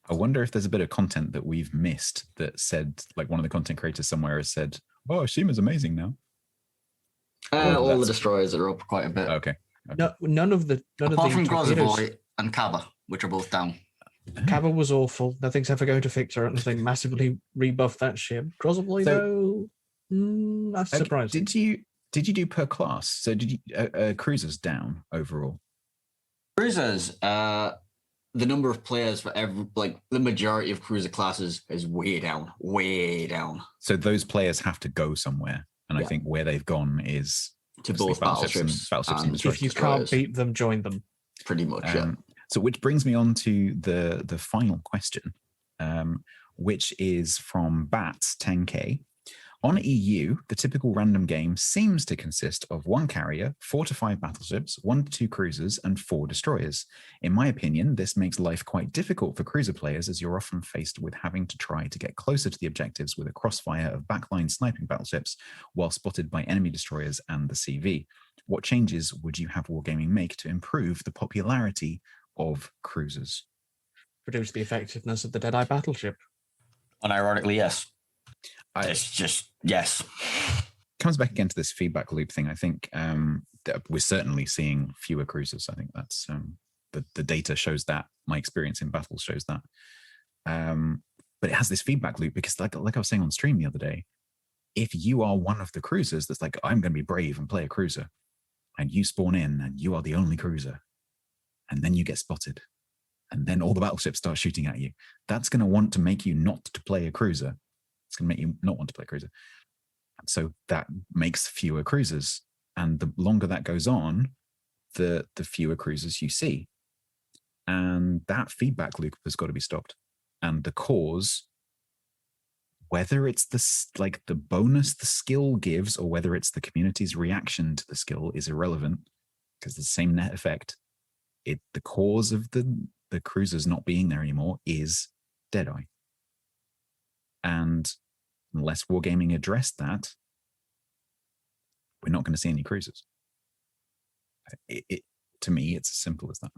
[SPEAKER 1] I wonder if there's a bit of content that we've missed that said, like one of the content creators somewhere has said, "Oh, Shima's amazing now."
[SPEAKER 2] All the destroyers are up quite a bit.
[SPEAKER 1] Okay.
[SPEAKER 3] No, none of the
[SPEAKER 2] apart from
[SPEAKER 3] torpedoes.
[SPEAKER 2] Grozovoy and Kaba, which are both down.
[SPEAKER 3] Kaba was awful. Nothing's ever going to fix her. Nothing massively rebuffed that ship. Grozovoy, though, that's surprising.
[SPEAKER 1] Did you do per class? So did you cruisers down overall?
[SPEAKER 2] Cruisers, the number of players for the majority of cruiser classes is way down.
[SPEAKER 1] So those players have to go somewhere, and I think where they've gone is
[SPEAKER 2] to both battleships and
[SPEAKER 3] if you can't beat them, join them.
[SPEAKER 2] Pretty much, yeah.
[SPEAKER 1] So which brings me on to the final question, which is from Bats 10K. On EU, the typical random game seems to consist of 1 carrier, 4 to 5 battleships, 1 to 2 cruisers, and 4 destroyers. In my opinion, this makes life quite difficult for cruiser players, as you're often faced with having to try to get closer to the objectives with a crossfire of backline sniping battleships while spotted by enemy destroyers and the CV. What changes would you have Wargaming make to improve the popularity of cruisers?
[SPEAKER 3] Reduce the effectiveness of the Deadeye battleship.
[SPEAKER 2] Unironically, yes. It's just, yes.
[SPEAKER 1] Comes back again to this feedback loop thing. I think that we're certainly seeing fewer cruisers. I think that's the data shows that. My experience in battles shows that. But it has this feedback loop because, like I was saying on stream the other day, if you are one of the cruisers that's like, I'm going to be brave and play a cruiser, and you spawn in and you are the only cruiser, and then you get spotted, and then all the battleships start shooting at you, that's going to want to make you not to play a cruiser. It's going to make you not want to play a cruiser. And so that makes fewer cruisers. And the longer that goes on, the fewer cruisers you see. And that feedback loop has got to be stopped. And the cause, whether it's the bonus the skill gives or whether it's the community's reaction to the skill, is irrelevant because the same net effect. The cause of the cruisers not being there anymore is Deadeye. And unless Wargaming addressed that, we're not going to see any cruisers. To me, it's as simple as that.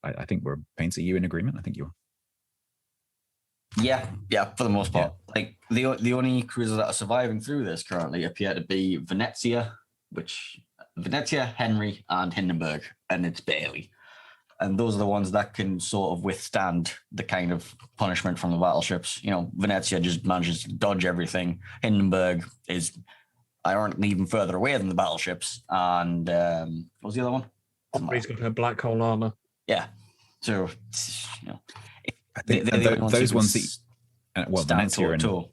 [SPEAKER 1] I think Paints, are you in agreement? I think you are.
[SPEAKER 2] Yeah, for the most part. Yeah. Like the only cruisers that are surviving through this currently appear to be Venezia, Henry, and Hindenburg, and it's barely. And those are the ones that can sort of withstand the kind of punishment from the battleships. You know, Venezia just manages to dodge everything. Hindenburg is ironically even further away than the battleships. And what was the other one?
[SPEAKER 3] Somebody's got her black hole armor.
[SPEAKER 2] Yeah. So, you know,
[SPEAKER 1] I think those ones that,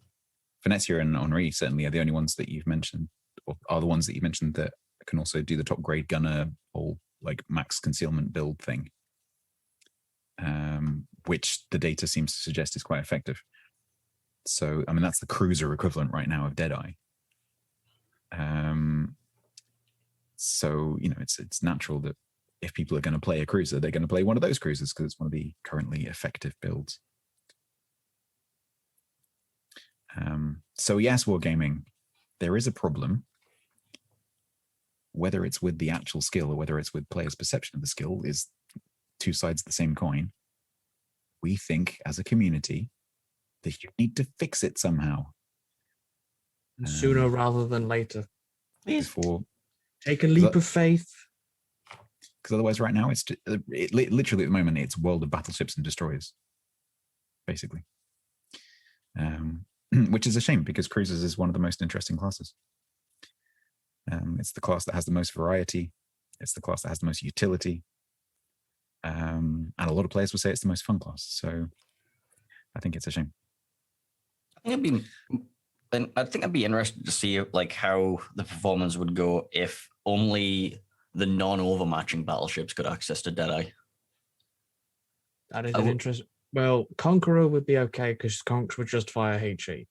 [SPEAKER 1] Venezia and Henri certainly are the only ones that you've mentioned, or are the ones that you mentioned that can also do the top grade gunner whole like max concealment build thing, which the data seems to suggest is quite effective. So, I mean, that's the cruiser equivalent right now of Deadeye. So, you know, it's natural that if people are going to play a cruiser, they're going to play one of those cruisers because it's one of the currently effective builds. So yes, Wargaming, there is a problem. Whether it's with the actual skill or whether it's with players' perception of the skill is two sides of the same coin. We think as a community that you need to fix it somehow.
[SPEAKER 3] Sooner rather than later.
[SPEAKER 1] Before,
[SPEAKER 3] take a leap of faith.
[SPEAKER 1] Because otherwise right now, literally at the moment, it's world of battleships and destroyers, basically. Which is a shame because cruisers is one of the most interesting classes. It's the class that has the most variety. It's the class that has the most utility. And a lot of players will say it's the most fun class. So I think it's a shame.
[SPEAKER 2] I think I'd be interested to see like how the performance would go if only the non-overmatching battleships could access to Deadeye.
[SPEAKER 3] That is an interest. Well, Conqueror would be okay because Conqueror would just fire HE.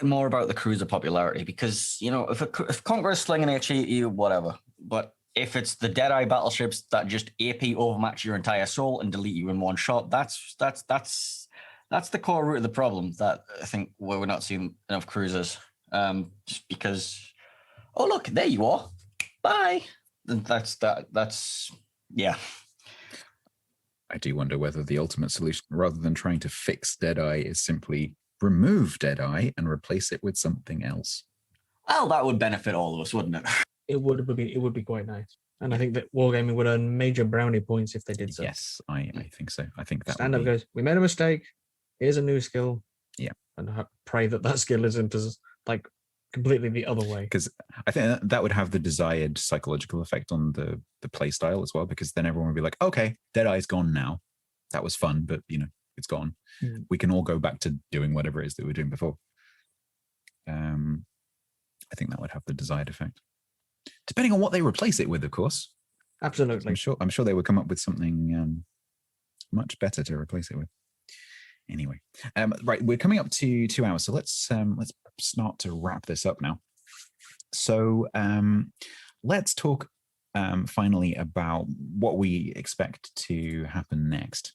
[SPEAKER 2] More about the cruiser popularity because, you know, if Conqueror is slinging HE, whatever. But if it's the Deadeye battleships that just AP overmatch your entire soul and delete you in one shot, that's That's the core root of the problem. That I think where we're not seeing enough cruisers, just because. Oh look, there you are. Bye. And that's yeah.
[SPEAKER 1] I do wonder whether the ultimate solution, rather than trying to fix Deadeye, is simply remove Deadeye and replace it with something else.
[SPEAKER 2] Well, that would benefit all of us, wouldn't it?
[SPEAKER 3] It would be quite nice. And I think that Wargaming would earn major brownie points if they did so.
[SPEAKER 1] Yes, I think so. I think that
[SPEAKER 3] Stand up goes, we made a mistake. Here's a new skill.
[SPEAKER 1] Yeah.
[SPEAKER 3] And I pray that skill isn't as like completely the other way.
[SPEAKER 1] Because I think that would have the desired psychological effect on the play style as well, because then everyone would be like, okay, Deadeye's gone now. That was fun, but it's gone. We can all go back to doing whatever it is that we were doing before. I think that would have the desired effect. Depending on what they replace it with, of course.
[SPEAKER 3] Absolutely.
[SPEAKER 1] I'm sure they would come up with something much better to replace it with. Anyway, right, we're coming up to 2 hours, so let's start to wrap this up now. So let's talk finally about what we expect to happen next.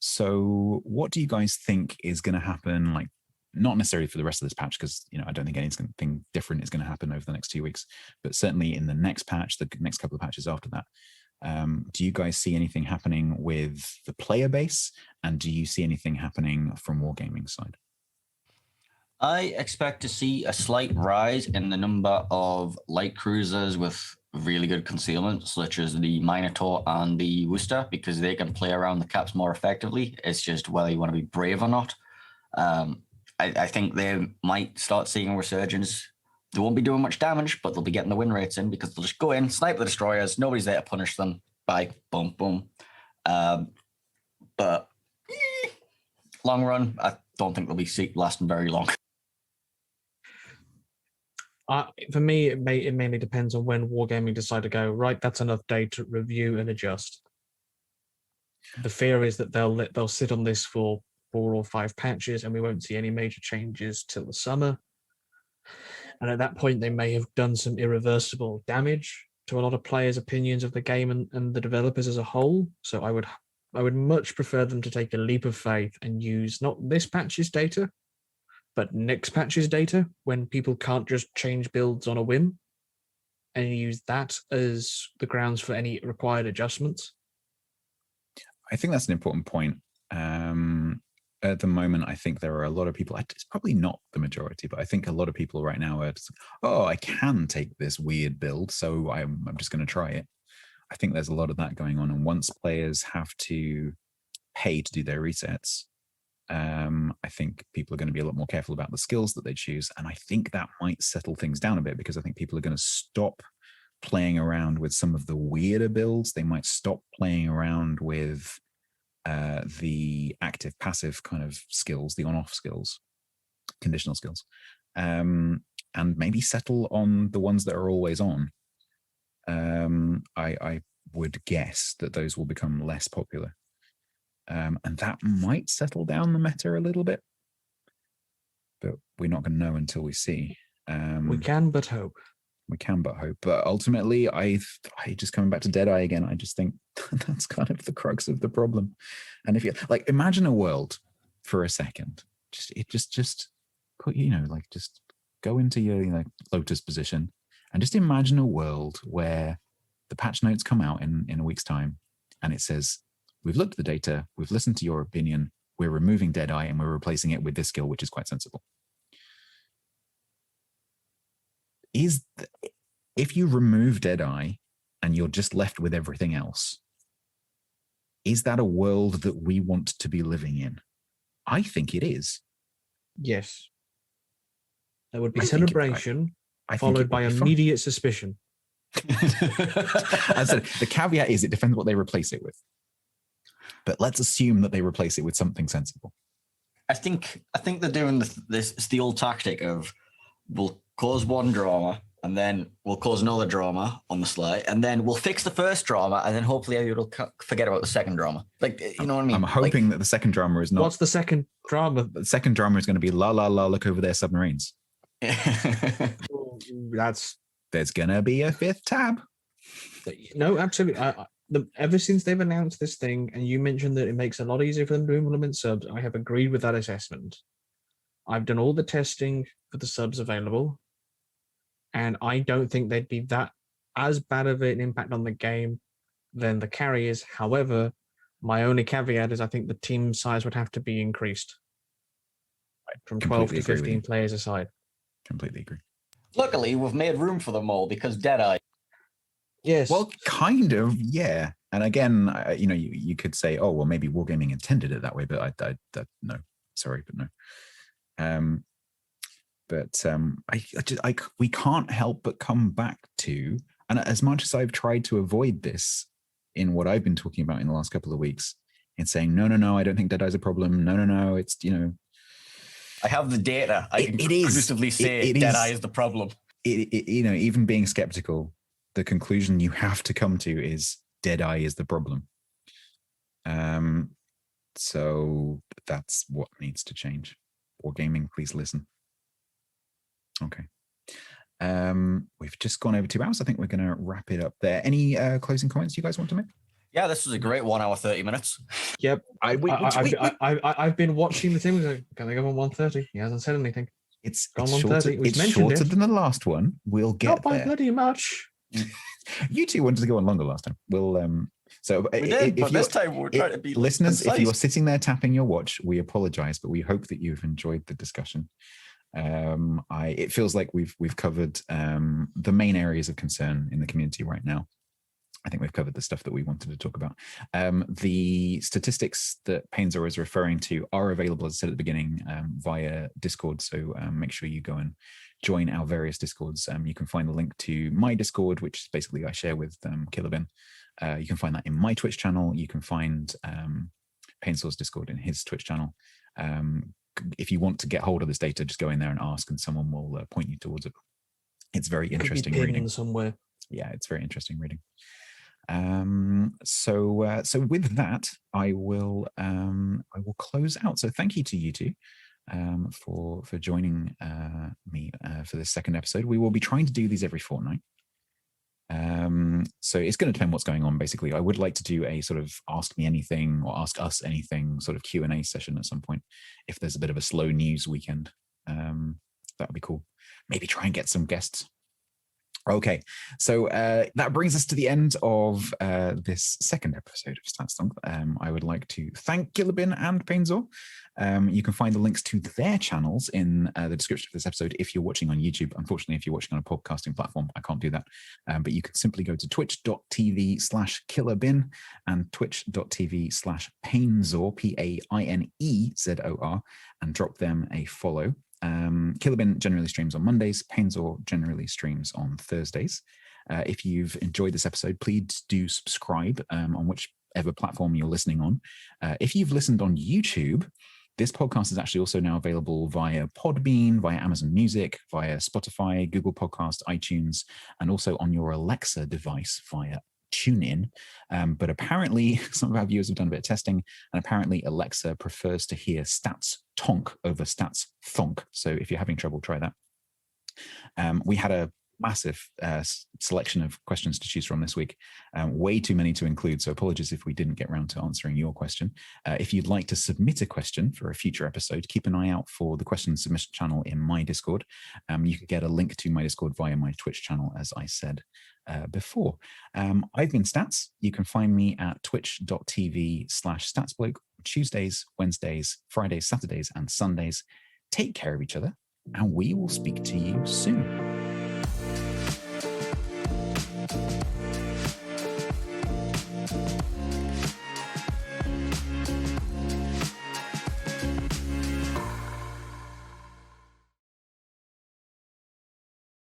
[SPEAKER 1] So what do you guys think is going to happen, like not necessarily for the rest of this patch, because I don't think anything different is going to happen over the next 2 weeks, but certainly in the next patch, the next couple of patches after that. Do you guys see anything happening with the player base, and do you see anything happening from Wargaming side?
[SPEAKER 2] I expect to see a slight rise in the number of light cruisers with really good concealment, such as the Minotaur and the Worcester, because they can play around the caps more effectively. It's just whether you want to be brave or not. I think they might start seeing a resurgence. They won't be doing much damage, but they'll be getting the win rates in because they'll just go in, snipe the destroyers. Nobody's there to punish them. Bye, boom, boom. But long run, I don't think they'll be lasting very long.
[SPEAKER 3] For me, it mainly depends on when Wargaming decide to go, right, that's enough day to review and adjust. The fear is that they'll sit on this for 4 or 5 patches and we won't see any major changes till the summer. And at that point, they may have done some irreversible damage to a lot of players' opinions of the game and the developers as a whole. So I would much prefer them to take a leap of faith and use not this patch's data, but next patch's data, when people can't just change builds on a whim, and use that as the grounds for any required adjustments.
[SPEAKER 1] I think that's an important point. At the moment, I think there are a lot of people, it's probably not the majority, but I think a lot of people right now are just, I can take this weird build, so I'm just going to try it. I think there's a lot of that going on. And once players have to pay to do their resets, I think people are going to be a lot more careful about the skills that they choose. And I think that might settle things down a bit, because I think people are going to stop playing around with some of the weirder builds. They might stop playing around with the active passive kind of skills, the on-off skills, conditional skills, and maybe settle on the ones that are always on. I would guess that those will become less popular, and that might settle down the meta a little bit, but we're not going to know until we see.
[SPEAKER 3] We can but hope.
[SPEAKER 1] We can but hope. But ultimately, I just coming back to Deadeye again, I just think that's kind of the crux of the problem. And if you like, imagine a world for a second, just go into your Lotus position and just imagine a world where the patch notes come out in a week's time and it says, we've looked at the data, we've listened to your opinion, we're removing Deadeye and we're replacing it with this skill, which is quite sensible. If you remove Deadeye and you're just left with everything else, is that a world that we want to be living in? I think it is.
[SPEAKER 3] Yes. There would be celebration followed by immediate suspicion.
[SPEAKER 1] I said, the caveat is it depends what they replace it with. But let's assume that they replace it with something sensible.
[SPEAKER 2] I think they're doing this. It's the old tactic of we'll cause one drama and then we'll cause another drama on the sly, and then we'll fix the first drama, and then hopefully it'll forget about the second drama. Like, you know what I mean?
[SPEAKER 1] I'm hoping that the second drama is not.
[SPEAKER 3] What's the second drama?
[SPEAKER 1] The second drama is going to be la la la. Look over their submarines.
[SPEAKER 3] There's
[SPEAKER 1] going to be a 5th tab.
[SPEAKER 3] No, absolutely. ever since they've announced this thing, and you mentioned that it makes it a lot easier for them to implement subs, I have agreed with that assessment. I've done all the testing for the subs available, and I don't think they'd be that as bad of an impact on the game than the carriers. However, my only caveat is I think the team size would have to be increased from 12 to 15 players aside.
[SPEAKER 1] Completely agree.
[SPEAKER 2] Luckily, we've made room for them all because Deadeye.
[SPEAKER 3] Yes.
[SPEAKER 1] Well, kind of, yeah. And again, you could say, oh, well, maybe Wargaming intended it that way, but I no, sorry, but no. We can't help but come back to, and as much as I've tried to avoid this in what I've been talking about in the last couple of weeks, in saying, no, I don't think Deadeye's a problem. No, it's,
[SPEAKER 2] I have the data. I can conclusively say Deadeye is the problem.
[SPEAKER 1] Even being skeptical, the conclusion you have to come to is Deadeye is the problem. So that's what needs to change. Wargaming, please listen. Okay. We've just gone over 2 hours. I think we're going to wrap it up there. Any closing comments you guys want to make?
[SPEAKER 2] Yeah, this was a great 1 hour, 30 minutes.
[SPEAKER 3] Yep. I've been watching the thing. Can they go on 1:30? He hasn't said anything.
[SPEAKER 1] It's shorter than the last one. We'll get
[SPEAKER 3] not by
[SPEAKER 1] there.
[SPEAKER 3] bloody much.
[SPEAKER 1] You two wanted to go on longer last time. We'll so
[SPEAKER 2] we did, but this time we're trying to be
[SPEAKER 1] listeners.
[SPEAKER 2] concise.
[SPEAKER 1] If you're sitting there tapping your watch, we apologize, but we hope that you've enjoyed the discussion. It feels like we've covered the main areas of concern in the community right now. I think we've covered the stuff that we wanted to talk about. The statistics that Painezor is referring to are available, as I said at the beginning, via Discord. So make sure you go and join our various Discords. You can find the link to my Discord, which is basically I share with Killerbin. You can find that in my Twitch channel. You can find Painezor's Discord in his Twitch channel. If you want to get hold of this data, just go in there and ask, and someone will point you towards it. It's very interesting reading.
[SPEAKER 3] Somewhere.
[SPEAKER 1] Yeah, it's very interesting reading. So with that, I will close out. So thank you to you two for joining me for this second episode. We will be trying to do these every fortnight. So it's going to depend what's going on. Basically, I would like to do a sort of ask me anything or ask us anything sort of Q&A session at some point. If there's a bit of a slow news weekend, that would be cool. Maybe try and get some guests. Okay, so that brings us to the end of this second episode of StatsThonk. I would like to thank Killerbin and Painezor. You can find the links to their channels in the description of this episode if you're watching on YouTube. Unfortunately, if you're watching on a podcasting platform, I can't do that. But you can simply go to twitch.tv/Killerbin and twitch.tv/Painezor, Painezor, and drop them a follow. Killerbin generally streams on Mondays. Painezor generally streams on Thursdays. If you've enjoyed this episode, please do subscribe on whichever platform you're listening on. If you've listened on YouTube, this podcast is actually also now available via Podbean, via Amazon Music, via Spotify, Google Podcast, iTunes, and also on your Alexa device via TuneIn. But apparently some of our viewers have done a bit of testing, and apparently Alexa prefers to hear StatsThonk over StatsThonk. So if you're having trouble, try that. We had a massive selection of questions to choose from this week, way too many to include, so apologies if we didn't get around to answering your question. If you'd like to submit a question for a future episode, keep an eye out for the question submission channel in my Discord. You can get a link to my Discord via my Twitch channel, as I said before. I've been Stats. You can find me at twitch.tv/StatsBloke Tuesdays, Wednesdays, Fridays, Saturdays, and Sundays. Take care of each other, and we will speak to you soon.